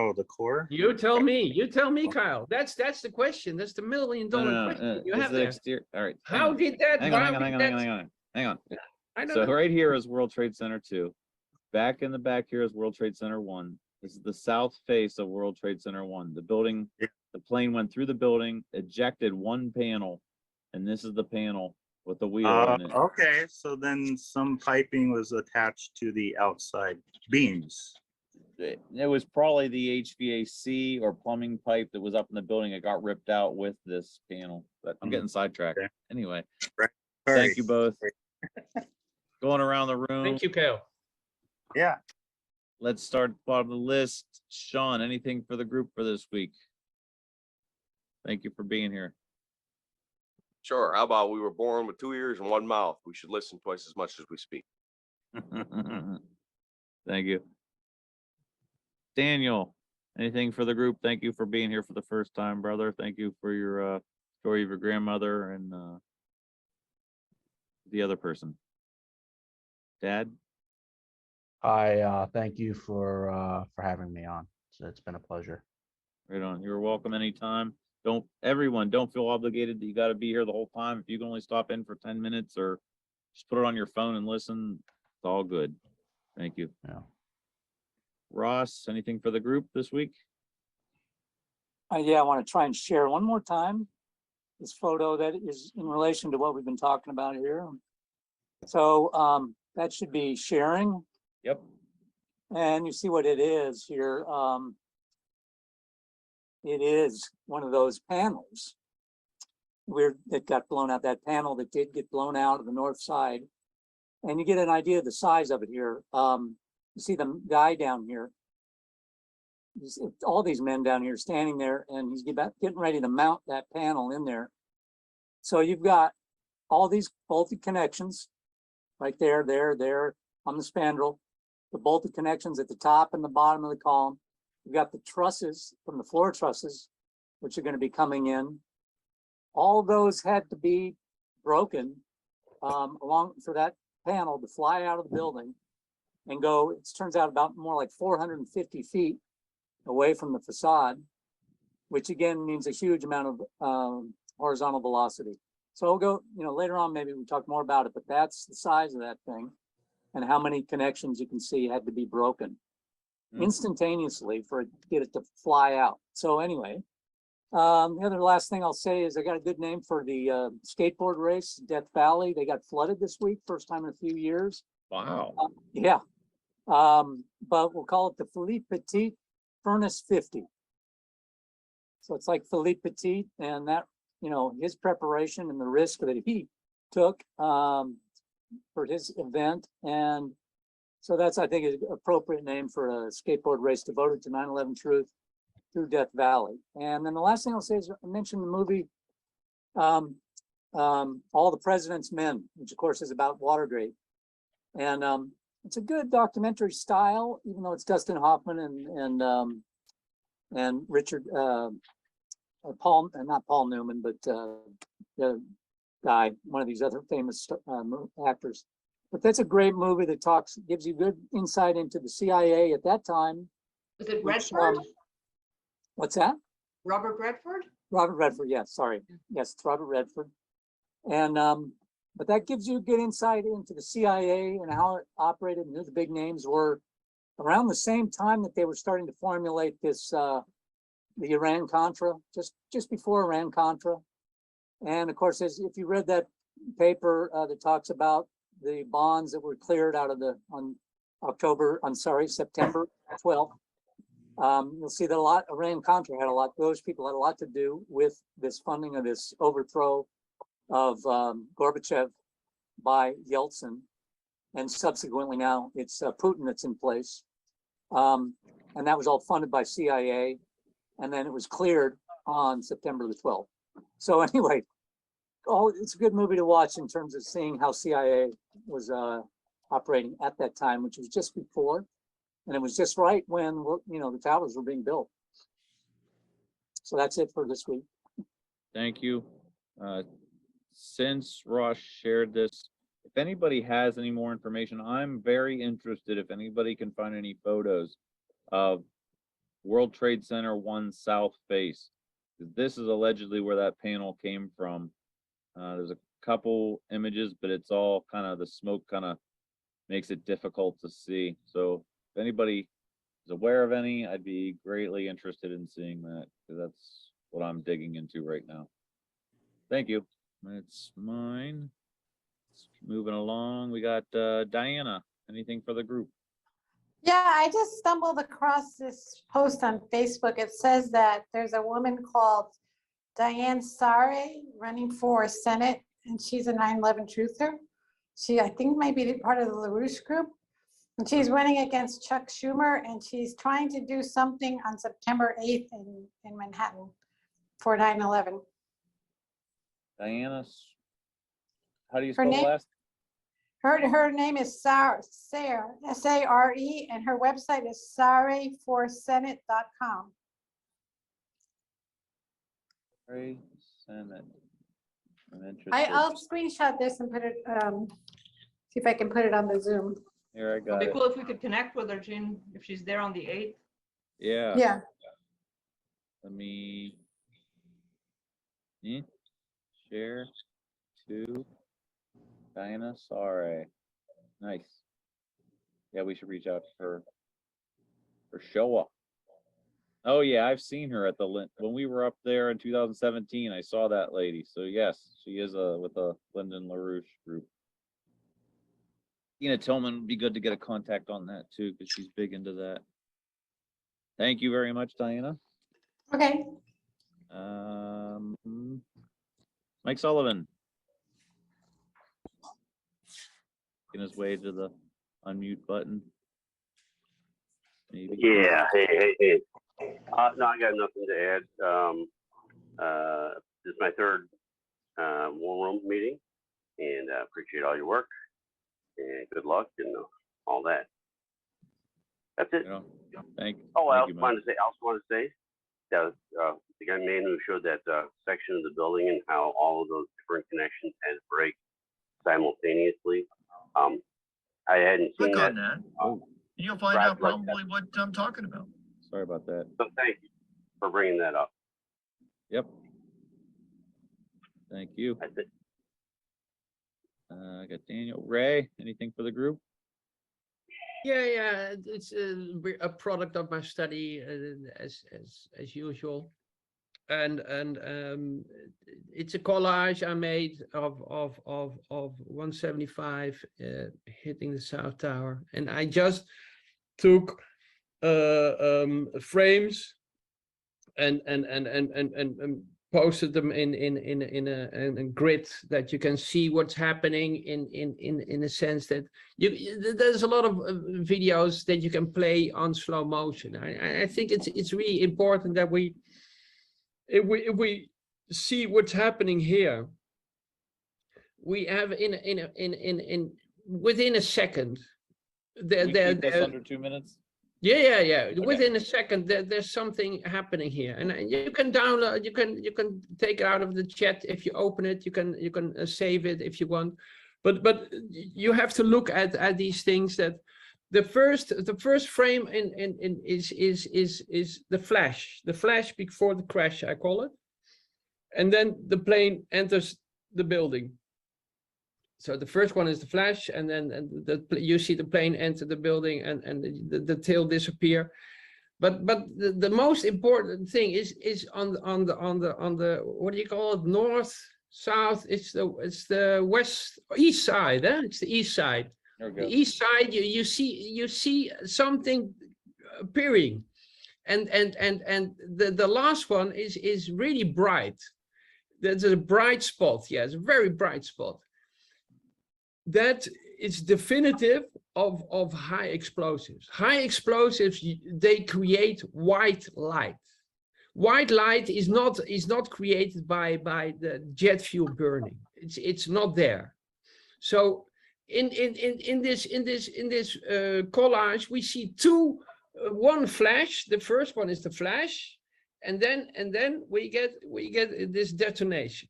of the core? You tell me. You tell me, Kyle. That's the question. That's the $1 million question you This have is the there. exterior. All right. hang How on. did that? Hang on, why hang on, did hang on, that- hang on, hang on. I don't So know. right here is World Trade Center 2. Back in the back here is World Trade Center 1. This is the south face of World Trade Center 1. The building, the plane went through the building, ejected one panel, and this is the panel with the wheel on it. Okay, so then some piping was attached to the outside beams. It was probably the HVAC or plumbing pipe that was up in the building. It got ripped out with this panel, but I'm getting sidetracked. Okay. Anyway, Right. thank you Sorry. both. Going around the room. Thank you, Kyle. Yeah. Let's start at the bottom of the list. Sean, anything for the group for this week? Thank you for being here. Sure. How about we were born with 2 ears and 1 mouth? We should listen twice as much as we speak. Thank you. Daniel, anything for the group? Thank you for being here for the first time, brother. Thank you for your story of your grandmother and the other person. Dad? I thank you for having me on. It's been a pleasure. Right on. You're welcome anytime. Don't feel obligated that you got to be here the whole time. If you can only stop in for 10 minutes or just put it on your phone and listen, it's all good. Thank you. Yeah. Ross, anything for the group this week? Yeah, I want to try and share one more time this photo that is in relation to what we've been talking about here. So that should be sharing. Yep. And you see what it is here. It is one of those panels that got blown out, that panel that did get blown out of the north side. And you get an idea of the size of it here. You see the guy down here. You see all these men down here standing there, and he's getting ready to mount that panel in there. So you've got all these bolted connections right there on the spandrel, the bolted connections at the top and the bottom of the column. You've got the trusses from the floor trusses, which are going to be coming in. All of those had to be broken along for that panel to fly out of the building and go, it turns out about more like 450 feet away from the facade, which again means a huge amount of horizontal velocity. So we'll go, later on, maybe we'll talk more about it, but that's the size of that thing and how many connections you can see had to be broken instantaneously for it to get it to fly out. So anyway, the last thing I'll say is I got a good name for the skateboard race, Death Valley. They got flooded this week, first time in a few years. Wow. Yeah. But we'll call it the Philippe Petit Furnace 50. So it's like Philippe Petit and that, his preparation and the risk that he took for his event. And so that's, I think, an appropriate name for a skateboard race devoted to 9/11 truth through Death Valley. And then the last thing I'll say is I mentioned the movie All the President's Men, which of course is about Watergate. And it's a good documentary style, even though it's Dustin Hoffman and Richard not Paul Newman, but the guy, one of these other famous actors. But that's a great movie that gives you good insight into the CIA at that time. Was it Redford? What's that? Robert Redford? Robert Redford, yes, sorry. Yes, it's Robert Redford. And but that gives you good insight into the CIA and how it operated and who the big names were around the same time that they were starting to formulate this the Iran-Contra, just before Iran-Contra. And of course, if you read that paper that talks about the bonds that were cleared out of September 12th, you'll see that Iran-Contra had those people had a lot to do with this funding of this overthrow of Gorbachev by Yeltsin. And subsequently now it's Putin that's in place. And that was all funded by CIA. And then it was cleared on September the 12th. So anyway, it's a good movie to watch in terms of seeing how CIA was operating at that time, which was just before. And it was just right when, you know, the towers were being built. So that's it for this week. Thank you. Since Ross shared this, if anybody has any more information, I'm very interested if anybody can find any photos of World Trade Center 1 South Face. This is allegedly where that panel came from. There's a couple images, but it's all kind of, the smoke kind of makes it difficult to see. So if anybody is aware of any, I'd be greatly interested in seeing that, because that's what I'm digging into right now. Thank you. That's mine. Let's keep moving along. We got Diana. Anything for the group? Yeah, I just stumbled across this post on Facebook. It says that there's a woman called Diane Sare running for Senate, and she's a 9/11 truther. She, I think, might be part of the LaRouche group. And she's running against Chuck Schumer, and she's trying to do something on September 8th in Manhattan for 9/11. Diana, how do you Her spell the name- last? Her name is Sare, S-A-R-E, and her website is sareforsenate.com. Ray Senate. I'm interested. I'll screenshot this and put it, see if I can put it on the Zoom. Here, I It'd got be it. cool if we could connect with her, Jean, if she's there on the 8th. Yeah. Yeah. Let me share to Diana Sare. Nice. Yeah, we should reach out to her for show up. Oh yeah, I've seen her at the when we were up there in 2017. I saw that lady. So yes, she is with the Lyndon LaRouche group. Tina Tillman would be good to get a contact on that too, because she's big into that. Thank you very much, Diana. Okay. Mike Sullivan. Making his way to the unmute button. Maybe. Yeah. Hey. No, I got nothing to add. This is my third WarRoom meeting, and I appreciate all your work and good luck and all that. That's it. Thank I you, also wanted to say that the guy man who showed that section of the building and how all of those different connections had to break simultaneously. I hadn't seen Click that. on that. You'll find out probably what I'm talking about. Sorry about that. So thank you for bringing that up. Yep. Thank you. That's it. I got Daniel. Ray, anything for the group? Yeah, it's a product of my study as usual, and it's a collage I made of 175 hitting the South Tower, and I just took frames and posted them in a grid that you can see what's happening in a sense that there's a lot of videos that you can play on slow motion. I think it's really important that if we see what's happening here, we have within a second Keep this under 2 minutes. Yeah. Okay. Within a second, there's something happening here, and you can download. You can take it out of the chat if you open it. You can save it if you want, but you have to look at these things. That the first frame is the flash before the crash, I call it, and then the plane enters the building. So the first one is the flash, and then you see the plane enter the building and the tail disappear. But the most important thing is on the what do you call it, north, south? It's the east side. It's the east side. There we go. The east side, you see something appearing, and the last one is really bright. There's a bright spot. Yes, a very bright spot. That is definitive of high explosives. High explosives, they create white light. White light is not created by the jet fuel burning. It's not there. So in this collage, we see one flash. The first one is the flash, and then we get this detonation,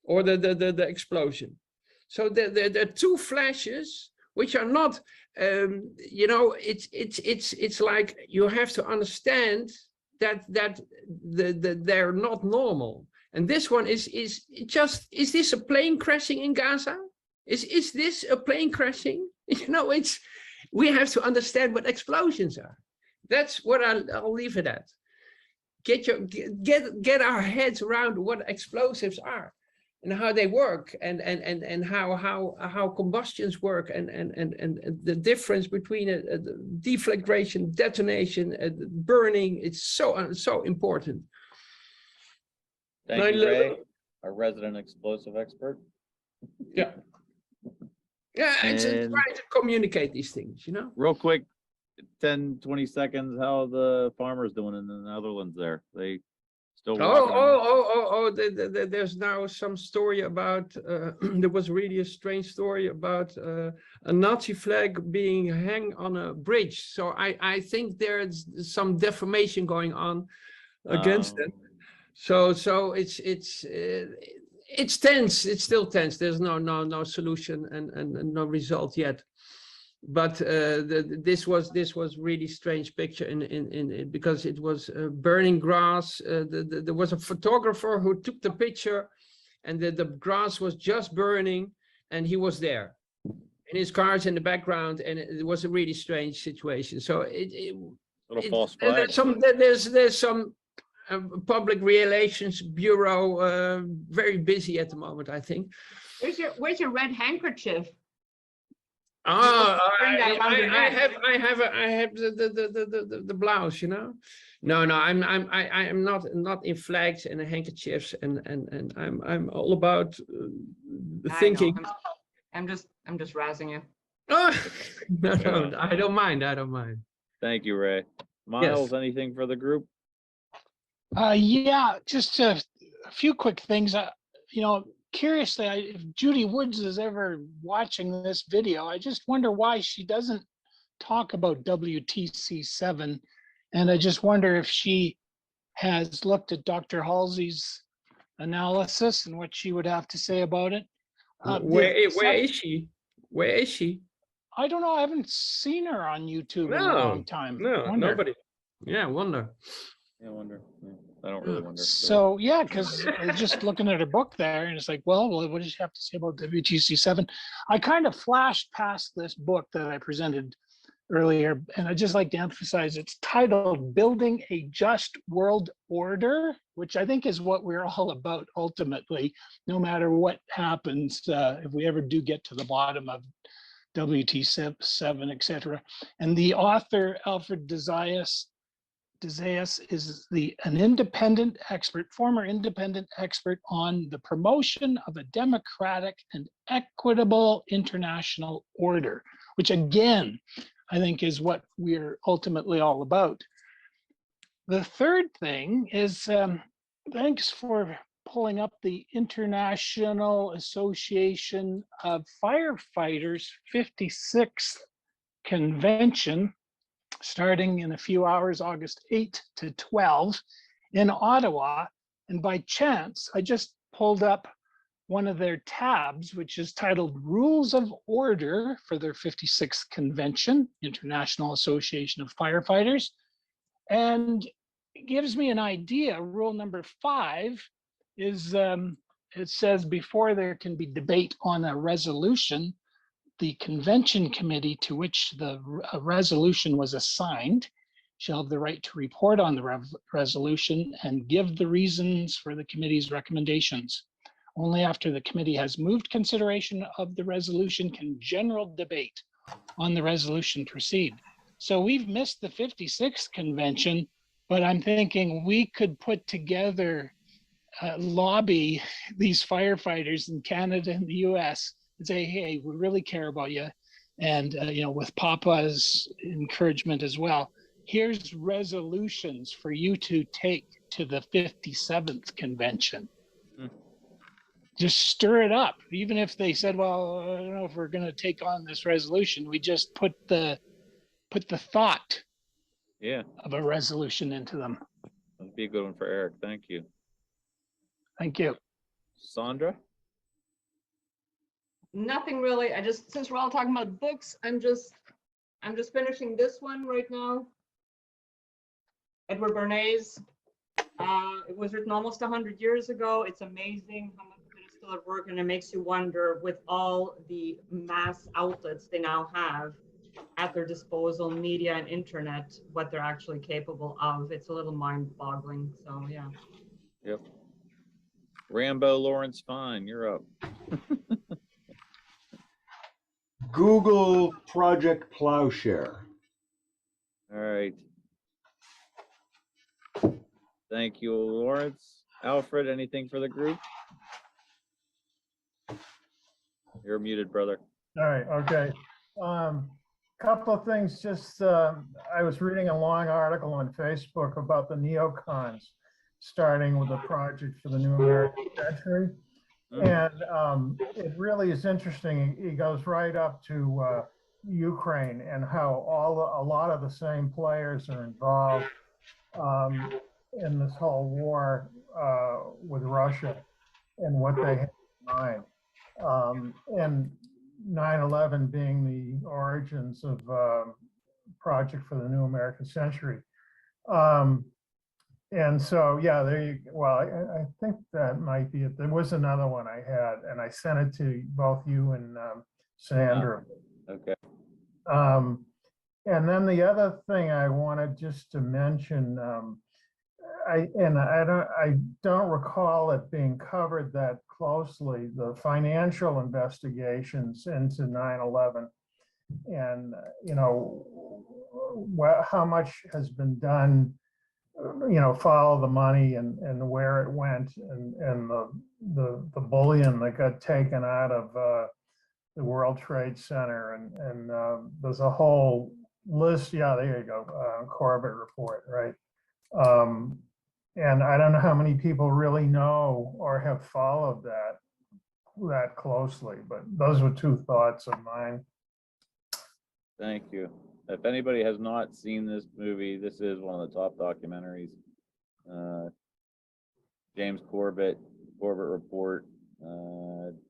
or the explosion. So there are two flashes which are not, you know, it's like you have to understand that they're not normal. And this one is this a plane crashing in Gaza? Is this a plane crashing? You know, we have to understand what explosions are. That's what I'll leave it at. Get our heads around what explosives are and how they work, and how combustions work, and the difference between a deflagration, detonation, burning. It's so important. Thank you, Ray, our resident explosive expert. Yeah. Yeah, it's And trying to communicate these things, you know. real quick, 10, 20 seconds, how are the farmers doing in the Netherlands there? They still rocking? There's now some story about, there was really a strange story about a Nazi flag being hung on a bridge. So I think there's some defamation going on against it. So it's tense. It's still tense. There's no solution and no result yet. But this was really strange picture in because it was burning grass. There was a photographer who took the picture, and the grass was just burning, and he was there, and his car's in the background, and it was a really strange situation. So there's some public relations bureau very busy at the moment, I think. Where's your red handkerchief? I have the blouse, you know. No, I'm not in flags and handkerchiefs, and I'm all about thinking. I'm just razzing you. Oh, no, I don't mind. Thank you, Ray. Miles, anything for the group? Yeah, just a few quick things. You know, curiously, if Judy Woods is ever watching this video, I just wonder why she doesn't talk about WTC7. And I just wonder if she has looked at Dr. Halsey's analysis and what she would have to say about it. Where is she? Where is she? I don't know. I haven't seen her on YouTube in a long time. No, Wonder. nobody. Yeah, wonder. Yeah, I wonder. Yeah, I don't really wonder. So yeah, because just looking at her book there, and it's like, well, what does she have to say about WTC7? I kind of flashed past this book that I presented earlier, and I just like to emphasize it's titled "Building a Just World Order," which I think is what we're all about ultimately, no matter what happens, if we ever do get to the bottom of WTC7, etc. And the author, Alfred Desaias, is an independent expert, former independent expert on the promotion of a democratic and equitable international order, which again, I think is what we're ultimately all about. The third thing is, thanks for pulling up the International Association of Firefighters 56th convention, starting in a few hours, August 8 to 12 in Ottawa. And by chance, I just pulled up one of their tabs, which is titled Rules of Order for their 56th convention, International Association of Firefighters. And it gives me an idea. Rule number 5 is, it says before there can be debate on a resolution, the convention committee to which the resolution was assigned shall have the right to report on the resolution and give the reasons for the committee's recommendations. Only after the committee has moved consideration of the resolution can general debate on the resolution proceed. So we've missed the 56th convention, but I'm thinking we could put together lobby these firefighters in Canada and the US and say, hey, we really care about you. And, with Papa's encouragement as well, here's resolutions for you to take to the 57th convention. Just stir it up. Even if they said, well, I don't know if we're going to take on this resolution, we just put the thought of a resolution into them. That'd be a good one for Eric. Thank you. Thank you. Sandra? Nothing really. Since we're all talking about books, I'm just finishing this one right now. Edward Bernays. It was written almost 100 years ago. It's amazing how much of it is still at work, and it makes you wonder, with all the mass outlets they now have at their disposal, media and internet, what they're actually capable of. It's a little mind-boggling. So yeah. Yep. Rambo Lawrence Fine, you're up. Google Project Plowshare. All right. Thank you, Lawrence. Alfred, anything for the group? You're muted, brother. All right, okay. Couple of things, just I was reading a long article on Facebook about the neocons starting with a project for the new American century. And it really is interesting. He goes right up to Ukraine and how a lot of the same players are involved in this whole war with Russia and what they have in mind. And 9/11 being the origins of Project for the New American Century. And so, yeah, there you, well, I think that might be it. There was another one I had, and I sent it to both you and Sandra. Okay. And then the other thing I wanted just to mention, I don't recall it being covered that closely, the financial investigations into 9/11 and, how much has been done, follow the money and where it went and the bullion that got taken out of the World Trade Center. And there's a whole list. Yeah, there you go. Corbett report, right? And I don't know how many people really know or have followed that closely, but those were two thoughts of mine. Thank you. If anybody has not seen this movie, this is one of the top documentaries. James Corbett report,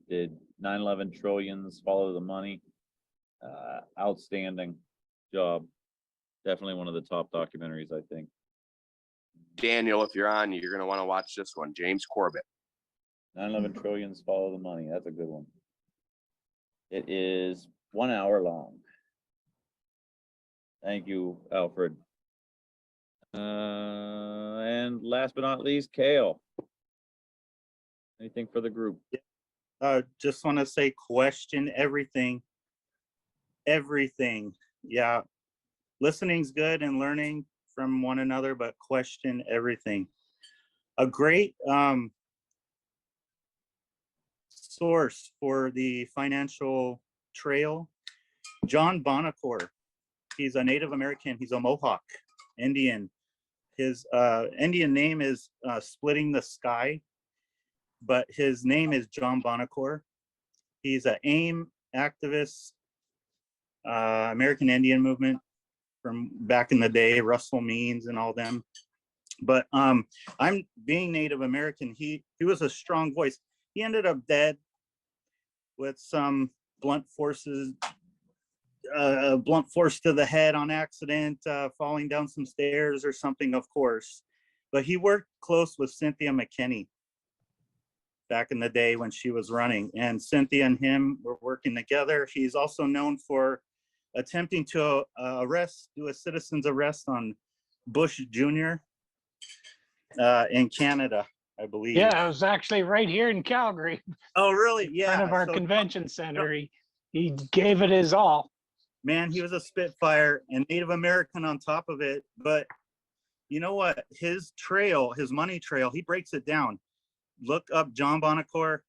did 9/11 trillions, follow the money. Outstanding job. Definitely one of the top documentaries, I think. Daniel, if you're on, you're going to want to watch this one. James Corbett. 9/11 trillions, follow the money. That's a good one. It is 1 hour long. Thank you, Alfred. And last but not least, Kale. Anything for the group? Just want to say, question everything. Everything. Yeah. Listening's good and learning from one another, but question everything. A great source for the financial trail, John Bonacor. He's a Native American. He's a Mohawk Indian. His Indian name is Splitting the Sky, but his name is John Bonacor. He's an AIM activist, American Indian movement from back in the day, Russell Means and all them. But I'm being Native American. He was a strong voice. He ended up dead with some blunt force to the head on accident, falling down some stairs or something, of course. But he worked close with Cynthia McKinney back in the day when she was running, and Cynthia and him were working together. He's also known for attempting to do a citizen's arrest on Bush Jr. In Canada, I believe. Yeah, it was actually right here in Calgary. Oh, really? Yeah. In front of our convention center. He gave it his all. Man, he was a Spitfire and Native American on top of it. But you know what? His trail, his money trail, he breaks it down. look up John Bonacore,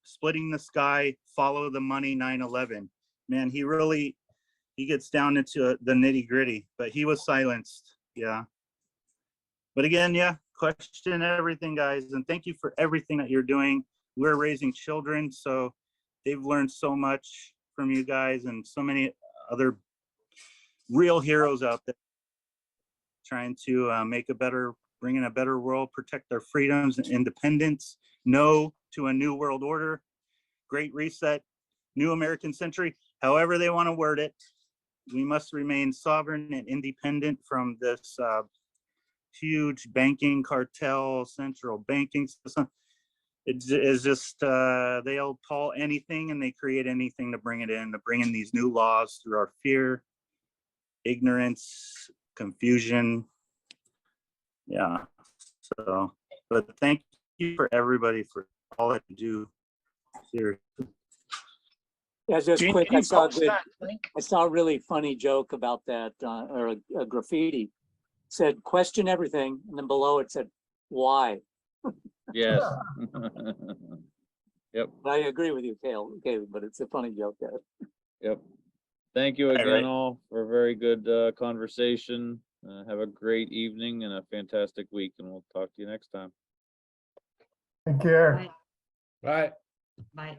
Splitting the Sky, Follow the Money 9/11. Man, he gets down into the nitty gritty, but he was silenced. Yeah. But again, yeah, question everything, guys. And thank you for everything that you're doing. We're raising children, so they've learned so much from you guys and so many other real heroes out there trying to bring in a better world, protect our freedoms and independence. No to a new world order, great reset, new American century, however they want to word it. We must remain sovereign and independent from this huge banking cartel, central banking system. It is just, they'll call anything and they create anything to bring in these new laws through our fear, ignorance, confusion. Yeah. So, but thank you for everybody for all that you do. Seriously. Yeah, just Gene, quick, can you post that link? I saw a really funny joke about that, or a graffiti. Said, question everything, and then below it said, why? Yes. Yep. I agree with you, Cale, but it's a funny joke there. Yep. Thank you Right, again right. all for a very good conversation. Have a great evening and a fantastic week, and we'll talk to you next time. Take care. Right. Bye.